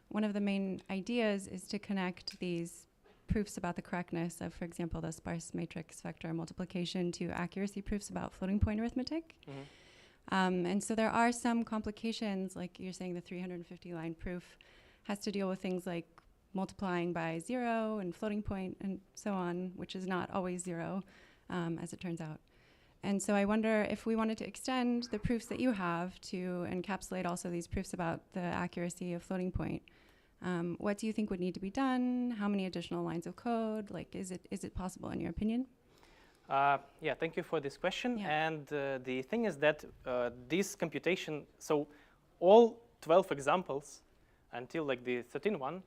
one of the main ideas is to connect these proofs about the correctness of, for example, the sparse matrix vector multiplication to accuracy proofs about floating point arithmetic. Mm-hmm. And so there are some complications, like you're saying the 350 line proof has to deal with things like multiplying by 0 and floating point and so on, which is not always 0, as it turns out. And so I wonder if we wanted to extend the proofs that you have to encapsulate also these proofs about the accuracy of floating point. What do you think would need to be done? How many additional lines of code? Like, is it possible in your opinion? Yeah, thank you for this question. Yeah. And the thing is that this computation, so all 12 examples until like the 13th one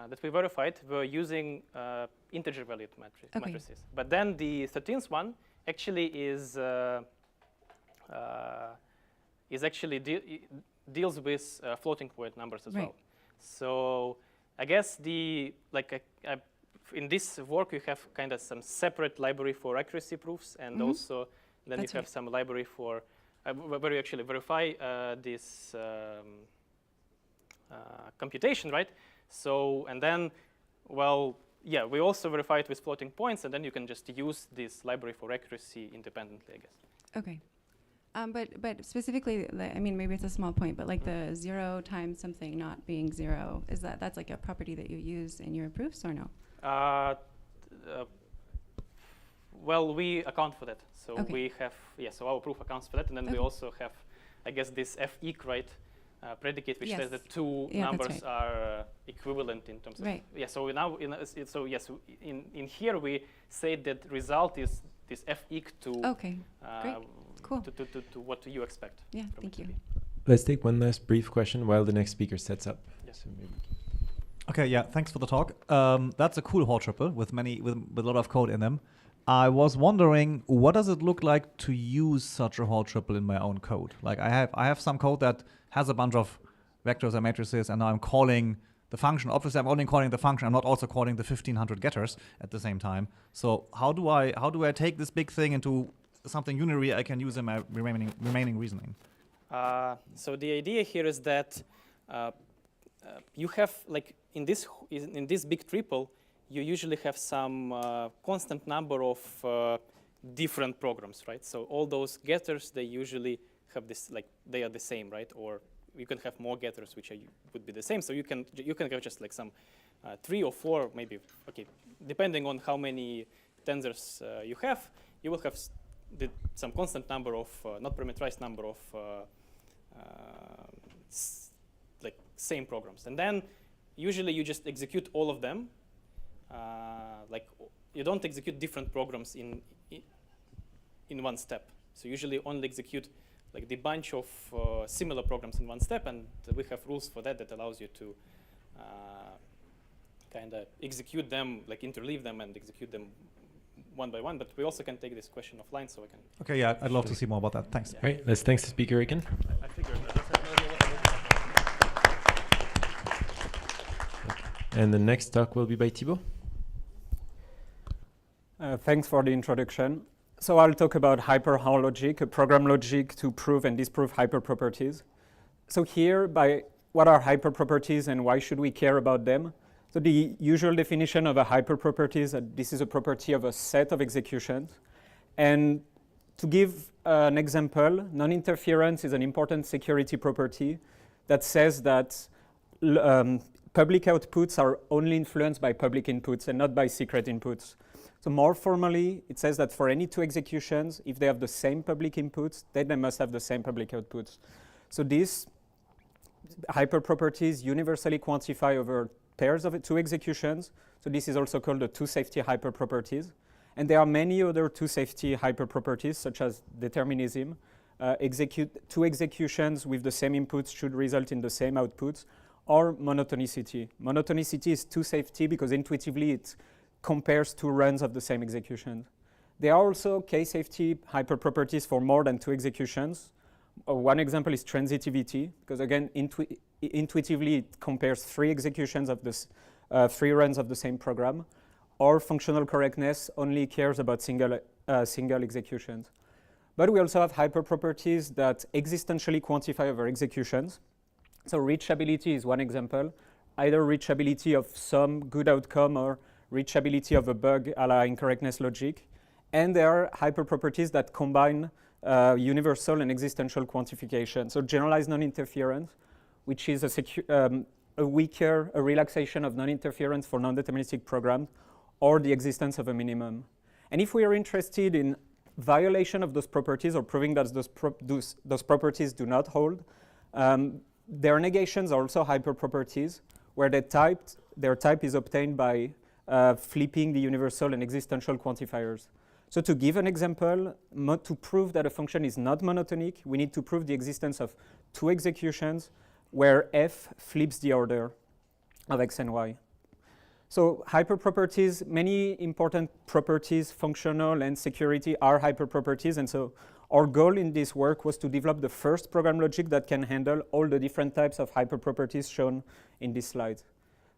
that we verified were using integer valued matrices. But then the 13th one actually deals with floating point numbers as well. So I guess in this work you have kind of some separate library for accuracy proofs, and also then you have some library for where you actually verify this computation, right? So and then, yeah, we also verify it with floating points, and then you can just use this library for accuracy independently, I guess. Okay. But specifically, I mean, maybe it's a small point, but like the 0 times something not being 0, that's like a property that you use in your proofs, or no? Well, we account for that. So we have, so our proof accounts for that, and then we also have, I guess, this FEQ, right, predicate which Yes. says that two Yeah, that's numbers right. are equivalent in terms of Right. yeah. So now in here we say that result is this f equal to Okay, great, cool. to what you expect. Yeah, from thank it to you. be. Let's take one last brief question while the next speaker sets up. Yes. So maybe. Okay, yeah, thanks for the talk. That's a cool Hall triple with a lot of code in them. I was wondering, what does it look like to use such a Hall triple in my own code? Like I have some code that has a bunch of vectors and matrices, and now I'm calling the function. Obviously, I'm only calling the function. I'm not also calling the 1500 getters at the same time. So how do I take this big thing into something unary I can use in my remaining reasoning? So the idea here is that you have like in this big triple, you usually have some constant number of different programs, right? So all those getters, they usually have this, like they are the same, right? Or you can have more getters which would be the same. So you can have just like some 3 or 4, maybe, okay, depending on how many tensors you have, you will have some constant number of, not parameterized number of like same programs. And then usually you just execute all of them. Like you don't execute different programs in one step. So usually only execute like the bunch of similar programs in one step, and we have rules for that allows you to kind of execute them, like interleave them and execute them one by one. But we also can take this question offline, so I can. Okay, yeah, I'd love to see more about that. Thanks. Yeah. All right, let's thanks the speaker again. I figured that. And the next talk will be by Thibaut. Thanks for the introduction. So I'll talk about hyper-Hall logic, a program logic to prove and disprove hyperproperties. So here, what are hyperproperties and why should we care about them? So the usual definition of a hyperproperty is that this is a property of a set of executions. And to give an example, non-interference is an important security property that says that public outputs are only influenced by public inputs and not by secret inputs. So more formally, it says that for any two executions, if they have the same public inputs, then they must have the same public outputs. So these hyperproperties universally quantify over pairs of two executions. So this is also called the two-safety hyperproperties. And there are many other two-safety hyperproperties, such as determinism. Two executions with the same inputs should result in the same outputs, or monotonicity. Monotonicity is two-safety because intuitively it compares two runs of the same execution. There are also k-safety hyperproperties for more than two executions. One example is transitivity, because again, intuitively it compares 3 executions of this, 3 runs of the same program. Or functional correctness only cares about single executions. But we also have hyperproperties that existentially quantify over executions. So reachability is one example, either reachability of some good outcome or reachability of a bug a la incorrectness logic. And there are hyperproperties that combine universal and existential quantification. So generalized non-interference, which is a relaxation of non-interference for non-deterministic programs, or the existence of a minimum. And if we are interested in violation of those properties or proving that those properties do not hold, their negations are also hyperproperties, where their type is obtained by flipping the universal and existential quantifiers. So to give an example, to prove that a function is not monotonic, we need to prove the existence of 2 executions where f flips the order of x and y. So hyperproperties, many important properties, functional and security, are hyperproperties. And so our goal in this work was to develop the first program logic that can handle all the different types of hyperproperties shown in this slide.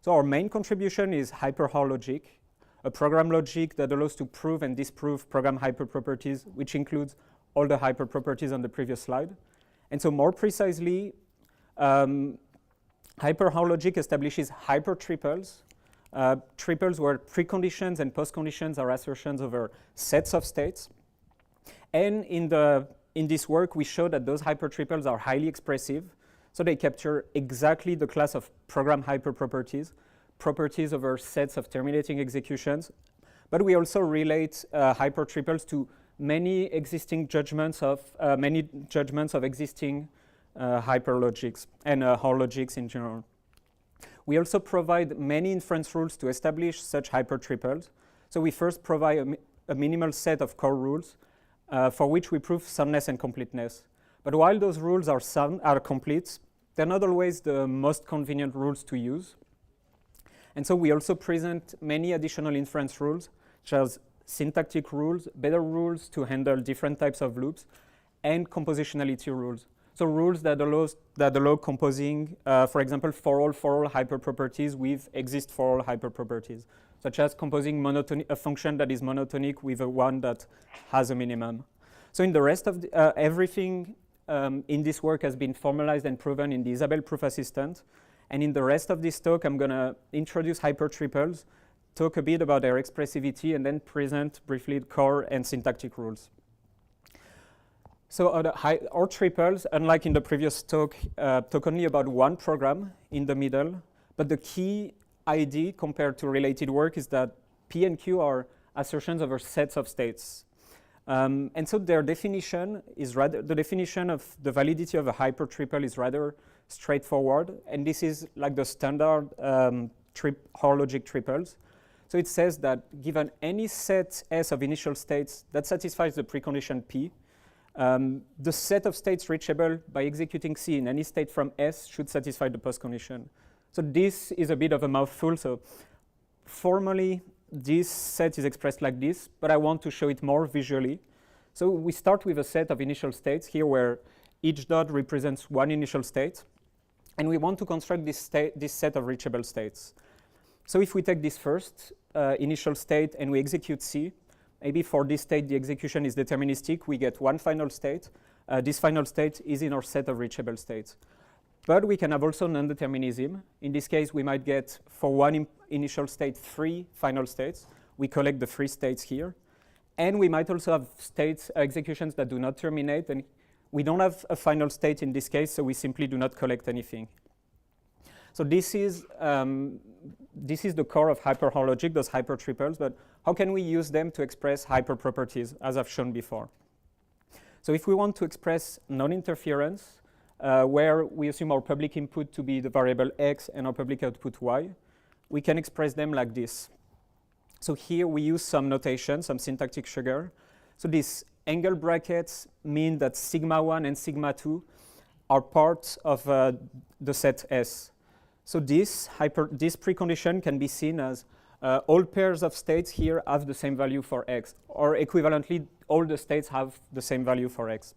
So our main contribution is hyper-Hall logic, a program logic that allows to prove and disprove program hyperproperties, which includes all the hyperproperties on the previous slide. And so more precisely, hyper-Hall logic establishes hypertriples, triples where preconditions and postconditions are assertions over sets of states. And in this work, we show that those hypertriples are highly expressive. So they capture exactly the class of program hyperproperties, properties over sets of terminating executions. But we also relate hypertriples to many existing judgments of existing hyperlogics and Hoare logics in general. We also provide many inference rules to establish such hypertriples. So we first provide a minimal set of core rules for which we prove soundness and completeness. But while those rules are complete, they're not always the most convenient rules to use. And so we also present many additional inference rules, such as syntactic rules, better rules to handle different types of loops, and compositionality rules. So rules that allow composing, for example, for all hyperproperties with exist for all hyperproperties, such as composing a function that is monotonic with a one that has a minimum. So in the rest of everything in this work has been formalized and proven in the Isabelle Proof Assistant. And in the rest of this talk, I'm going to introduce hypertriples, talk a bit about their expressivity, and then present briefly core and syntactic rules. So our triples, unlike in the previous talk, talk only about one program in the middle. But the key idea compared to related work is that P and Q are assertions over sets of states. And so their definition is the definition of the validity of a hypertriple is rather straightforward. And this is like the standard Hoare logic triples. So it says that given any set S of initial states that satisfies the precondition P, the set of states reachable by executing C in any state from S should satisfy the postcondition. So this is a bit of a mouthful. So formally, this set is expressed like this, but I want to show it more visually. So we start with a set of initial states here where each dot represents one initial state. And we want to construct this set of reachable states. So if we take this first initial state and we execute C, maybe for this state the execution is deterministic, we get one final state. This final state is in our set of reachable states. But we can have also non-determinism. In this case, we might get for one initial state 3 final states. We collect the 3 states here. And we might also have executions that do not terminate. And we don't have a final state in this case, so we simply do not collect anything. So this is the core of Hoare logic, those hypertriples. But how can we use them to express hyperproperties, as I've shown before? So if we want to express non-interference, where we assume our public input to be the variable x and our public output y, we can express them like this. So here we use some notation, some syntactic sugar. So these angle brackets mean that sigma 1 and sigma 2 are parts of the set S. So this precondition can be seen as all pairs of states here have the same value for x, or equivalently, all the states have the same value for x.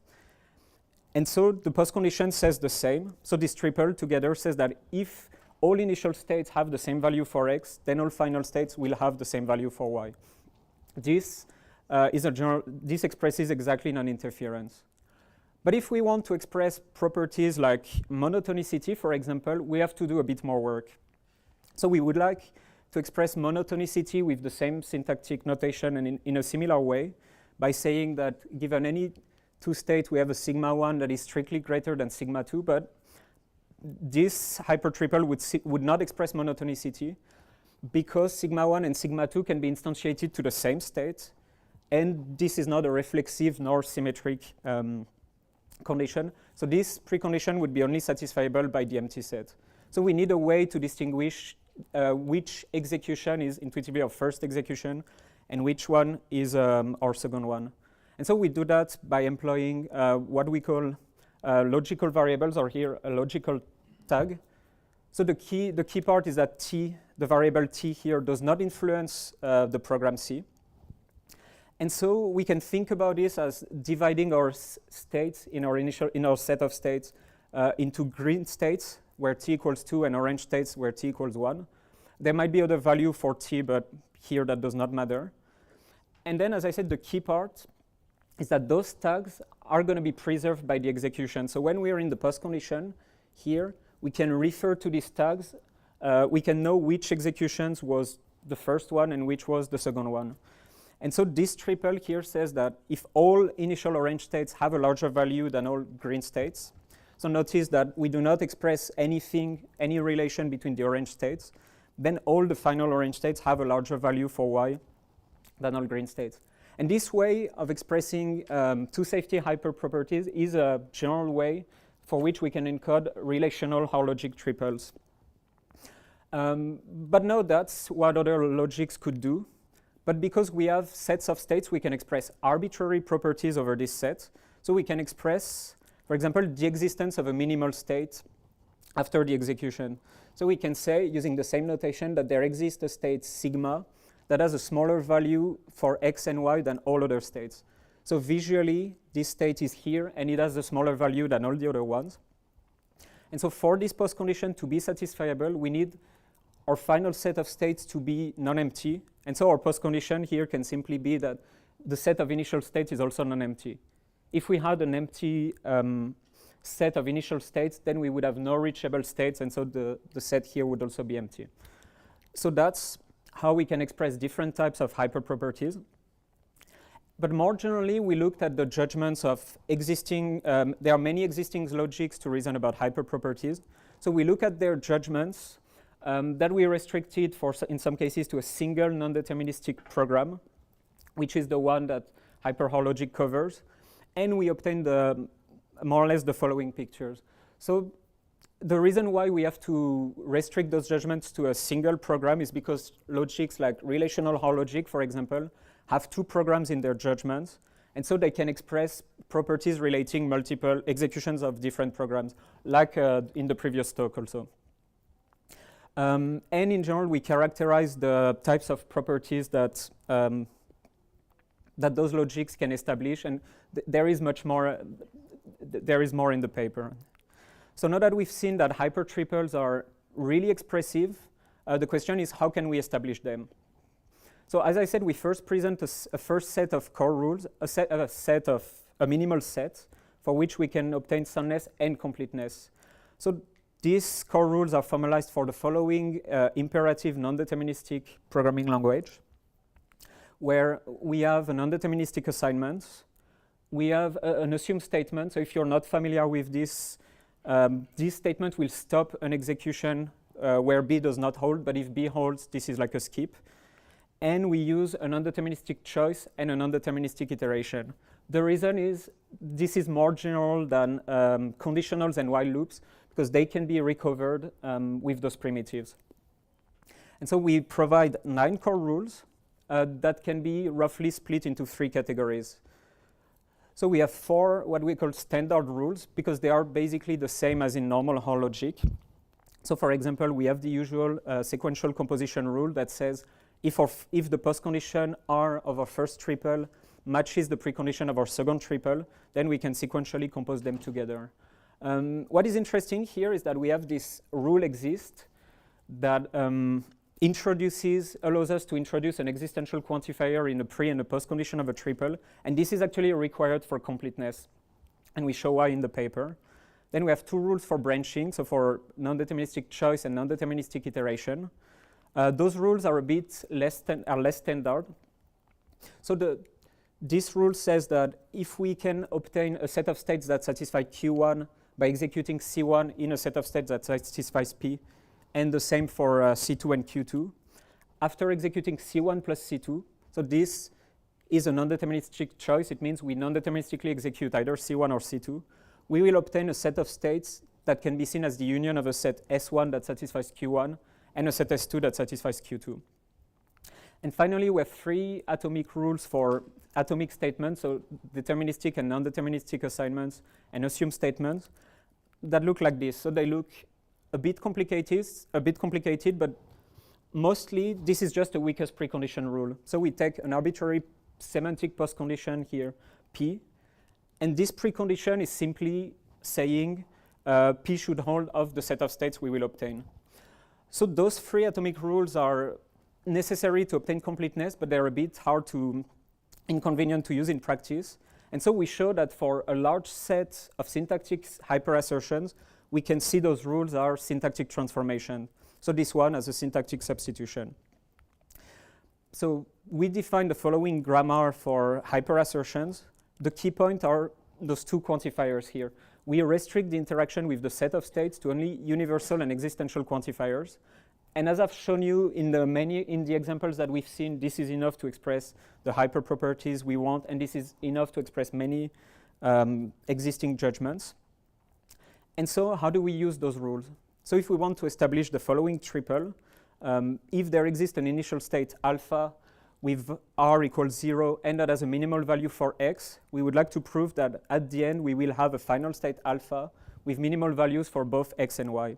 And so the postcondition says the same. So this triple together says that if all initial states have the same value for x, then all final states will have the same value for y. This this expresses exactly non-interference. But if we want to express properties like monotonicity, for example, we have to do a bit more work. So we would like to express monotonicity with the same syntactic notation and in a similar way by saying that given any 2 states, we have a sigma 1 that is strictly greater than sigma 2, but this hypertriple would not express monotonicity because sigma 1 and sigma 2 can be instantiated to the same state, and this is not a reflexive nor symmetric condition. So this precondition would be only satisfiable by the empty set. So we need a way to distinguish which execution is intuitively our first execution and which one is our second one. And so we do that by employing what we call logical variables, or here a logical tag. So the key part is that t, the variable t here, does not influence the program C. And so we can think about this as dividing our states in our set of states into green states where t equals 2 and orange states where t equals 1. There might be other value for t, but here that does not matter. And then, as I said, the key part is that those tags are going to be preserved by the execution. So when we are in the postcondition here, we can refer to these tags. We can know which executions was the first one and which was the second one. And so this triple here says that if all initial orange states have a larger value than all green states, so notice that we do not express any relation between the orange states, then all the final orange states have a larger value for y than all green states. And this way of expressing two safety hyperproperties is a general way for which we can encode relational Hoare-logic triples. But no, that's what other logics could do. But because we have sets of states, we can express arbitrary properties over this set. So we can express, for example, the existence of a minimal state after the execution. So we can say, using the same notation, that there exists a state sigma that has a smaller value for x and y than all other states. So visually, this state is here, and it has a smaller value than all the other ones. And so for this post-condition to be satisfiable, we need our final set of states to be non-empty. And so our post-condition here can simply be that the set of initial states is also non-empty. If we had an empty set of initial states, then we would have no reachable states, and so the set here would also be empty. So that's how we can express different types of hyperproperties. But more generally, we looked at the judgments of existing, there are many existing logics to reason about hyperproperties. So we look at their judgments that we restricted for, in some cases, to a single non-deterministic program, which is the one that hyper-Hoare logic covers. And we obtain more or less the following pictures. So the reason why we have to restrict those judgments to a single program is because logics like relational Hoare logic, for example, have two programs in their judgments, and so they can express properties relating multiple executions of different programs, like in the previous talk also. And in general, we characterize the types of properties that that those logics can establish, and there is much more. There is more in the paper. So now that we've seen that hypertriples are really expressive, the question is how can we establish them? So as I said, we first present a first set of core rules, a minimal set for which we can obtain soundness and completeness. So these core rules are formalized for the following imperative non-deterministic programming language, where we have a non-deterministic assignment. We have an assumed statement. So if you're not familiar with this, this statement will stop an execution where B does not hold, but if B holds, this is like a skip. And we use a non-deterministic choice and a non-deterministic iteration. The reason is this is more general than conditionals and while loops, because they can be recovered with those primitives. And so we provide 9 core rules that can be roughly split into 3 categories. So we have 4 what we call standard rules, because they are basically the same as in normal Hoare logic. So for example, we have the usual sequential composition rule that says if the postcondition R of our first triple matches the precondition of our second triple, then we can sequentially compose them together. What is interesting here is that we have this rule exist that allows us to introduce an existential quantifier in a pre and a post condition of a triple, and this is actually required for completeness, and we show why in the paper. Then we have 2 rules for branching, so for non-deterministic choice and non-deterministic iteration. Those rules are a bit less standard. So this rule says that if we can obtain a set of states that satisfy Q1 by executing C1 in a set of states that satisfies P, and the same for C2 and Q2. After executing C1 plus C2, so this is a non-deterministic choice. It means we non-deterministically execute either C1 or C2. We will obtain a set of states that can be seen as the union of a set S1 that satisfies Q1 and a set S2 that satisfies Q2. And finally, we have 3 atomic rules for atomic statements, so deterministic and non-deterministic assignments and assumed statements that look like this. So they look a bit complicated, but mostly this is just the weakest precondition rule. So we take an arbitrary semantic postcondition here, P, and this precondition is simply saying P should hold of the set of states we will obtain. So those 3 atomic rules are necessary to obtain completeness, but they're a bit inconvenient to use in practice. And so we show that for a large set of syntactic hyperassertions, we can see those rules are syntactic transformation. So this one as a syntactic substitution. So we define the following grammar for hyperassertions. The key point are those 2 quantifiers here. We restrict the interaction with the set of states to only universal and existential quantifiers. And as I've shown you in the examples that we've seen, this is enough to express the hyperproperties we want, and this is enough to express many existing judgments. And so how do we use those rules? So if we want to establish the following triple, if there exists an initial state alpha with r equals 0 and that has a minimal value for x, we would like to prove that at the end we will have a final state alpha with minimal values for both x and y.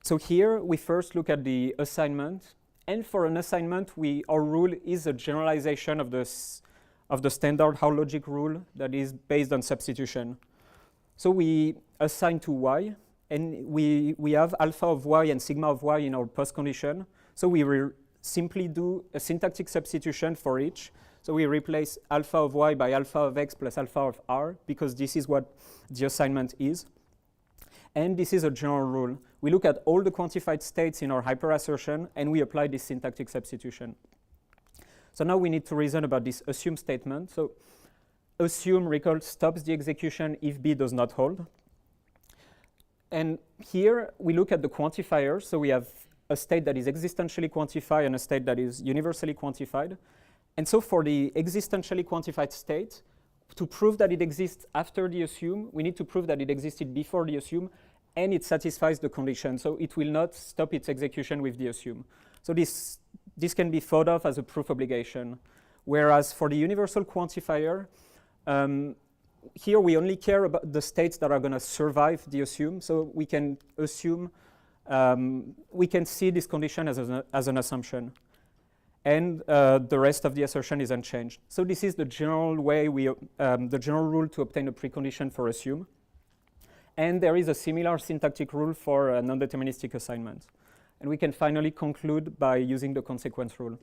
So here we first look at the assignment, and for an assignment our rule is a generalization of the standard Hoare logic rule that is based on substitution. So we assign to y, and we have alpha of y and sigma of y in our post condition. So we will simply do a syntactic substitution for each. So we replace alpha of y by alpha of x plus alpha of r, because this is what the assignment is. And this is a general rule. We look at all the quantified states in our hyperassertion, and we apply this syntactic substitution. So now we need to reason about this assume statement. So assume, recall, stops the execution if b does not hold. And here we look at the quantifiers. So we have a state that is existentially quantified and a state that is universally quantified. And so for the existentially quantified state, to prove that it exists after the assume, we need to prove that it existed before the assume, and it satisfies the condition. So it will not stop its execution with the assume. So this can be thought of as a proof obligation. Whereas for the universal quantifier, here we only care about the states that are going to survive the assume. So we can assume, we can see this condition as an assumption. And the rest of the assertion is unchanged. So this is the general way the general rule to obtain a precondition for assume. And there is a similar syntactic rule for a non-deterministic assignment. And we can finally conclude by using the consequence rule.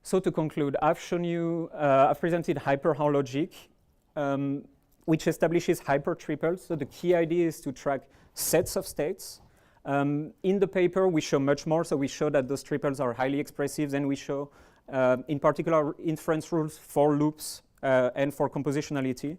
So to conclude, I've shown you, I've presented hyper-Hoare logic, which establishes hyper-triples. So the key idea is to track sets of states. In the paper, we show much more. So we show that those triples are highly expressive. And we show, in particular, inference rules for loops and for compositionality.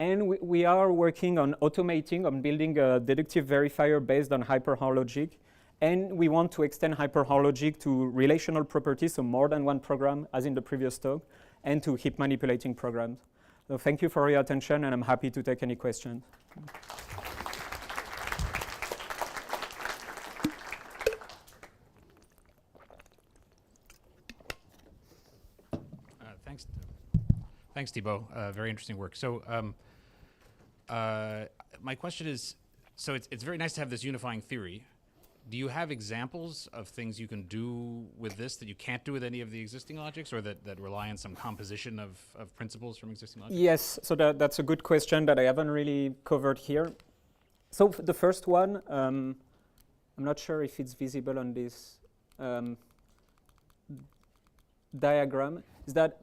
And we are working on automating, on building a deductive verifier based on hyper-Hoare logic. And we want to extend hyper-Hoare logic to relational properties, so more than one program, as in the previous talk, and to heap manipulating programs. So thank you for your attention, and I'm happy to take any questions. Thanks, Thibaut. Very interesting work. So my question is, so it's very nice to have this unifying theory. Do you have examples of things you can do with this that you can't do with any of the existing logics, or that rely on some composition of principles from existing logics? Yes, so that's a good question that I haven't really covered here. So the first one, I'm not sure if it's visible on this diagram, is that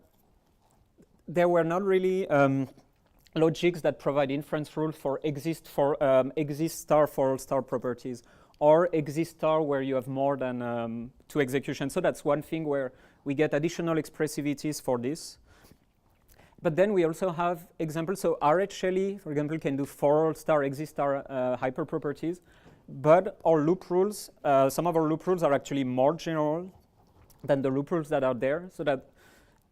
there were not really logics that provide inference rules for exist star for all star properties, or exist star where you have more than 2 executions. So that's one thing where we get additional expressivities for this. But then we also have examples. So RH Shelley, for example, can do for all star exist star hyper properties. But our loop rules, some of our loop rules are actually more general than the loop rules that are there. So that,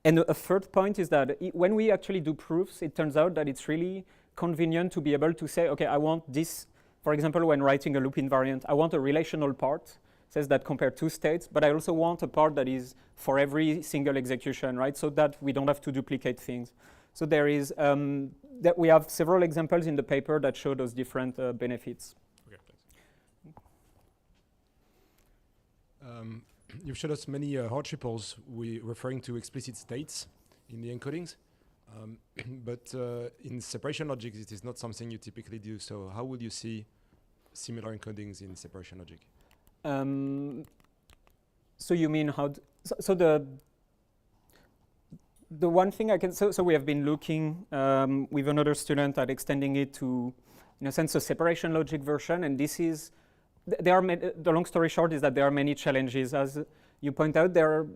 and a third point is that when we actually do proofs, it turns out that it's really convenient to be able to say, okay, I want this. For example, when writing a loop invariant, I want a relational part, says that compare 2 states, but I also want a part that is for every single execution, right? So that we don't have to duplicate things. So there is, that we have several examples in the paper that show those different benefits. Okay, thanks. You've showed us many Hoare triples referring to explicit states in the encodings. But in separation logic, it is not something you typically do. So how would you see similar encodings in separation logic? So you mean how? So the one thing I can so we have been looking with another student at extending it to, in a sense, a separation logic version, and this is the long story short is that there are many challenges. As you point out, there are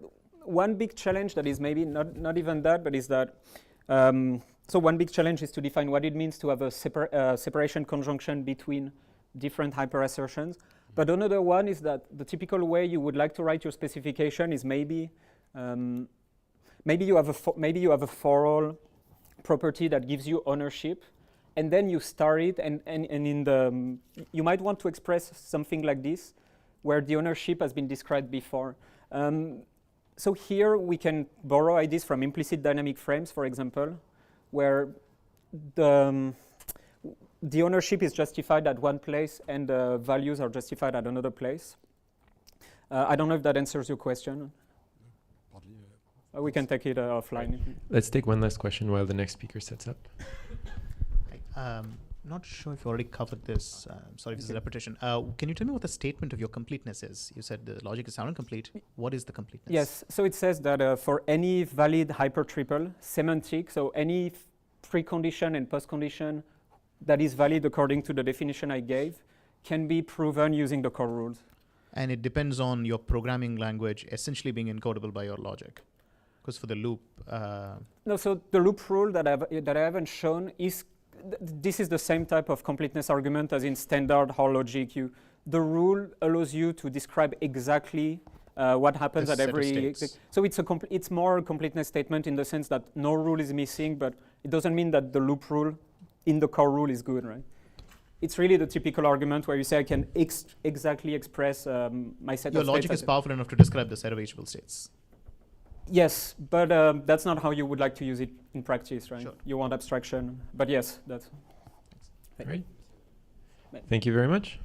one big challenge that is maybe not even that, but is that. So one big challenge is to define what it means to have a separation conjunction between different hyperassertions. But another one is that the typical way you would like to write your specification is maybe you have a for all property that gives you ownership, and then you start it, and in the you might want to express something like this, where the ownership has been described before. So here we can borrow ideas from implicit dynamic frames, for example, where the ownership is justified at one place and the values are justified at another place. I don't know if that answers your question. We can take it offline. Let's take one last question while the next speaker sets up. Not sure if you already covered this. Sorry if this is a repetition. Can you tell me what the statement of your completeness is? You said the logic is sound complete. What is the completeness? Yes, so it says that for any valid hypertriple, semantic, so any precondition and postcondition that is valid according to the definition I gave, can be proven using the core rules. And it depends on your programming language essentially being encodable by your logic. Because for the loop... No, so the loop rule that I haven't shown is, this is the same type of completeness argument as in standard Hoare logic. The rule allows you to describe exactly what happens at every... So it's more a completeness statement in the sense that no rule is missing, but it doesn't mean that the loop rule in the core rule is good, right? It's really the typical argument where you say I can exactly express my set of states. Your logic is powerful enough to describe the set of H-able states. Yes, but that's not how you would like to use it in practice, right? Sure. You want abstraction, but yes, that's... Great. Thank you very much.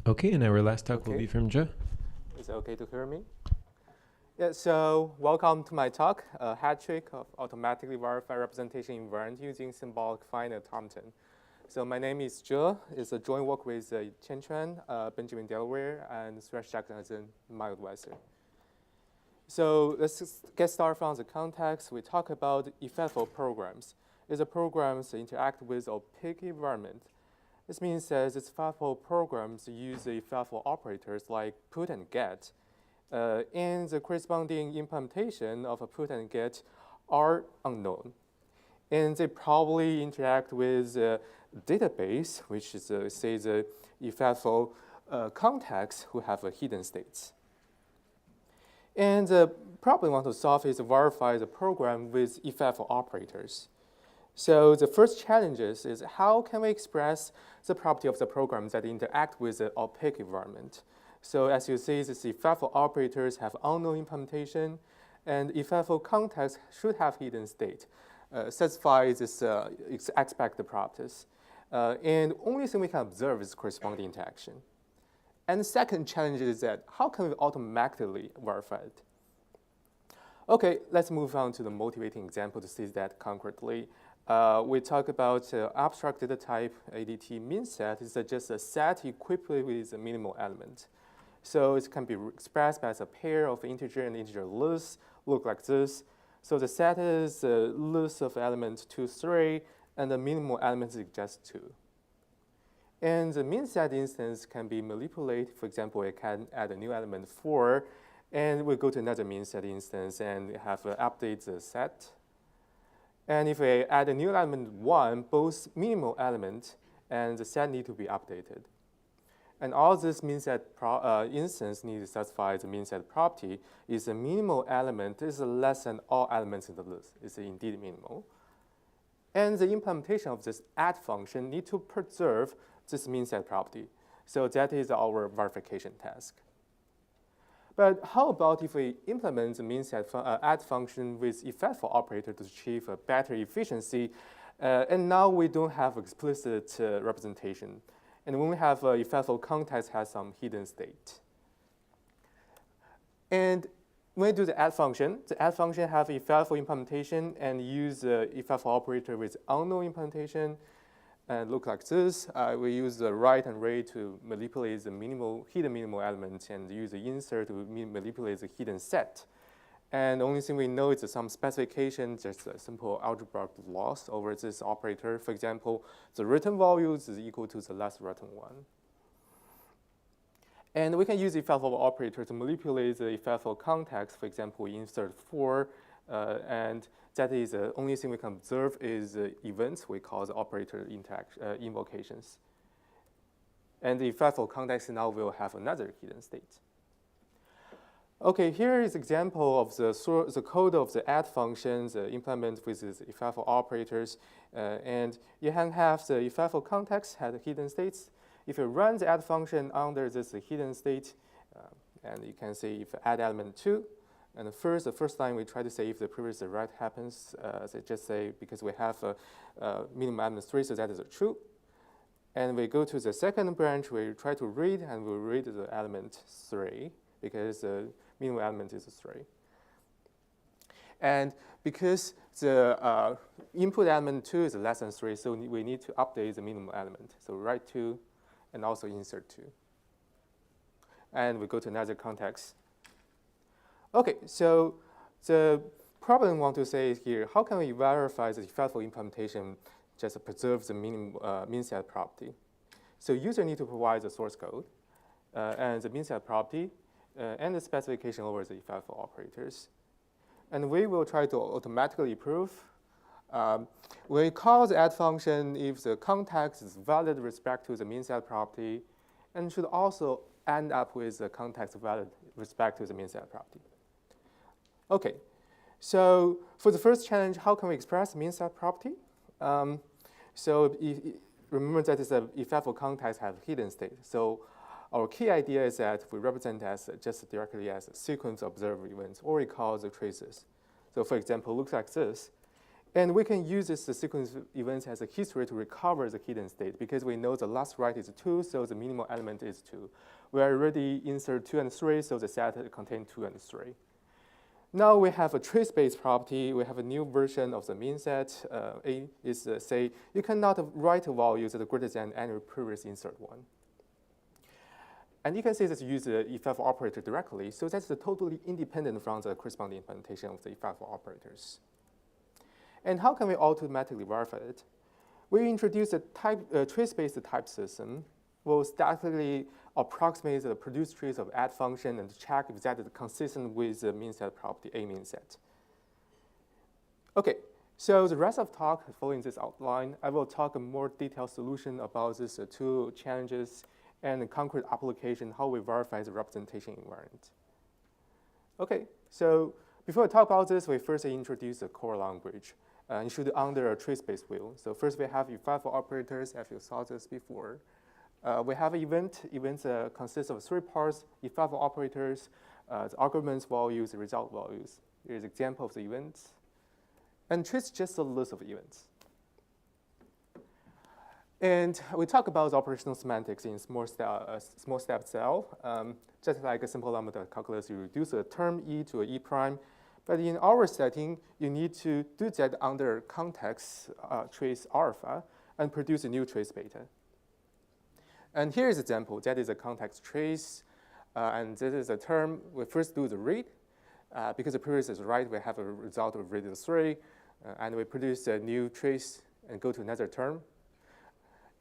Okay, and our last talk will be from Joe. Is it okay to hear me? Yeah, so welcome to my talk, a hat trick of automatically verified representation invariant using symbolic finite Thompson. So my name is Zhe. It's a joint work with Chen Chuan, Benjamin Delaware, and Suresh Jackson as my advisor. So let's just get started from the context. We talk about effectful programs. These are programs that interact with opaque environment. This means that these effectful programs use effectful operators like put and get. And the corresponding implementation of a put and get are unknown. And they probably interact with a database, which is, say, the effectful context who have hidden states. And the problem we want to solve is to verify the program with effectful operators. So the first challenge is how can we express the property of the program that interact with the opaque environment? So as you see, these effectful operators have unknown implementation, and effectful context should have hidden state. Satisfy this expected properties. And only thing we can observe is corresponding interaction. And the second challenge is that how can we automatically verify it? Okay, let's move on to the motivating example to see that concretely. We talk about abstract data type ADT min set is just a set equipped with a minimal element. So it can be expressed as a pair of integer and integer lists, look like this. So the set is a list of elements 2, 3, and the minimal element is just 2. And the min set instance can be manipulated. For example, I can add a new element 4, and we go to another min set instance and have update the set. And if I add a new element 1, both minimal element and the set need to be updated. And all this min set instance need to satisfy the min set property is a minimal element is less than all elements in the list. It's indeed minimal. And the implementation of this add function need to preserve this min set property. So that is our verification task. But how about if we implement the min set add function with effectful operator to achieve a better efficiency, and now we don't have explicit representation. And when we have effectful context has some hidden state. And when we do the add function have effectful implementation and use the effectful operator with unknown implementation and look like this. We use the write and read to manipulate the hidden minimal element and use the insert to manipulate the hidden set. And the only thing we know is some specification, just a simple algebraic loss over this operator. For example, the written values is equal to the last written one. And we can use the effectful operator to manipulate the effectful context. For example, we insert 4, and that is the only thing we can observe is events we call the operator invocations. And the effectful context now will have another hidden state. Okay, here is example of the code of the add functions implemented with the IFAFO operators. And you can have the IFAFO context has hidden states. If you run the add function under this hidden state, and you can say if add element 2, and the first line we try to say if the previous write happens, so just say because we have a minimum element 3, so that is true. And we go to the second branch, we try to read, and we read the element 3, because the minimum element is 3. And because the input element 2 is less than 3, so we need to update the minimum element. So write 2 and also insert 2. And we go to another context. Okay, so the problem I want to say is here, how can we verify the IFAFO implementation just preserves the minimum min set property? So user need to provide the source code and the min set property and the specification over the IFAFO operators. And we will try to automatically prove. We call the add function if the context is valid with respect to the min set property, and should also end up with the context valid with respect to the min set property. Okay, so for the first challenge, how can we express min set property? So remember that is a IFAFO context has hidden state. So our key idea is that we represent as just directly as a sequence of observed events, or we call the traces. So for example, looks like this. And we can use this sequence of events as a history to recover the hidden state, because we know the last write is 2, so the minimal element is 2. We already insert 2 and 3, so the set contains 2 and 3. Now we have a trace-based property. We have a new version of the min set. A is say you cannot write a value that is greater than any previous insert one. And you can see that you use the IFAFO operator directly, so that's totally independent from the corresponding implementation of the IFAFO operators. And how can we automatically verify it? We introduce a trace-based type system. We'll statically approximate the produced trace of add function and check if that is consistent with the min set property, a min set. Okay, so the rest of talk following this outline, I will talk a more detailed solution about these two challenges and the concrete application, how we verify the representation invariant. Okay, so before I talk about this, we first introduce the core language. It should under a trace-based view. So first we have IFAFO operators, as you saw this before. We have an event. Events consist of 3 parts: IFAFO operators, the arguments values, the result values. Here's an example of the events. And trace just a list of events. And we talk about the operational semantics in small step cell. Just like a simple lambda calculus, you reduce a term e to an e prime. But in our setting, you need to do that under context trace alpha and produce a new trace beta. And here is an example. That is a context trace. And this is a term. We first do the read. Because the previous is right, we have a result of read 3. And we produce a new trace and go to another term.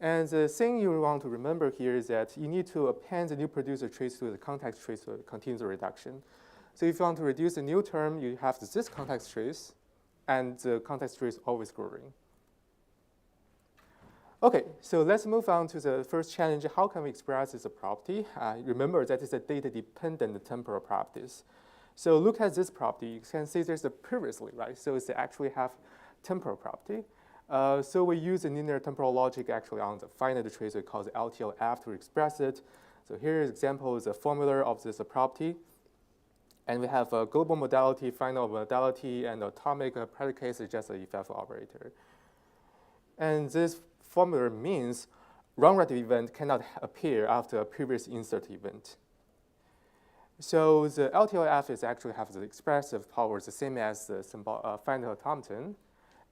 And the thing you want to remember here is that you need to append the new producer trace to the context trace to continue the reduction. So if you want to reduce a new term, you have this context trace, and the context trace always growing. Okay, so let's move on to the first challenge. How can we express this property? Remember that it's a data-dependent temporal properties. So look at this property. You can see there's a previously, right? So it's actually have temporal property. So we use a linear temporal logic actually on the finite trace. We call the LTLF to express it. So here is example is a formula of this property. And we have a global modality, final modality, and atomic predicate is just a IFAFO operator. And this formula means wrong-write event cannot appear after a previous insert event. So the LTLF is actually have the expressive powers the same as the finite automaton.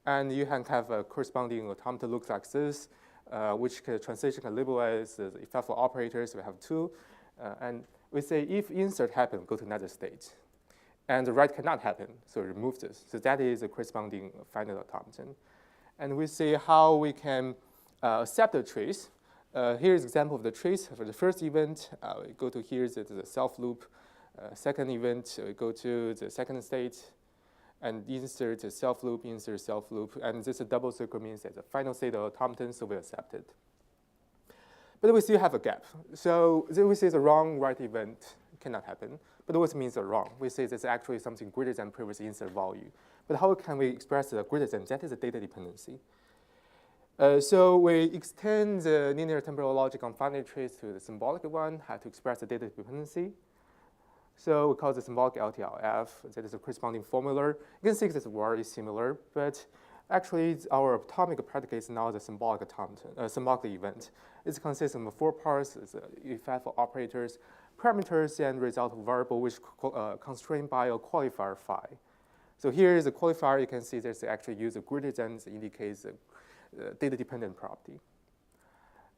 And you can have a corresponding automaton looks like this, which translation can label as the IFAFO operators. We have 2. And we say if insert happen, go to another state. And the write cannot happen, so remove this. So that is a corresponding finite automaton. And we see how we can accept the trace. Here's an example of the trace for the first event. We go to here, the self loop. Second event, we go to the second state. And insert the self loop, insert self loop. And this double circle means that the final state of automaton, so we accept it. But we still have a gap. So then we see the wrong write event cannot happen. But those means are wrong. We say there's actually something greater than previous insert value. But how can we express the greater than? That is a data dependency. So we extend the linear temporal logic on finite trees to the symbolic one, how to express the data dependency. So we call the symbolic LTLF. That is a corresponding formula. You can see this word is similar, but actually our atomic predicate is now the symbolic automaton, symbolic event. It consists of 4 parts: it's effect of operators, parameters, and result of variable, which constrained by a qualifier phi. So here is a qualifier. You can see there's actually use a greater than indicates a data-dependent property.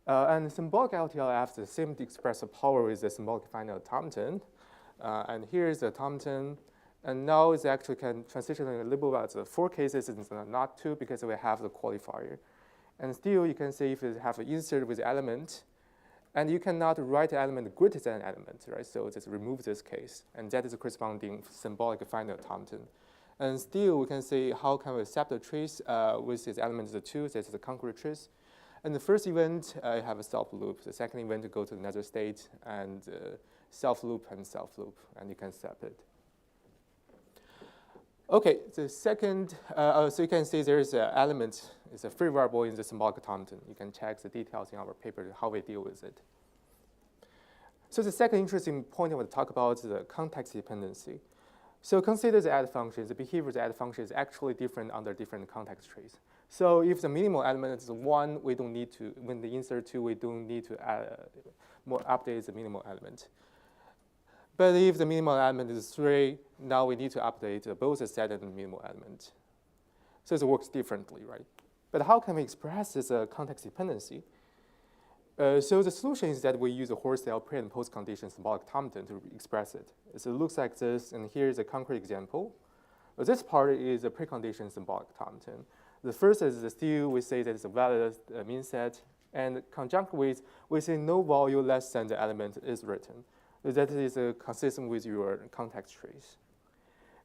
And symbolic LTLF, the same expressive power with the symbolic finite automaton. And here is the automaton. And now it actually can transition a little bit as 4 cases, and not 2 because we have the qualifier. And still, you can see if you have an insert with element, and you cannot write element greater than element, right? So just remove this case, and that is a corresponding symbolic finite automaton. And still, we can see how can we accept a trace with this element 2, that's the concrete trace. And the first event, you have a self loop. The second event, you go to another state, and self loop, and you can accept it. Okay, the second, so you can see there is an element, it's a free variable in the symbolic automaton. You can check the details in our paper, how we deal with it. So the second interesting point I want to talk about is the context dependency. So consider the add function. The behavior of the add function is actually different under different context trees. So if the minimal element is 1, we don't need to, when the insert 2, we don't need to update the minimal element. But if the minimal element is 3, now we need to update both the set and the minimal element. So it works differently, right? But how can we express this context dependency? So the solution is that we use a wholesale pre- and post-condition symbolic automaton to express it. So it looks like this, and here's a concrete example. This part is a precondition symbolic automaton. The first is the still, we say that it's a valid mean set, and conjunct with, we say no value less than the element is written. That is consistent with your context trees.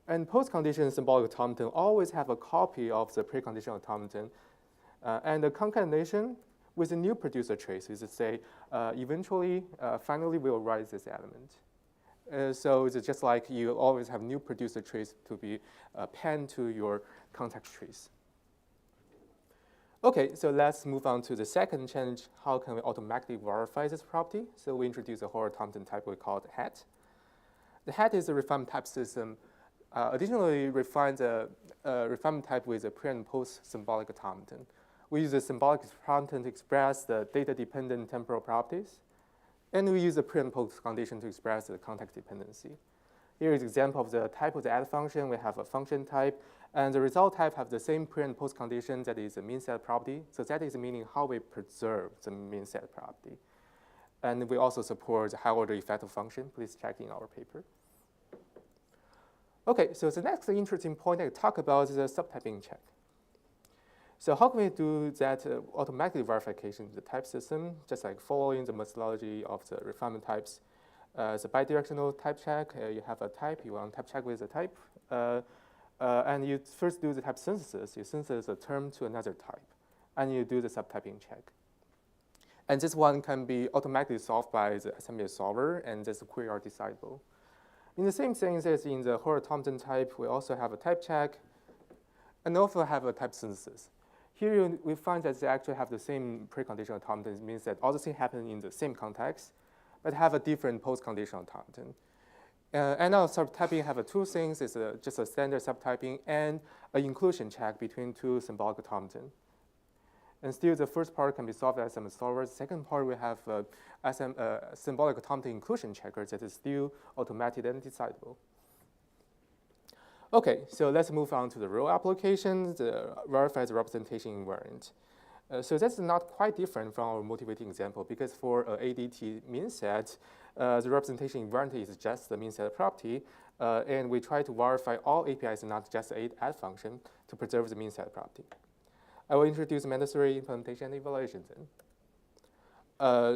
And post-condition symbolic automaton always have a copy of the precondition automaton, and the concatenation with a new producer trace is to say, eventually, finally, we'll write this element. So it's just like you always have new producer trace to be penned to your context trees. Okay, so let's move on to the second challenge. How can we automatically verify this property? So we introduce a whole automaton type we call the hat. The hat is a refinement type system. Additionally, refines a refinement type with a pre and post symbolic automaton. We use a symbolic automaton to express the data-dependent temporal properties, and we use the pre and post condition to express the context dependency. Here is an example of the type of the add function. We have a function type, and the result type have the same pre and post condition that is a mean set property. So that is meaning how we preserve the mean set property. And we also support the high-order effective function. Please check in our paper. Okay, so the next interesting point I talk about is the subtyping check. So how can we do that automatic verification of the type system, just like following the methodology of the refinement types? It's a bidirectional type check. You have a type, you want to type check with a type. And you first do the type synthesis. You synthesize a term to another type. And you do the subtyping check. And this one can be automatically solved by the assembly solver, and this query are decidable. In the same thing as in the whole automaton type, we also have a type check, and also have a type synthesis. Here we find that they actually have the same preconditional automaton. It means that all the things happen in the same context, but have a different post-conditional automaton. And now subtyping have 2 things. It's just a standard subtyping and an inclusion check between 2 symbolic automaton. And still, the first part can be solved as a solver. The second part, we have a symbolic automaton inclusion checker that is still automated and decidable. Okay, so let's move on to the real applications, the verified representation invariant. So that's not quite different from our motivating example, because for ADT mean set, the representation invariant is just the mean set property, and we try to verify all APIs and not just the add function to preserve the mean set property. I will introduce meta theory implementation and evaluation then.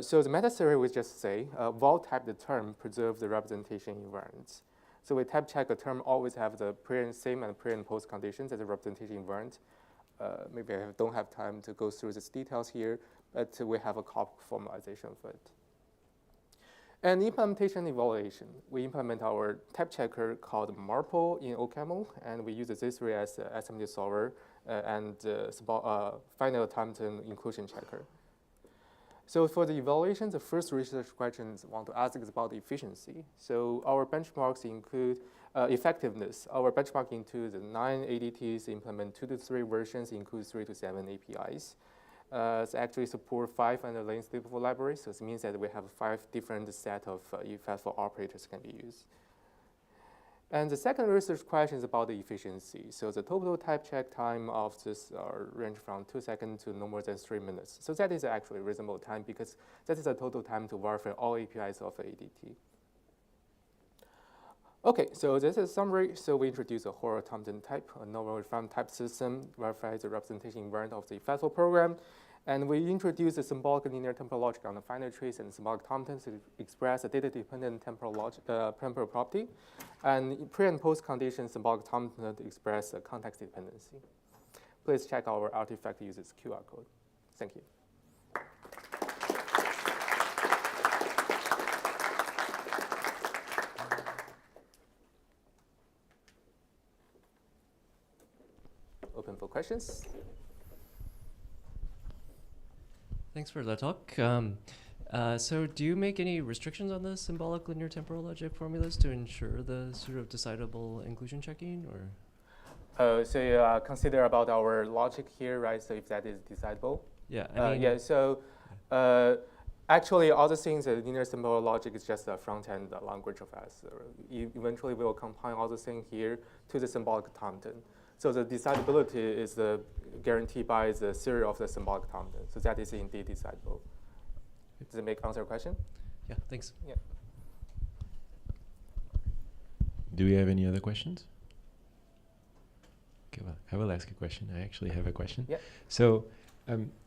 So the meta theory would just say, vol type the term preserve the representation invariant. So we type check a term always have the pre and same and pre and post conditions as a representation invariant. Maybe I don't have time to go through these details here, but we have a cop formalization of it. And implementation evaluation, we implement our type checker called Marple in OCaml, and we use this as SMD solver and final Thompson inclusion checker. So for the evaluation, the first research questions I want to ask is about efficiency. So our benchmarks include effectiveness. Our benchmark includes 9 ADTs, implement 2 to 3 versions, includes 3 to 7 APIs. It actually support 5 underlying stable libraries, so it means that we have 5 different set of effectful operators can be used. And the second research question is about the efficiency. So the total type check time of this range from 2 seconds to no more than 3 minutes. So that is actually reasonable time because that is the total time to verify all APIs of ADT. Okay, so this is a summary. So we introduce a Hoare-Thompson type, a novel refined type system, verifies the representation invariant of the effectful program. And we introduce the symbolic linear temporal logic on the final trace and symbolic Thompson to express a data-dependent temporal property. And pre and post condition symbolic Thompson to express a context dependency. Please check our artifact uses QR code. Thank you. Open for questions. Thanks for that talk. So do you make any restrictions on the symbolic linear temporal logic formulas to ensure the sort of decidable inclusion checking, or? So you consider about our logic here, right? So if that is decidable? Yeah, I mean, yeah, so actually all the things, the linear symbolic logic is just the front-end language of us. Eventually we will combine all the things here to the symbolic Thompson. So the decidability is guaranteed by the theory of the symbolic Thompson. So that is indeed decidable. Does it answer your question? Yeah, thanks. Yeah. Do we have any other questions? Okay, well, I will ask a question. I actually have a question. Yeah. So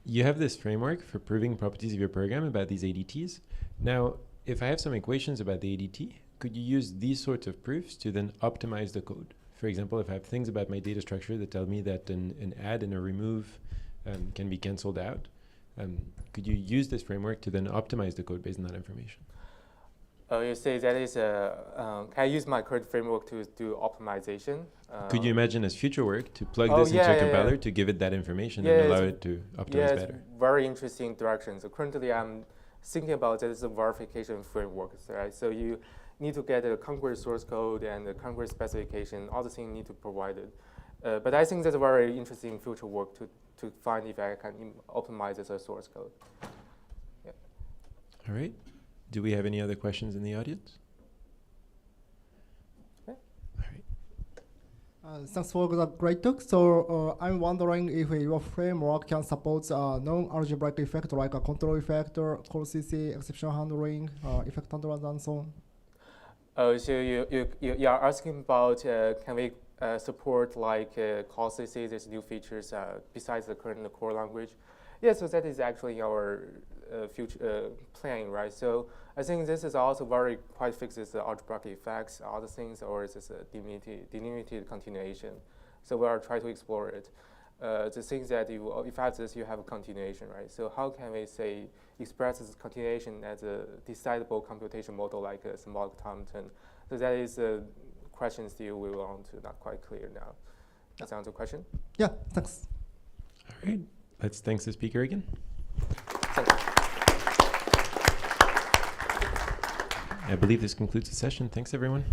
you have this framework for proving properties of your program about these ADTs. Now, if I have some equations about the ADT, could you use these sorts of proofs to then optimize the code? For example, if I have things about my data structure that tell me that an add and a remove can be canceled out, could you use this framework to then optimize the code based on that information? You say that is can I use my current framework to do optimization? Could you imagine as future work to plug this into a compiler to give it that information and allow it to optimize better? It's very interesting direction. So currently I'm thinking about this verification framework, right? So you need to get a concrete source code and a concrete specification, all the things need to provide it. But I think that's a very interesting future work to find if I can optimize as a source code. Yeah. All right. Do we have any other questions in the audience? Okay. All right. Thanks for the great talk. So I'm wondering if your framework can support non-algebraic effect like a control effect, call CC, exception handling, effect handlers, and so on. So you are asking about can we support like call CC, these new features besides the current core language? Yeah, so that is actually our future plan, right? So I think this is also very quite fixes the algebraic effects, other things, or is this a delimited continuation? So we are trying to explore it. The things that if you have this, you have a continuation, right? So how can we say express this continuation as a decidable computation model like a symbolic Thompson? So that is a question still we want to not quite clear now. Does that answer the question? Yeah, thanks. All right. Let's thank the speaker again. Thank you. I believe this concludes the session. Thanks, everyone.